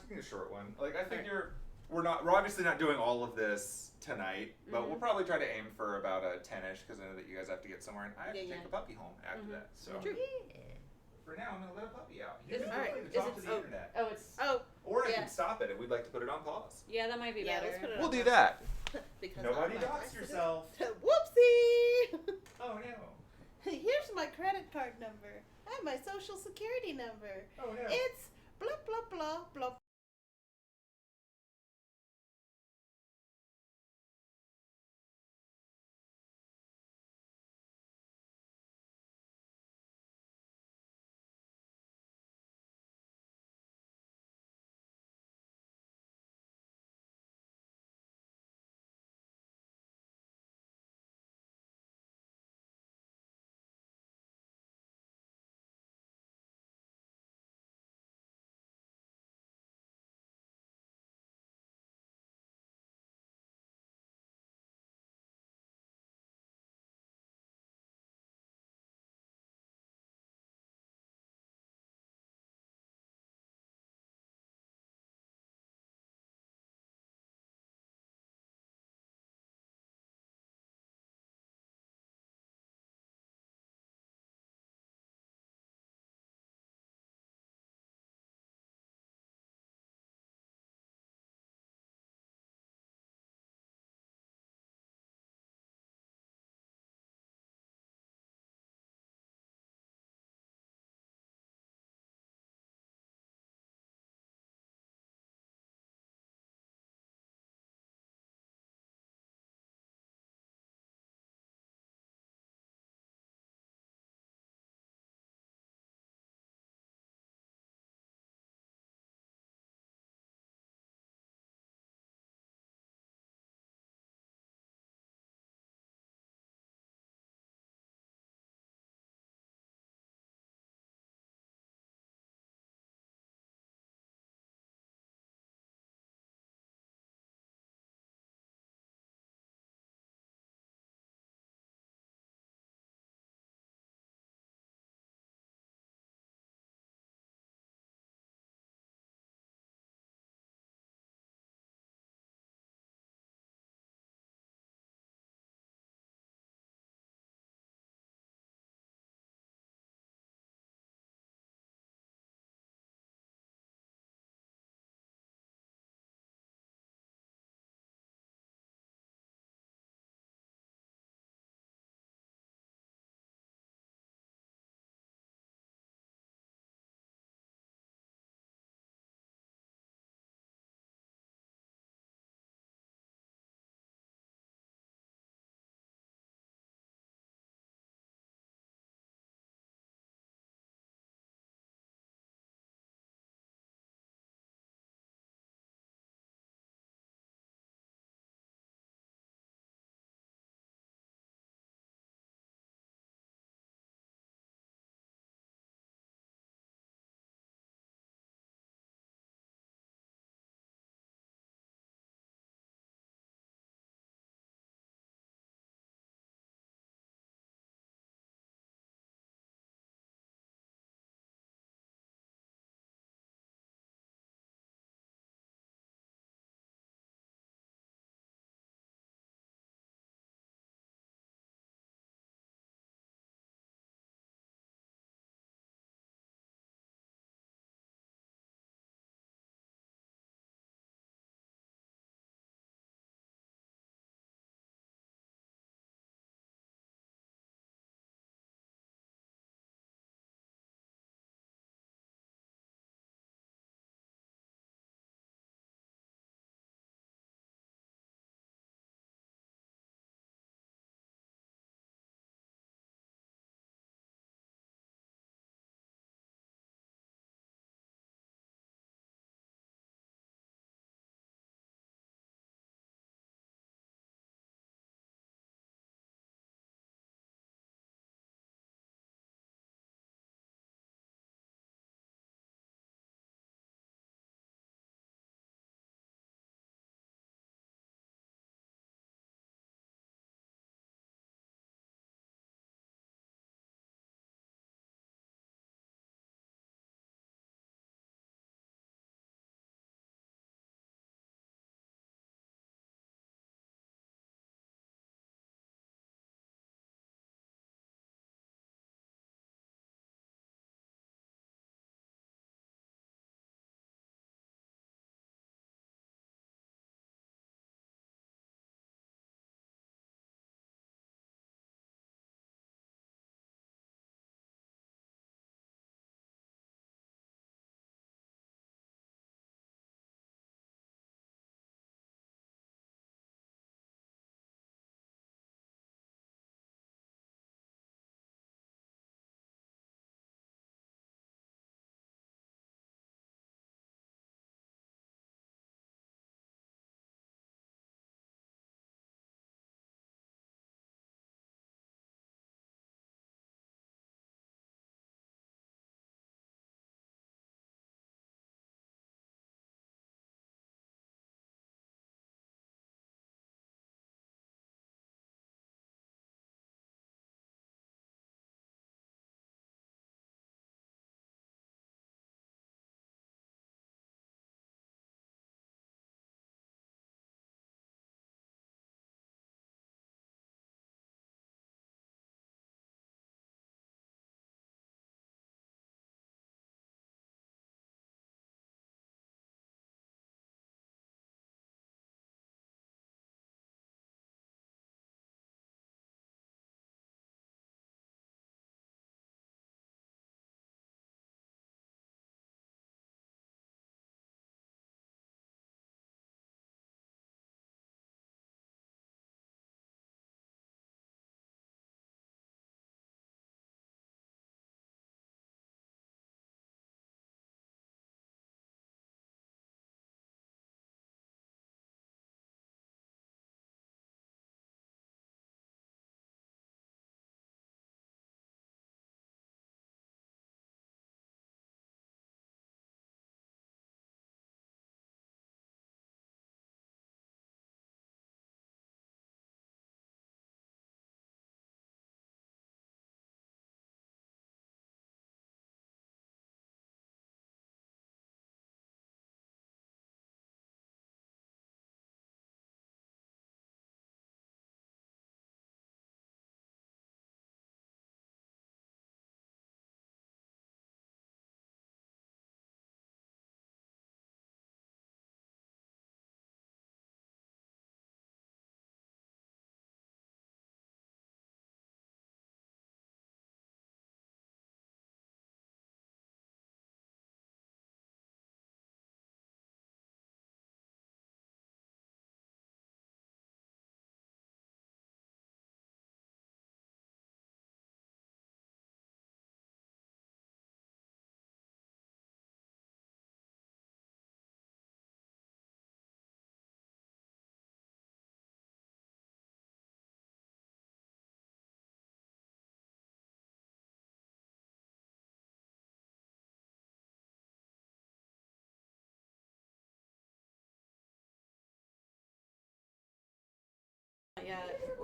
taking a short one. Like, I figure we're obviously not doing all of this tonight, but we'll probably try to aim for about a 10-ish because I know that you guys have to get somewhere and I have to take the puppy home after that. So, for now, I'm going to let a puppy out. You can Alright. really talk to the internet. Oh, it's Or I yeah. can stop it if we'd like to put it on pause. yeah. That might be Yeah, better. let's put it We'll on do pause. that. Because Nobody on my dox accident- yourself. Whoopsie! Oh no. Here's my credit card number and my social security number. Oh no. It's blah blah blah blah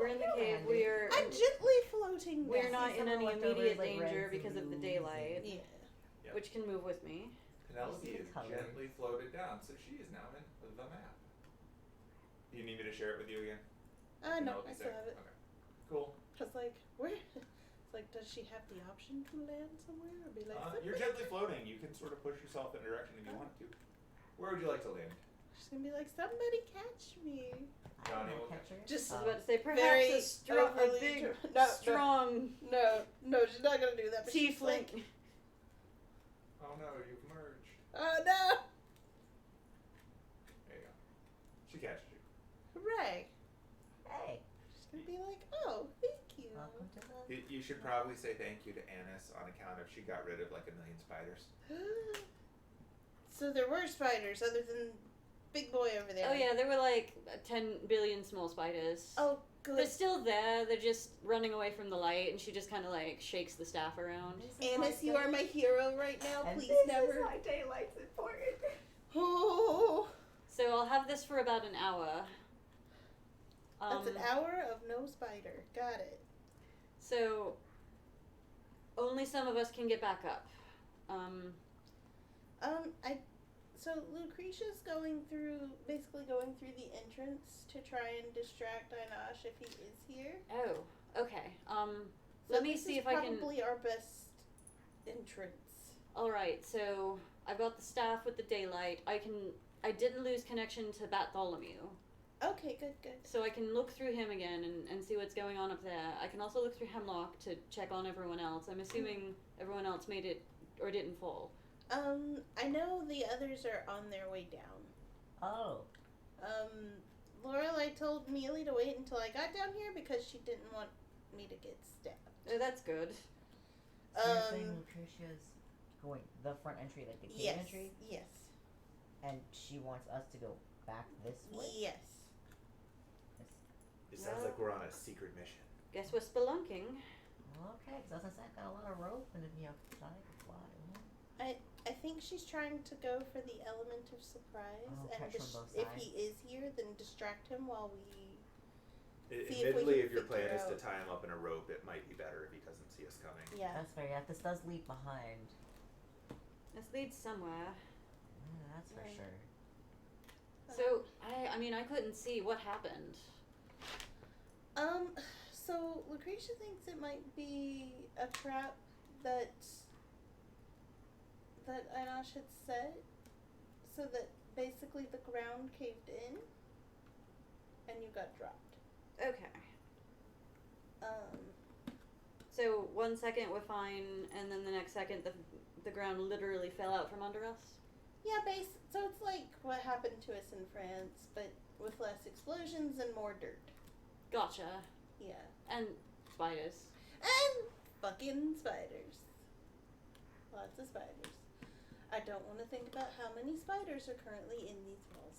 We're in the You're cave. handy. I'm gently floating. We're down. not See in some of any the leftovers, immediate like danger red because of the foods daylight, Yeah. Yep. which can move with me. Penelope see the is colors. gently floated down, so she is now in the map. You need me to share it with you again? No, Penelope's I still there? have it. Okay. Cool. Just like, where? It's like, does she have the option to land somewhere? Or be like, You're gently floating. You can sort of push yourself in a direction if you want to. Where would you like to land? She's gonna be like, somebody catch me. Johnny I will will catch catch her. Just I was about to say, perhaps very a overly big, no, strong No, she's not gonna do that. But she's tiefling. like, Oh no, you've merged. oh no! There you go. She catches you. Hooray! Hey, She's gonna be like, oh, thank you. welcome to the. You should probably say thank you to Anise on account of she got rid of like 1 million spiders. So there were spiders other than Big Boy over there. Oh yeah, there were like 10 billion small spiders. Oh, good. They're still there. They're just running away from the light, and she just kind of like shakes the staff around. Anise, you are my hero right now. And Please this never. is why daylight's important. Oh, So I'll have this for about an hour. that's an hour of no spider. Got it. So only some of us can get back up. So Lucretia's basically going through the entrance to try and distract Inosh if he is here. Oh, okay. So Let me this see is if I can. Probably our best entrance. All right. So I've got the staff with the daylight. I didn't lose connection to Bartholomew. Okay, good. So I can look through him again and see what's going on up there. I can also look through Hemlock to check on everyone else. I'm assuming everyone else made it or didn't fall. I know the others are on their way down. Oh. Lorelai told Mealy to wait until I got down here because she didn't want me to get stabbed. Oh, that's good. So you're saying Lucretia's going the front entry, like the cave entry? Yes. And she wants us to go back this way? Yes. It sounds like we're on a secret mission. Guess we're spelunking. Okay, because as I said, I got a lot of rope, and if you have I could fly. I think she's trying to go for the element of surprise, and catch from both if sides. he is here, then distract him while we. See Admittedly, if if we your can plan figure is to out- tie him up in a rope, it might be better if he doesn't see us coming. Yeah. That's fair, yeah, this does leave behind. This leads somewhere. Yeah, that's for Right. sure. So I couldn't see what happened. So Lucretia thinks it might be a trap that Inosh had set, so that basically the ground caved in, and you got dropped. Okay. So 1 second we're fine, and then the next second the ground literally fell out from under us. Yeah, so it's like what happened to us in France, but with less explosions and more dirt. Gotcha. Yeah. And spiders. And fucking spiders. Lots of spiders. I don't want to think about how many spiders are currently in these walls.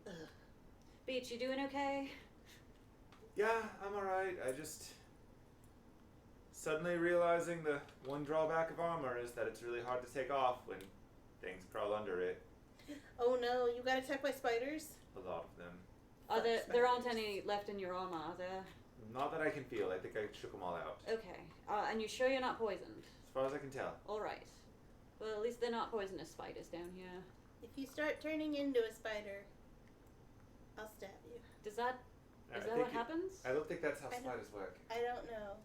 Ugh. Beach, you doing okay? Yeah, I'm alright. I just suddenly realizing the one drawback of armor is that it's really hard to take off when things crawl under it. Oh no, you got attacked by spiders? A lot of them. There aren't any left in your armor, are there? Not that I can feel. I think I shook them all out. Okay. And you sure you're not poisoned? As far as I can tell. Alright. Well, at least they're not poisonous spiders down here. If you start turning into a spider, I'll stab you. Is that I what think happens? I don't think that's how I don't- spiders work. I don't know.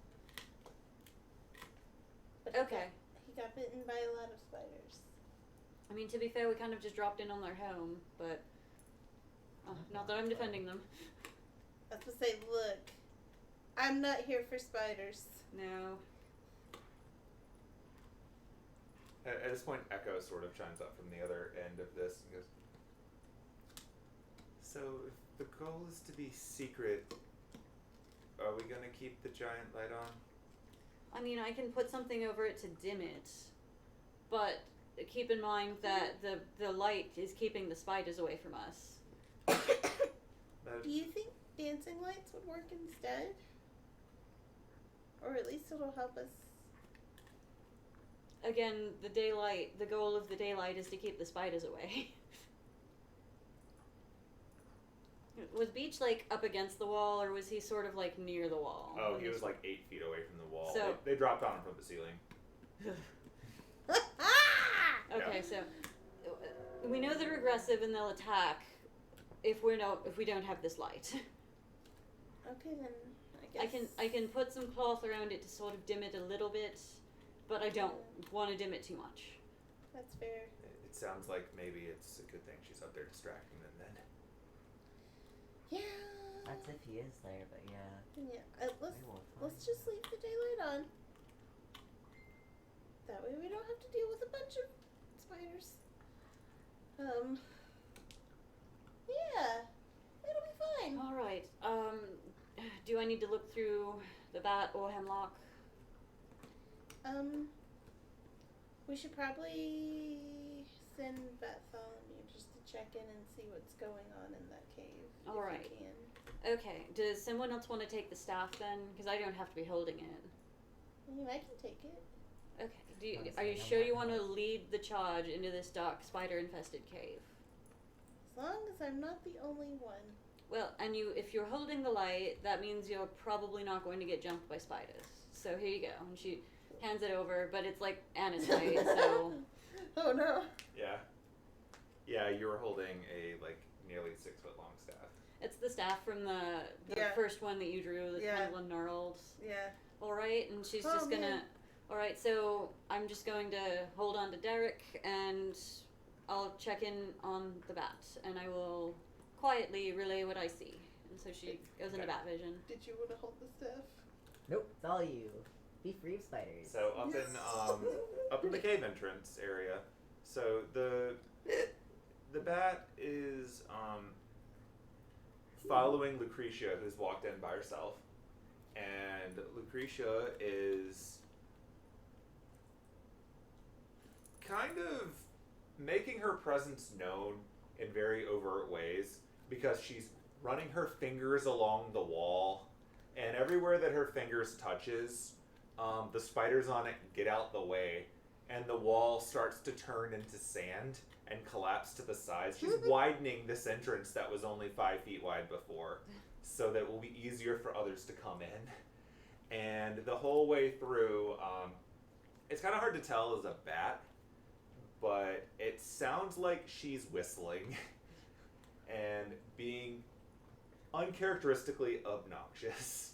But Okay. He got bitten by a lot of spiders. I mean, to be fair, we kind of just dropped in on their home, but not that I'm defending them. I was to say, look, I'm not here for spiders. No. At this point, Echo sort of chimes up from the other end of this and goes, so if the goal is to be secret, are we going to keep the giant light on? I mean, I can put something over it to dim it, but keep in mind that the light is keeping the spiders away from us. Do you think dancing lights would work instead? Or at least it'll help us. Again, the goal of the daylight is to keep the spiders away. Was Beach, like, up against the wall, or was he sort of, like, near the wall? Oh, he was, like, 8 feet away from the wall. So- They dropped on him from the ceiling. Okay, so we know they're aggressive and they'll attack if we don't have this light. Okay, then I guess I can put some cloth around it to sort of dim it a little bit, but I don't want to dim it too much. That's fair. It sounds like maybe it's a good thing she's up there distracting them then. Yeah. That's if he is there, but yeah. Yeah. Let's just leave the daylight on. That way we don't have to deal with a bunch of spiders. Yeah. It'll be fine. All right. Do I need to look through the bat or hemlock? We should probably send Bartholomew just to check in and see what's going on in that cave. All if right. we can. Okay. Does someone else want to take the staff then? Because I don't have to be holding it. I mean, I can take it. Okay. Are you sure you want to lead the charge into this dark, spider-infested cave? As long as I'm not the only one. Well, and if you're holding the light, that means you're probably not going to get jumped by spiders. So here you go. And she hands it over, but it's like Anise light, so... Oh no. Yeah. Yeah, you were holding a, like, nearly 6 foot long staff. It's the staff from the Yeah. first one that you drew, that's Yeah. kind of gnarled. Yeah. Alright, and she's Oh, just gonna... man. Alright, so I'm just going to hold on to Derek, and I'll check in on the bat, and I will quietly relay what I see. And so she goes into Okay. bat vision. Did you want to hold the staff? Nope, it's all you. Be free of spiders. So up in the cave entrance area, so the bat is following Lucretia, who's walked in by herself, and Lucretia is kind of making her presence known in very overt ways because she's running her fingers along the wall, and everywhere that her fingers touches, the spiders on it get out the way, and the wall starts to turn into sand and collapse to the sides. She's widening this entrance that was only 5 feet wide before, so that it will be easier for others to come in. And the whole way through, it's kind of hard to tell as a bat, but it sounds like she's whistling and being uncharacteristically obnoxious.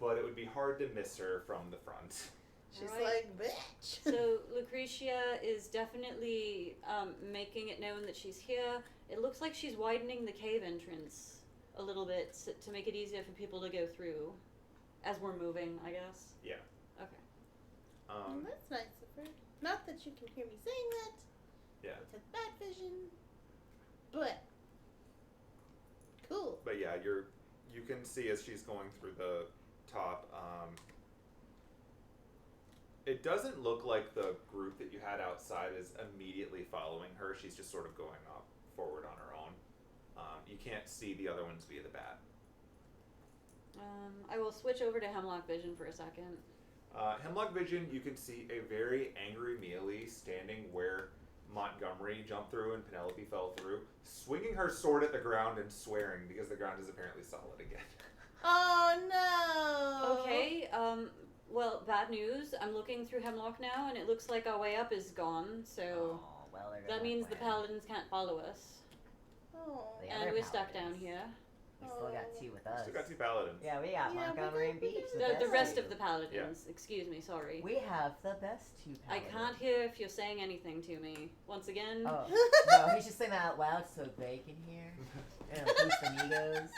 But it would be hard to miss her from the front. She's Right. like, bitch. So Lucretia is definitely making it known that she's here. It looks like she's widening the cave entrance a little bit to make it easier for people to go through as we're moving, I guess. Yeah. Okay. Well, that's nice of her. Not that you can hear me saying that. Yeah. It's bad vision. But cool. But yeah, you can see as she's going through the top, it doesn't look like the group that you had outside is immediately following her. She's just sort of going up forward on her own. You can't see the other ones via the bat. I will switch over to Hemlock Vision for a second. Hemlock Vision, you can see a very angry Mealy standing where Montgomery jumped through and Penelope fell through, swinging her sword at the ground and swearing because the ground is apparently solid again. Oh no. Okay, well, bad news. I'm looking through Hemlock now, and it looks like our way up is gone, so Oh, well, they're that gonna means the win. paladins can't follow us. Oh. The And other we're stuck down paladins. here. We still got two with us. Still got 2 paladins. Yeah, we got Yeah, Montgomery and Beach. The rest two. of the paladins, excuse me, sorry. We have the best 2 I paladins. can't hear if you're saying anything to me. Once again, Oh, no, he's just saying that out loud so they can hear. And boost some egos.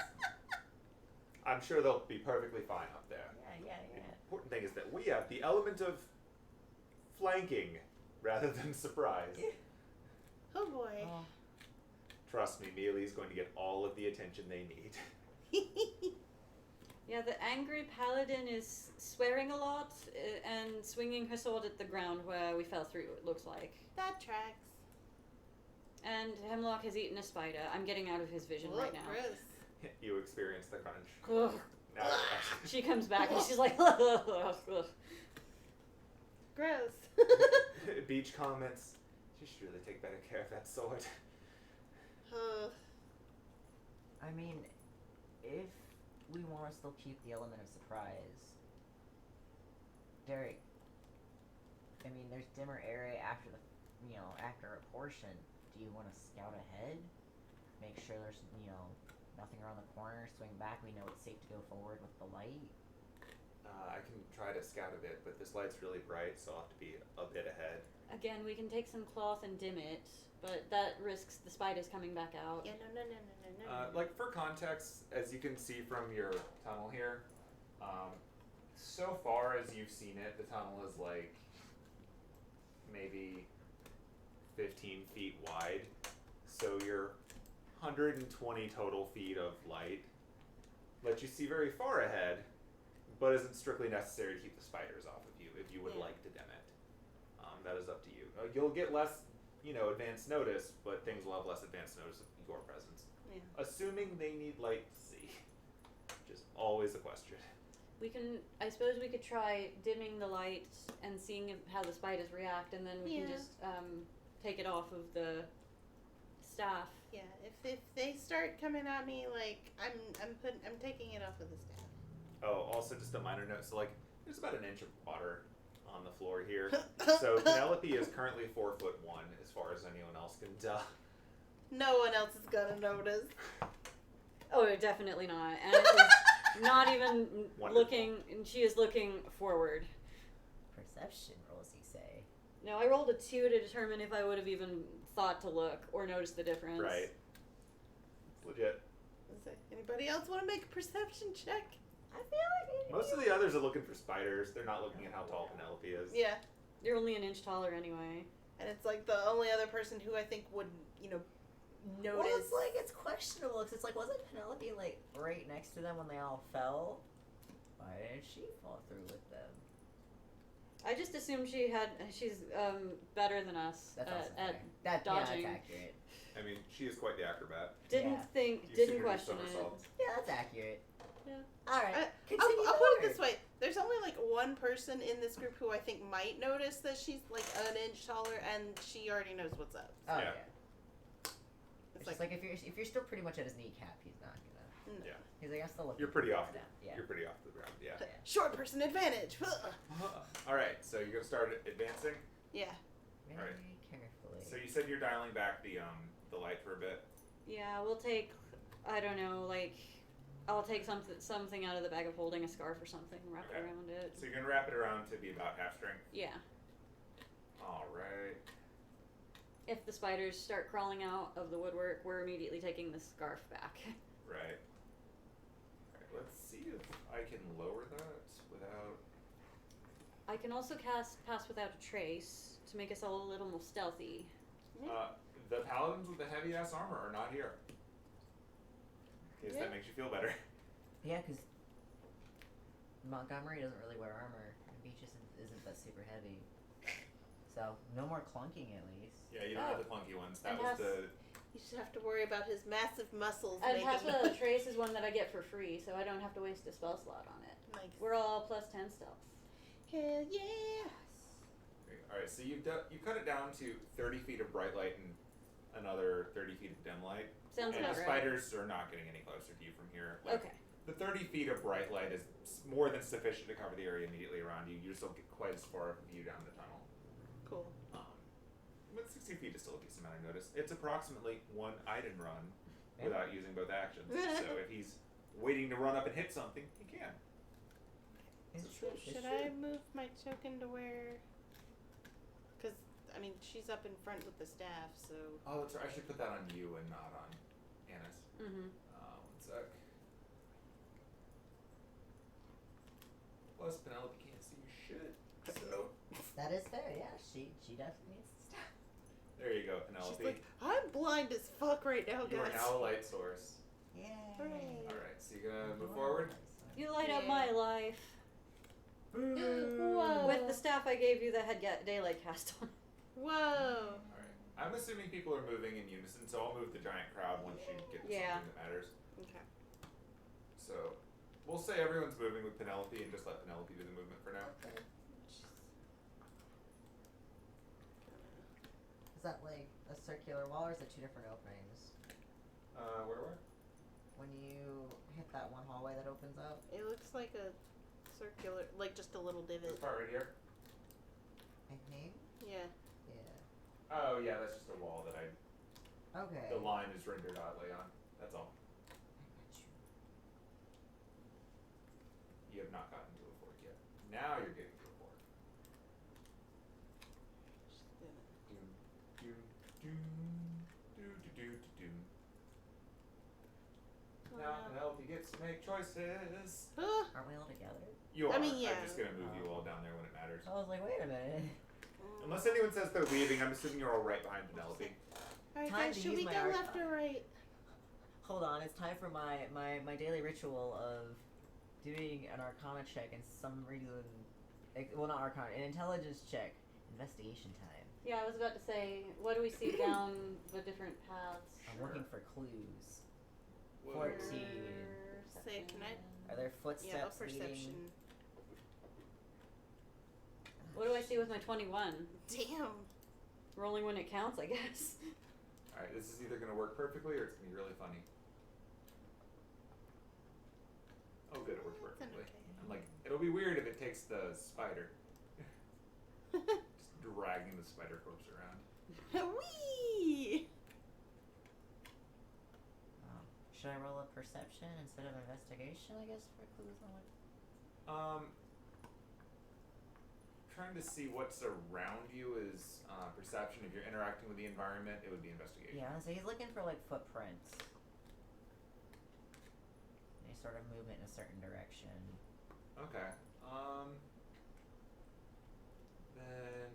I'm sure they'll be perfectly fine up there. Yeah. The important thing is that we have the element of flanking rather than surprise. Oh boy. Oh, Trust me, Mealy's going to get all of the attention they need. yeah, the angry paladin is swearing a lot and swinging her sword at the ground where we fell through, it looks like. That tracks. And Hemlock has eaten a spider. I'm getting out of his vision right now. Gross. You experience the crunch. Ugh. Now, She comes back and she's like, Gross. Beach comments, she should really take better care of that sword. I mean, if we want to still keep the element of surprise, Derek, I mean, there's dimmer area after after a portion. Do you want to scout ahead? Make sure there's, nothing around the corner, swing back, we know it's safe to go forward with the light? I can try to scout a bit, but this light's really bright, so I'll have to be a bit ahead. Again, we can take some cloth and dim it, but that risks the spiders coming back out. Yeah, no. Like, for context, as you can see from your tunnel here, so far as you've seen it, the tunnel is like maybe 15 feet wide. So your 120 total feet of light let you see very far ahead, but isn't strictly necessary to keep the spiders off of you if you would like to dim it. That is up to you. You'll get less, advance notice, but things will have less advance notice of your presence. Yeah. Assuming they need light to see. Just always a question. I suppose we could try dimming the light and seeing how the spiders react, and then we can just take it off of the staff. Yeah, if they start coming at me, like, I'm taking it off of the staff. Oh, also just a minor note. So, like, there's about an inch of water on the floor here. So Penelope is currently 4'1", as far as anyone else can tell. No one else is gonna notice. Oh, definitely not. And it's not even looking. And she is looking forward. Perception rolls, you say? No, I rolled a 2 to determine if I would have even thought to look or noticed the difference. Right. It's legit. Anybody else want to make a perception check? I feel like Most of the others are looking for spiders. They're not looking at how tall Penelope is. Yeah. You're only an inch taller anyway. And it's like the only other person who I think would, notice. Well, it's like, it's questionable, because it's like, wasn't Penelope, like, right next to them when they all fell? Why didn't she fall through with them? I just assumed she's better than us That's awesome. at dodging. Yeah, that's accurate. I mean, she is quite the acrobat. Didn't You've seen didn't her do question it. somersaults. Yeah, that's accurate. Yeah. Alright, I'll put it this way. There's only like one person in this group who I think might notice that she's like an inch taller, and she already knows what's up. Oh, Yeah. yeah. It's like if you're still pretty much at his kneecap, he's not gonna. Yeah. He's like, I'm still looking. You're pretty off. Yeah. You're pretty off the ground. Yeah. Short person advantage. All right. So you're gonna start advancing. Yeah. Very Alright. carefully. So you said you're dialing back the light for a bit. Yeah, we'll take. I don't know, like. I'll take something out of the bag of holding, a scarf or something, wrap it around it. So you're gonna wrap it around to be about half strength. Yeah. All right. If the spiders start crawling out of the woodwork, we're immediately taking the scarf back. Right. Alright, let's see if I can lower that without... I can also cast Pass Without a Trace to make us all a little more stealthy. The paladins with the heavy-ass armor are not here. In case that makes you feel better. Yeah, because Montgomery doesn't really wear armor. The beach isn't that super heavy. So, no more clunking at least. Yeah, you don't have the clunky ones. That And was the... You just have to worry about his massive muscles. And making Pass Without a Trace is one that I get for free, so I don't have to waste a spell slot on it. Nice. We're all plus 10 stealth. Hell yeah! Alright, so you cut it down to 30 feet of bright light and another 30 feet of dim light. Sounds and about the right. spiders are not getting any closer to you from here. Like, Okay. The 30 feet of bright light is more than sufficient to cover the area immediately around you. You just don't get quite as far of a view down the tunnel. Cool. But 60 feet is still a decent amount of notice. It's approximately one item run without using both actions. So if he's waiting to run up and hit something, he can. Should I move my token to where? Because she's up in front with the staff, so. Oh, that's right. I should put that on you and not on Anise. Mm-hmm. 1 sec. Plus, Penelope can't see shit. So That is fair, yeah. She definitely needs to stop. there you go, Penelope. She's like, I'm blind as fuck right now, You are guys. now a light source. Yay. Hooray. Alright, so you're gonna move forward? You light up Yeah. my life. Whoa. With the staff I gave you that had daylight cast on. Whoa. Alright. I'm assuming people are moving in unison, so I'll move the giant crowd once you get to Yeah. something that matters. Okay. So, we'll say everyone's moving with Penelope and just let Penelope do the movement for now. Okay. Is that like a circular wall or is it two different openings? Where? when you hit that one hallway that opens up? It looks like a circular, like just a little divot. This part right here? I think? Yeah. Yeah. Oh, yeah, that's just a wall that Okay. the line is rendered oddly on. That's all. You have not gotten to a fork yet. Now you're getting to a fork. Doom, doom, doom, doo, doo, doo, doo, doom. Now Penelope gets to make choices. Aren't we all together? You are. I mean, yeah. I'm just going to move you all down there when it matters. I was like, wait a minute. Unless anyone says they're leaving, I'm assuming you're all right behind Penelope. Alright, Time guys, to should use we my go arcana. left or right? Hold on, it's time for my daily ritual of doing an arcana check and some reason. Well, not arcana, an intelligence check. Investigation time. Yeah, I was about to say, what do we see down the different paths? I'm looking for clues. Whoa. 14. Say, can I? Are there Yeah, footsteps perception. leading? What do I see with my 21? Damn. Rolling when it counts, I guess. Alright, this is either going to work perfectly or it's going to be really funny. Oh, good, it worked That's perfectly. okay. I'm like, it'll be weird if it takes the spider. Just dragging the spider corpse around. Whee! Should I roll a perception instead of investigation, I guess, for clues on what? Trying to see what's around you is perception. If you're interacting with the environment, it would be investigation. Yeah, so he's looking for, like, footprints. Any sort of movement in a certain direction. Okay. Then,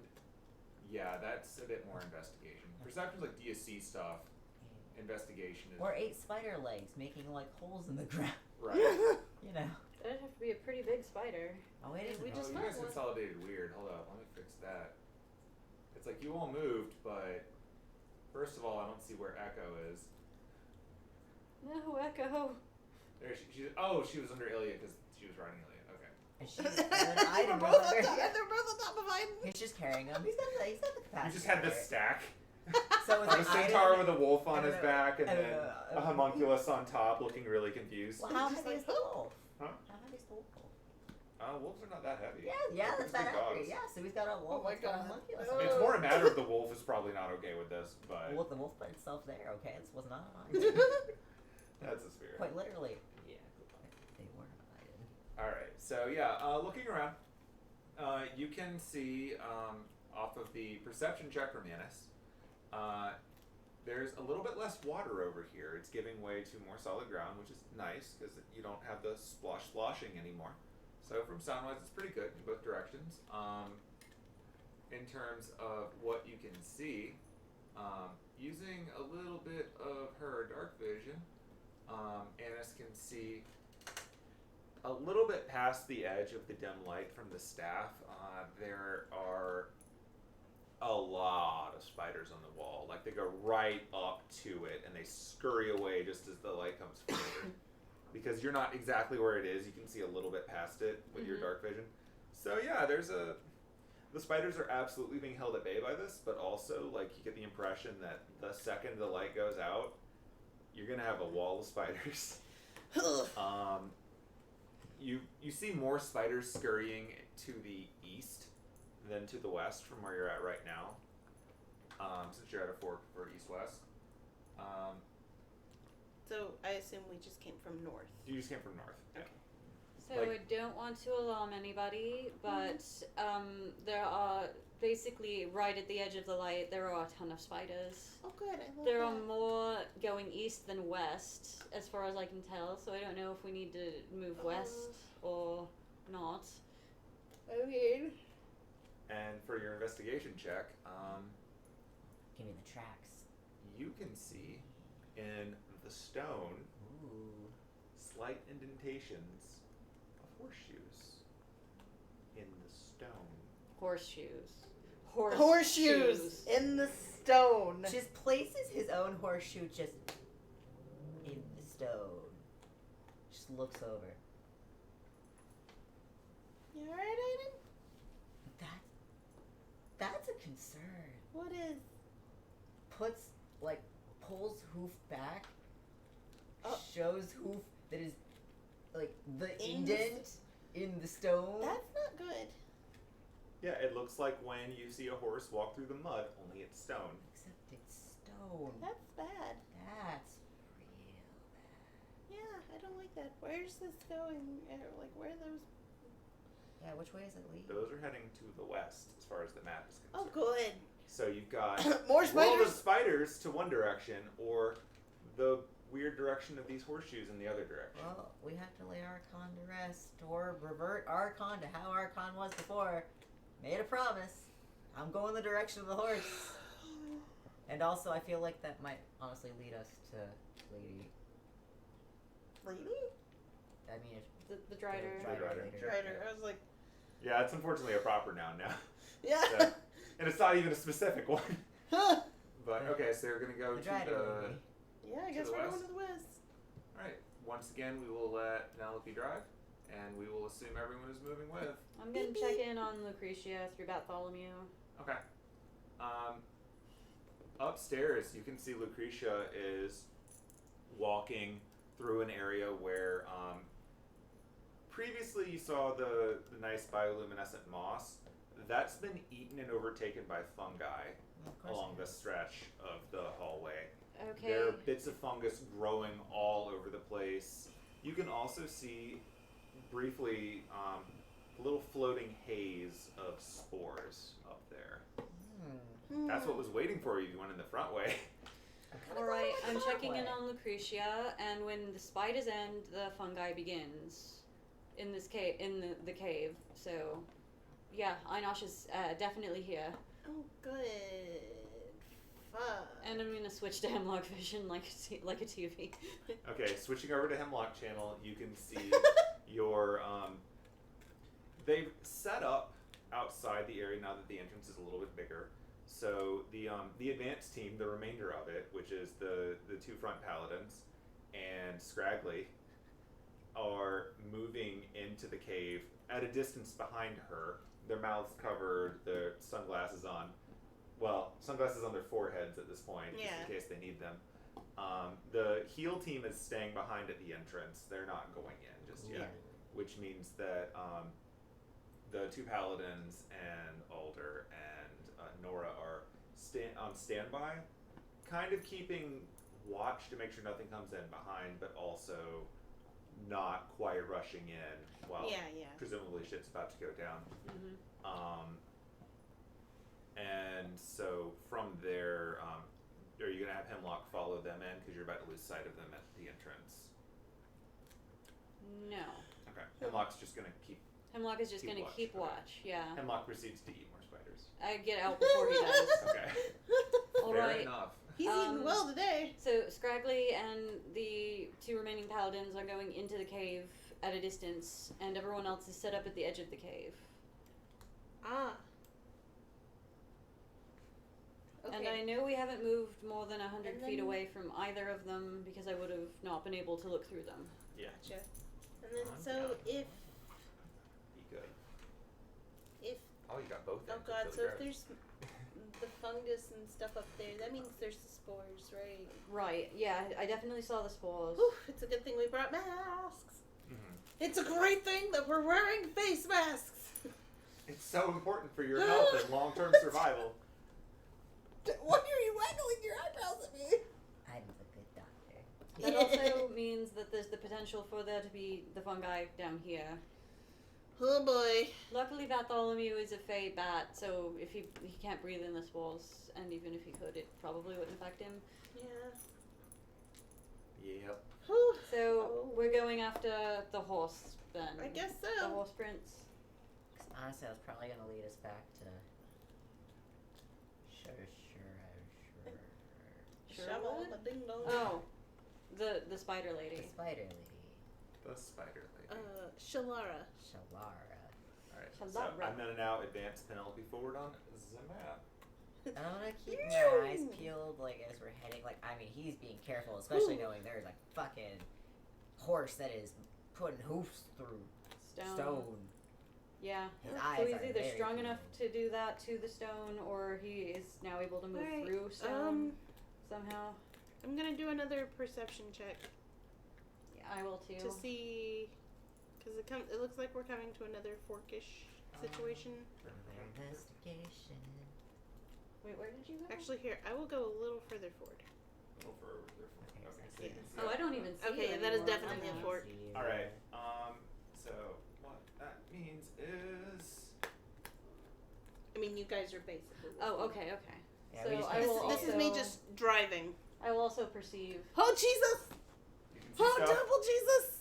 yeah, that's a bit more investigation. Perception's like, do you see stuff? Investigation is... Or 8 spider legs making, like, holes in the ground. Right. You know. That'd have to be a pretty big spider. Oh, it isn't. We just you found guys one. consolidated weird. Hold up, let me fix that. It's like you all moved, but first of all, I don't see where Echo is. No, Echo. There, she was under Ilya because she was riding Ilya. Okay. And then I They're didn't both know on there. top, and they're both on top of Iden. He's just carrying them. He's got the capacity. You just had this for it. stack. So it's Like like a centaur Iden- with a wolf on I his don't know. back, and I don't then know. a homunculus on top, looking really confused. Well, how Just heavy like, is the wolf? Huh? How heavy is the wolf? Wolves are not that heavy. Yeah, They're that's that big heavy. dogs. Yeah, so he's got a wolf. Oh my he's got a God. homunculus. Oh. It's more a matter of the wolf is probably not okay with this, but Well, the wolf by itself there, okay? This was not on that's the spirit. Quite literally. Yeah, good point. They were on Iden. Alright, so yeah, looking around, you can see off of the perception check from Anise, there's a little bit less water over here. It's giving way to more solid ground, which is nice because you don't have the sloshing anymore. So from sound-wise, it's pretty good in both directions. In terms of what you can see, using a little bit of her dark vision, Anise can see a little bit past the edge of the dim light from the staff. There are a lot of spiders on the wall. Like, they go right up to it and they scurry away just as the light comes forward. Because you're not exactly where it is, you can see a little bit past it with your dark vision. So yeah, the spiders are absolutely being held at bay by this, but also, like, you get the impression that the second the light goes out, you're gonna have a wall of spiders. You see more spiders scurrying to the east than to the west from where you're at right now. Since you're at a fork for east-west. So I assume we just came from north. You just came from north. Yeah. So I don't want to alarm anybody, but there are basically right at the edge of the light, there are a ton of spiders. Oh, good. I love There that. are more going east than west, as far as I can tell, so I don't know if we need to move west or not. Okay. And for your investigation check, Give me the tracks. you can see in the stone Ooh. slight indentations of horseshoes in the stone. Horseshoes. Horseshoes in the stone. Just places his own horseshoe just in the stone. Just looks over. You alright, Aiden? That's a concern. What is? Pulls hoof back. Oh. show's hoof that is like the In the indent in the stone. That's not good. Yeah, it looks like when you see a horse walk through the mud, only it's stone. Except it's stone. That's bad. That's real bad. Yeah, I don't like that. Where's this going? Like, where are those? Yeah, which way does it lead? Those are heading to the west as far as the map is Oh, concerned. good. So you've got More world of spiders. spiders to one direction, or the weird direction of these horseshoes in the other direction. Well, we have to lay Archon to rest, or revert Archon to how Archon was before. Made a promise. I'm going the direction of the horse. And also, I feel like that might honestly lead us to Lady. Lady? I mean, if The Drider. Drider. I was like, Yeah, it's unfortunately a proper noun now. yeah. So, and it's not even a specific one. Huh. But okay, so you're gonna go the to Drider the. lady. Yeah, I guess the we're west? going to the west. Alright, once again, we will let Penelope drive, and we will assume everyone is moving with. I'm gonna check in on Lucretia through Bartholomew. Okay. Upstairs, you can see Lucretia is walking through an area where previously you saw the nice bioluminescent moss. That's been eaten and overtaken by fungi Of course along it the is. stretch of the hallway. Okay. There are bits of fungus growing all over the place. You can also see briefly a little floating haze of spores up there. That's what was waiting for you. You went in the front way. Alright, I'm checking in on Lucretia, and when the spiders end, the fungi begins in this cave, in the cave. So, yeah, Einosh is definitely here. Oh, good. Fuck. And I'm gonna switch to Hemlock Vision like a TV. Okay, switching over to Hemlock Channel, you can see your they've set up outside the area now that the entrance is a little bit bigger. So the advanced team, the remainder of it, which is the two front paladins and Scraggly, are moving into the cave at a distance behind her. Their mouths covered, their sunglasses on. Well, sunglasses on their foreheads at this point, just in case they need them. The heal team is staying behind at the entrance. They're not going in just yet, which means that the two paladins and Alder and Nora are on standby, kind of keeping watch to make sure nothing comes in behind, but also not quite rushing in while presumably shit's about to go down. And so from there, are you going to have Hemlock follow them in because you're about to lose sight of them at the entrance? No. Okay. Hemlock's just going to keep... Hemlock is just Keep gonna watch, keep okay. watch, yeah. Hemlock proceeds to eat more spiders. I get out before he does. Okay. Fair Alright. enough. He's eating well today. So Scraggly and the two remaining paladins are going into the cave at a distance, and everyone else is set up at the edge of the cave. Ah. Okay. And I know we haven't moved more than 100 And feet then- away from either of them because I would have not been able to look through them. Yeah. Gotcha. And then, I'm so down. if Be good. if Oh, you got both. oh ends. god, That's so really if there's the fungus and stuff up there, that means there's the spores, right? Right, yeah, I definitely saw the spores. Whew, it's a good thing we brought masks. Mhm. It's a great thing that we're wearing face masks. It's so important for your health and long-term survival. Why are you waggling your eyebrows at me? I'm the good doctor. That also means that there's the potential for there to be the fungi down here. Oh boy. Luckily, Bartholomew is a fey bat, so if he can't breathe in the spores, and even if he could, it probably wouldn't affect him. Yeah. Yep. Whew. So we're going after the horse then. I guess The so. horse prince. Honestly, I was probably gonna lead us back to. Shovel, ding dong. Oh, the spider lady. The spider lady. The spider lady. Shalara. Shalara. Alright, so Shalara. I'm gonna now advance Penelope forward on the map. And I'm gonna keep my eyes peeled, like, as we're heading. Like, I mean, he's being careful, especially knowing there's a fucking horse that is putting hoofs through stone. Yeah. His So eyes he's are either very strong enough peeled. to do that to the stone, or he is now able to move Alright, through stone somehow. I'm gonna do another perception check. I will too. To see, because it looks like we're coming to another forkish situation. Investigation. Wait, where did you go? Actually, here, I will go a little further forward. A little further. Okay, so you Yes. can see Oh, I it. don't even see Okay, it that is anymore. definitely a Okay. fort. All right. So what that means is, I mean, you guys are basically. Oh, okay. Yeah, So we just I need will This is me also- just driving. I will also perceive. Oh, Jesus! you can see Oh, stuff. double Jesus!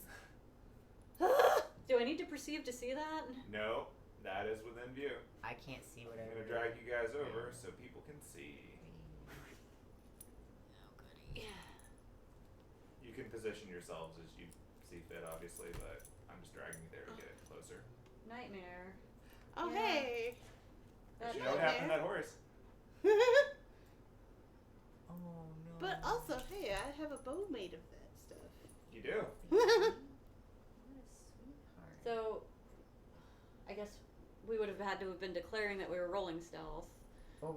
Ah! Do I need to perceive to see that? No, that is within view. I can't see I'm whatever. gonna drag you guys over so people can see. Yeah. You can position yourselves as you see fit, obviously, but I'm just dragging you there to get it closer. Nightmare. Oh, Yeah. hey! That You know what happened to that horse? Oh no. But also, hey, I have a bow made of that stuff. You do. What a sweetheart. So, I guess we would have had to have been declaring that we were rolling stealth. Oh,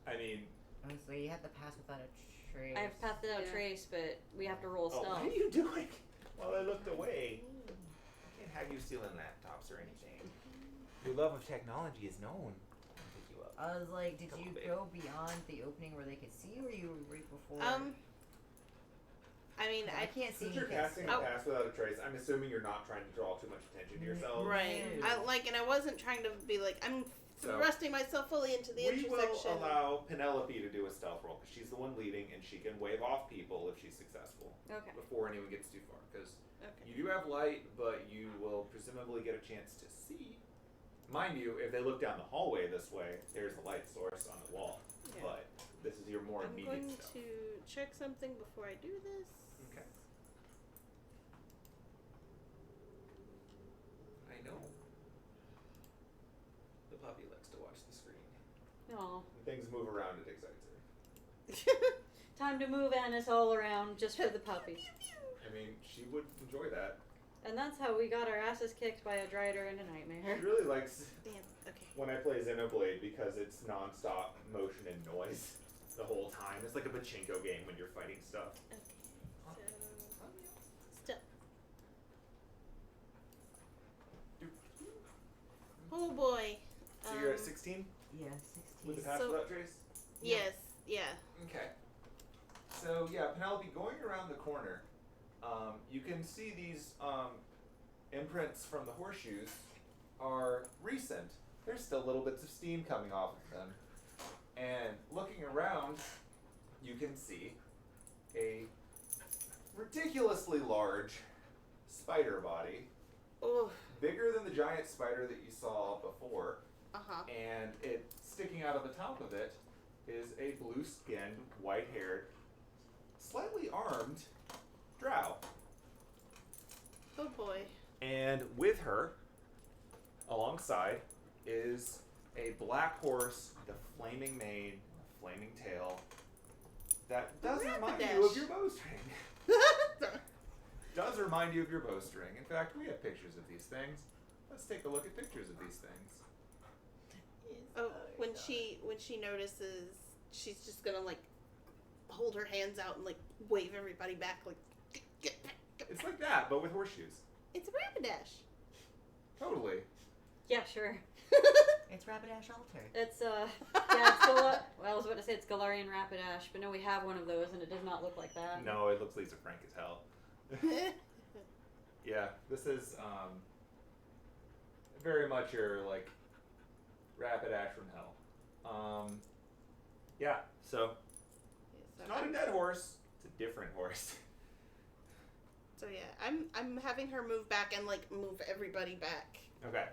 I mean, so you have to pass without a trace. I have passed it out Yeah. trace, but we have to roll oh, stealth. what are you doing? Well, I looked away. I can't have you stealing laptops or anything. Your love of technology is known. I'll pick you up. I was like, did Come you on, babe. go beyond the opening where they could see, or you were right before? I mean, I can't see Since you're anything. casting a pass without a trace, I'm assuming you're not trying to draw too much attention to yourself. right. No. And I wasn't trying to be like, I'm So, thrusting myself fully into the we intersection. will allow Penelope to do a stealth roll because she's the one leading, and she can wave off people if she's successful Okay. before anyone gets too far. Because Okay. you do have light, but you will presumably get a chance to see. Mind you, if they look down the hallway this way, there's a light source on the wall. Yeah. But this is your more I'm immediate going stuff. to check something before I do this. Okay. I know. The puppy likes to watch the screen. Aw. When things move around, it excites her. Time to move Anise all around just for the puppy. I mean, she would enjoy that. And that's how we got our asses kicked by a Drider and a Nightmare. She really likes Damn. Okay. when I play Xenoblade because it's non-stop motion and noise the whole time. It's like a pachinko game when you're fighting stuff. Okay. So, step. Oh boy. So you're at 16 Yeah, with the 16. pass So- without trace? Yes. Yeah. Okay. So yeah, Penelope, going around the corner, you can see these imprints from the horseshoes are recent. There's still little bits of steam coming off of them. And looking around, you can see a ridiculously large spider body, Oh. bigger than the giant spider that you saw before, Uh huh. and it sticking out of the top of it is a blue-skinned, white-haired, slightly armed drow. Oh boy. And with her, alongside, is a black horse with a flaming mane, a flaming tail, that does remind you of your bowstring. Does remind you of your bowstring. In fact, we have pictures of these things. Let's take a look at pictures of these things. Oh, when she notices, she's just gonna like hold her hands out and like wave everybody back, like get back. It's like that, but with horseshoes. It's a Rapidash. Totally. Yeah, sure. It's Rapidash Alter. It's yeah, it's well, I was about to say it's Galarian Rapidash, but no, we have one of those, and it does not look like that. No, it looks Lisa Frank as hell. Yeah, this is very much your like Rapidash from hell. Yeah, so it's not a dead horse; it's a different horse. So yeah, I'm having her move back and like move everybody back. Okay.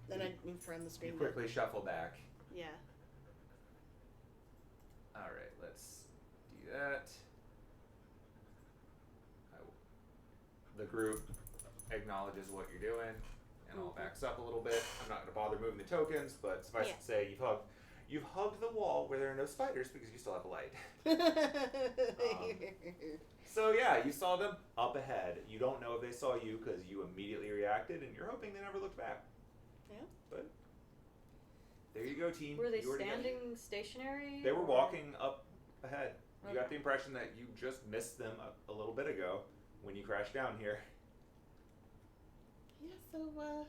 Then I move her on the screen. You quickly shuffle back. Yeah. All right, let's do that. The group acknowledges what you're doing and all backs up a little bit. I'm not going to bother moving the tokens, but suffice it to say, you've hugged the wall where there are no spiders because you still have a light. So yeah, you saw them up ahead. You don't know if they saw you because you immediately reacted, and you're hoping they never looked back. Yeah. But there you go, team. Were they You already got it. standing stationary? They were or- walking up ahead. You Okay. got the impression that you just missed them a little bit ago, when you crash down here. Yeah, so,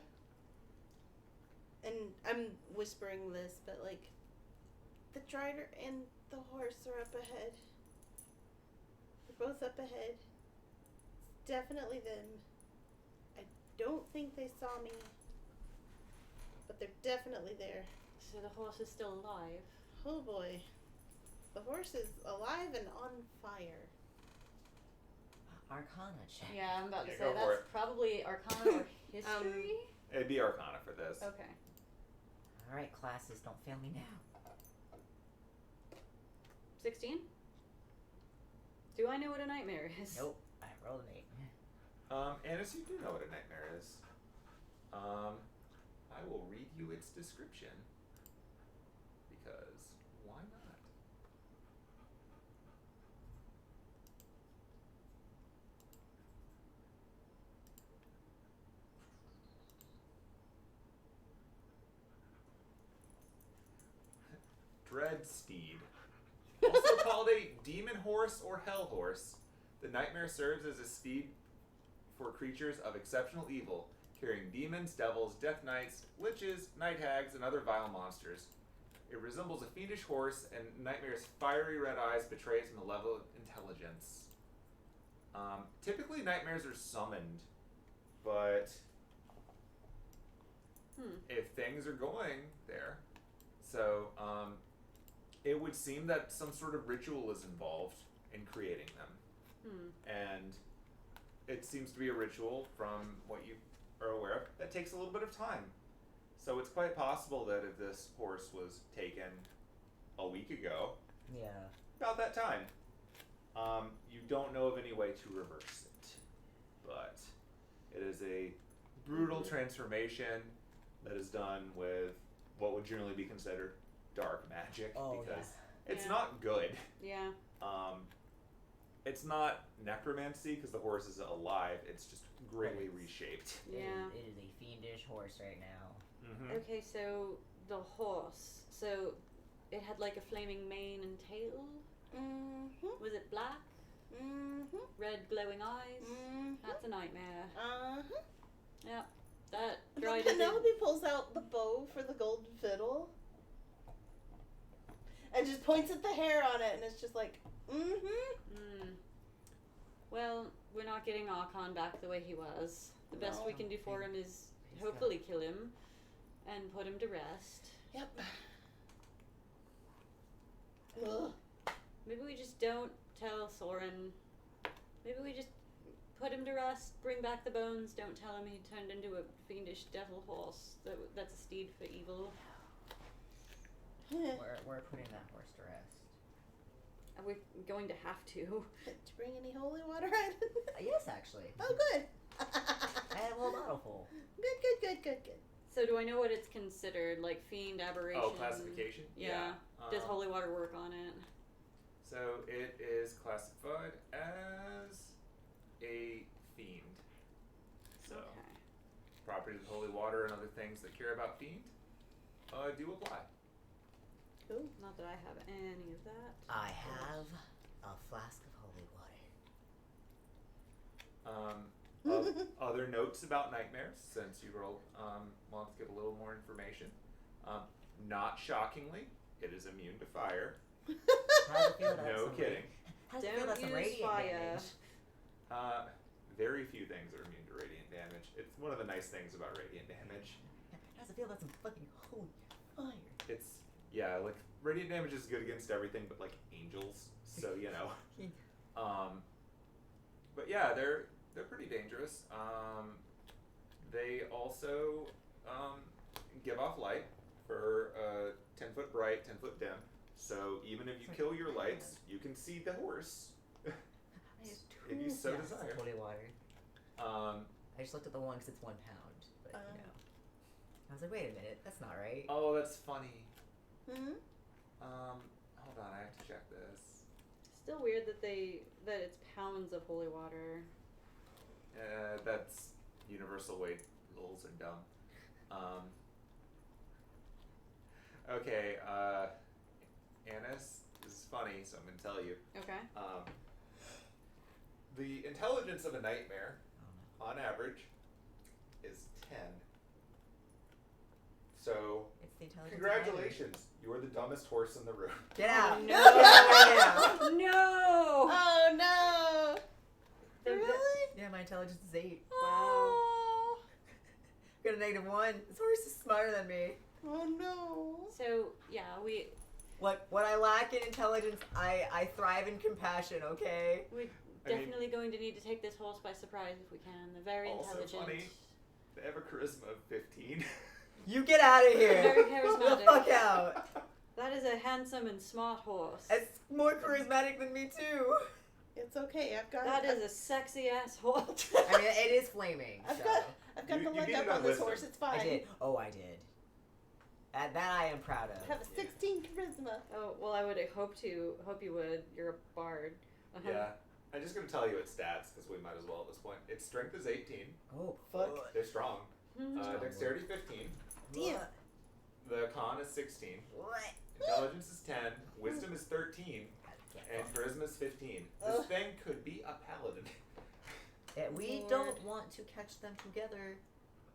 and I'm whispering this, but, like, the drider and the horse are up ahead. They're both up ahead. It's definitely them. I don't think they saw me, but they're definitely there. So the horse is still alive. Oh boy. The horse is alive and on fire. Arcana check. Yeah, I'm about to Yeah, say go for that's it. probably Arcana or History. It'd be Arcana for this. Okay. Alright, classes, don't fail me now. 16? Do I know what a nightmare is? Nope, I rolled an 8. Anise, you do know what a nightmare is. I will read you its description. Because why not? Dreadsteed. Also called a demon horse or hell horse, the nightmare serves as a steed for creatures of exceptional evil, carrying demons, devils, death knights, liches, night hags, and other vile monsters. It resembles a fiendish horse, and Nightmare's fiery red eyes betray its malevolent intelligence. Typically, nightmares are summoned, but if things are going there, so it would seem that some sort of ritual is involved in creating them, and it seems to be a ritual, from what you are aware of, that takes a little bit of time. So it's quite possible that if this horse was taken a week ago, Yeah. about that time, you don't know of any way to reverse it. But it is a brutal transformation that is done with what would generally be considered dark magic, because it's not good. Yeah. It's not necromancy because the horse is alive. It's just greatly reshaped. Yeah. It is a fiendish horse right now. Mm-hmm. Okay, so the horse. So it had like a flaming mane and tail. Mm-hmm. Was it black? Mm-hmm. Red glowing eyes? Mm-hmm. That's a nightmare. Uh-huh. Yeah. That But dried Penelope pulls out the bow for the golden fiddle and just points at the hair on it, and it's just like, Well, we're not getting Archon back the way he was. The best No. we can do for him is He's hopefully kill him and put him to rest. Yep. Ugh. Maybe we just don't tell Soren. Maybe we just put him to rest, bring back the bones, don't tell him he turned into a fiendish devil horse. That's a steed for evil. We're putting that horse to rest. Are we going to have to? Did you bring any holy water in? Yes, actually. Oh, good. I have a whole bottle full. Good. So do I know what it's considered? Like fiend, aberration? Oh, classification? Yeah. Does holy water work on it? So it is classified as a fiend. So Okay. properties of holy water and other things that care about fiend do apply. Cool. Not that I have any of that. I have a flask of holy water. Other notes about nightmares, since you rolled want to get a little more information. Not shockingly, it is immune to fire. How does it feel about No some kidding. How does it feel Don't about some use radiant fire. damage? Very few things are immune to radiant damage. It's one of the nice things about radiant damage. How does it feel about some fucking holy fire? It's, yeah, like, radiant damage is good against everything but, like, angels, so, you know. But yeah, they're pretty dangerous. They also give off light for 10 foot bright, 10 foot dim. So even if you kill your lights, you can see the horse. If you so desire. Holy water. I I just looked at the one because it's 1 pound, but you know. I was like, wait a minute, that's not right. Oh, that's funny. Mm-hmm. Hold on, I have to check this. Still weird that it's pounds of holy water. That's universal weight rules are dumb. Okay, Anise, this is funny, so I'm gonna tell you. Okay. The intelligence of a nightmare, on average, is 10. So, It's the intelligence. congratulations. You're the dumbest horse in the room. Get out. No. No. Oh no! Really? Yeah, my intelligence is 8. Wow. Got a -1. This horse is smarter than me. Oh no! So yeah, we What I lack in intelligence, I thrive in compassion. Okay. we're definitely going to need to take this horse by surprise if we can. They're very Also intelligent. funny. They have a charisma of 15. You get out of here. Very The charismatic. fuck out. That is a handsome and smart horse. It's more charismatic than me too. It's okay. I've got. That is a sexy ass horse. I mean, it is flaming. I've so. got the You leg beat up it on on this wisdom. horse. It's fine. I did. Oh, I did. That I am proud of. I have a 16 charisma. Oh well, I would hope you would. You're a bard. Yeah. I'm just going to tell you its stats because we might as well at this point. Its strength is 18. Oh, Fuck. They're strong. Mhm. Dexterity 15. Damn. The con is 16. What? Intelligence is 10. Wisdom is 13. And charisma is 15. This Ugh. thing could be a paladin. We Lord. don't want to catch them together.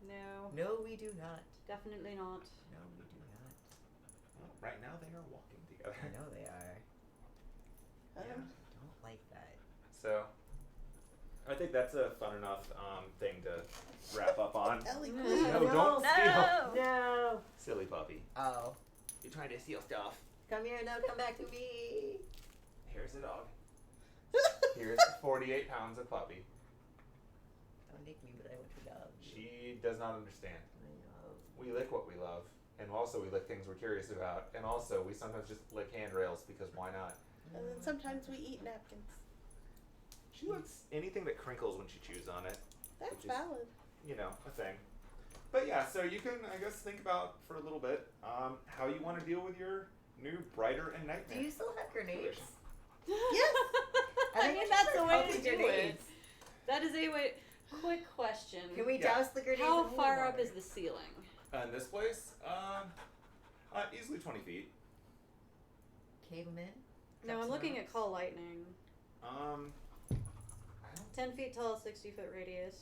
No, No, we do not. definitely not. No, we do not. Well, right now they are walking together. I know they are. I don't like that. So, I think that's a fun enough thing to wrap up on. Ellie, No, please. No, don't steal. No. Silly puppy. Oh. You're trying to steal stuff. Come here, no, come back to me. Here's the dog. Here's 48 pounds of puppy. Don't nick me, but I want your dog. She does not understand. I know. We lick what we love. And also we lick things we're curious about. And also we sometimes just lick handrails because why not? And then sometimes we eat napkins. She likes anything that crinkles when she chews on it. That's Which is- valid. You know, a thing. But yeah, so you can, I guess, think about for a little bit how you want to deal with your new brighter and Do nightmare. you still have grenades? Yes. I think mean, we that's should the start way to helping do it. grenades. That is a way. Quick question. Can we Yeah. douse the grenades? How in holy far up water? is the ceiling? In this place, easily 20 feet. Cave them in? No, I'm looking at call lightning. I don't 10 feet tall, 60-foot radius.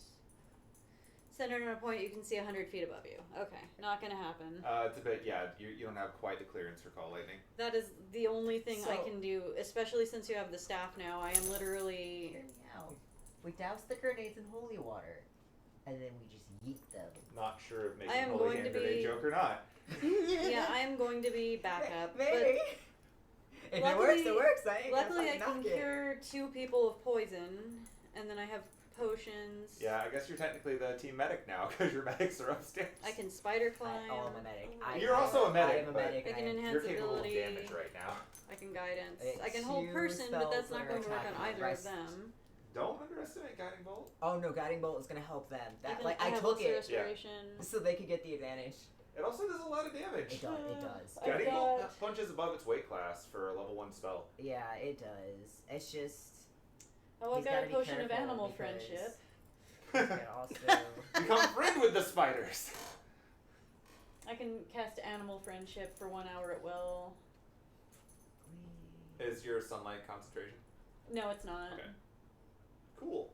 Centered on a point you can see 100 feet above you. Okay, not gonna happen. it's a bit, yeah, you don't have quite the clearance for call lightning. That is the only thing I So- can do, especially since you have the staff now. I am literally... Hear me out. We douse the grenades in holy water, and then we just yeet them. Not sure if making I am Holy going Hand to Grenade be- joke or not. Yeah, I am going to be backup. Maybe. If it works, it works. I ain't Luckily, I gonna can knock it. cure 2 people of poison, and then I have potions. Yeah, I guess you're technically the team medic now because your medics are upstairs. I can spider climb. I'm a medic. You're also a medic, I am a but- medic. I can enhance You're capable ability. of damage right now. I can guidance. It's I can hold you person, but that's spells not that are going to work on attacking either rest. of them. Don't underestimate Guiding Bolt. Oh no, guiding bolt is gonna help them. That Even like I I have took also it restoration. so they could get the advantage. It also does a lot of damage. It does. It does. I Guiding Bolt got- punches above its weight class for a level 1 spell. Yeah, it does. It's just Oh, I've He's got gotta a be potion of careful animal because- friendship. you can also. Become friend with the spiders. I can cast animal friendship for 1 hour at will. Is your sunlight concentration? No, it's not. Okay. Cool.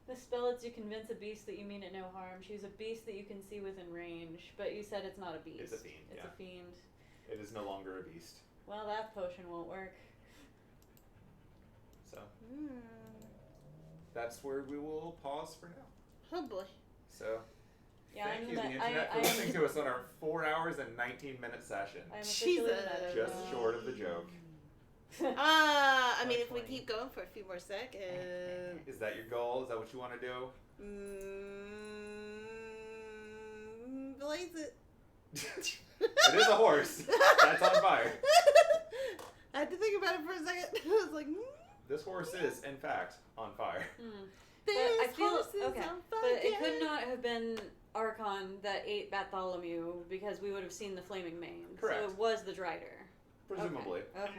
The spell lets you convince a beast that you mean it no harm. Choose a beast that you can see within range, but you said it's not a beast. It's a fiend, It's yeah. a fiend. It is no longer a beast. Well, that potion won't work. So Mm. that's where we will pause for now. Oh boy. So Yeah, thank I'm you, the the me- internet, for I listening am, to us on our 4 hours and 19-minute session. I'm officially the Jesus. meta Just now. short of the joke. I mean, Or if we 20. keep going for a few more seconds. Is that your goal? Is that what you want to do? Blaze it. It is a horse. That's on fire. I had to think about it for a second. I was like, This horse is, in fact, on fire. Hmm. this I feel- horse is okay, on But fire. it could not have been Archon that ate Bartholomew because we would have seen the flaming mane. Correct. So it was the Drider. Presumably. Okay.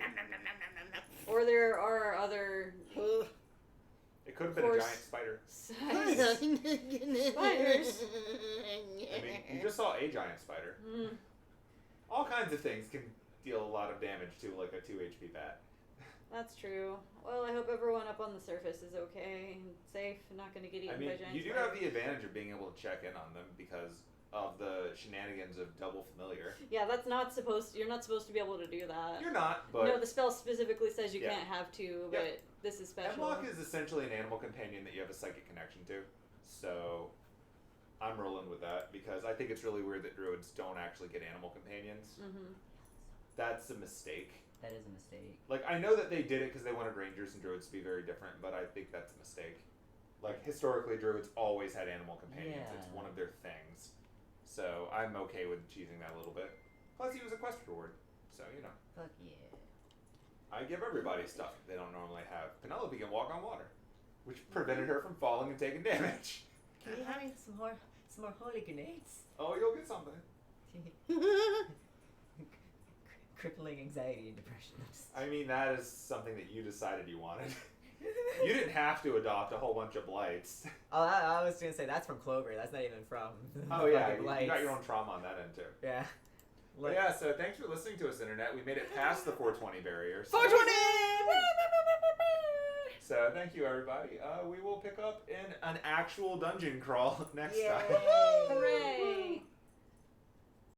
Or there are other Ugh. It could have been Horse. a giant spider. size. Spiders. I mean, you just saw a giant spider. Mm. All kinds of things can deal a lot of damage to like a 2 HP bat. That's true. Well, I hope everyone up on the surface is okay and safe and not going to get eaten by giant you do spiders. have the advantage of being able to check in on them because of the shenanigans of double familiar. Yeah, that's not supposed to, you're not supposed to be able to do that. You're not, but... No, the spell specifically says you Yeah. can't have to, but this is special. Hemlock is essentially an animal companion that you have a psychic connection to. So I'm rolling with that because I think it's really weird that druids don't actually get animal companions. Mm-hmm. That's a mistake. That is a mistake. Like, I know that they did it because they wanted rangers and druids to be very different, but I think that's a mistake. Like, historically, druids always had animal companions. Yeah. It's one of their things. So I'm okay with cheesing that a little bit. Plus, he was a quest reward. So, you know. Fuck yeah. I give everybody stuff they don't normally have. Penelope can walk on water, which prevented her from falling and taking damage. Can you have me some more holy grenades? Oh, you'll get something. Crippling anxiety and depression. I mean, that is something that you decided you wanted. You didn't have to adopt a whole bunch of blights. Oh, I was gonna say that's from Clover. That's not even from. Oh yeah, fucking you blights. got your own trauma on that end too. Yeah. But yeah, so thanks for listening to us, Internet. We made it past the 420 barrier. So 420! So thank you, everybody. We will pick up in an actual dungeon crawl next Yay. time. Hooray!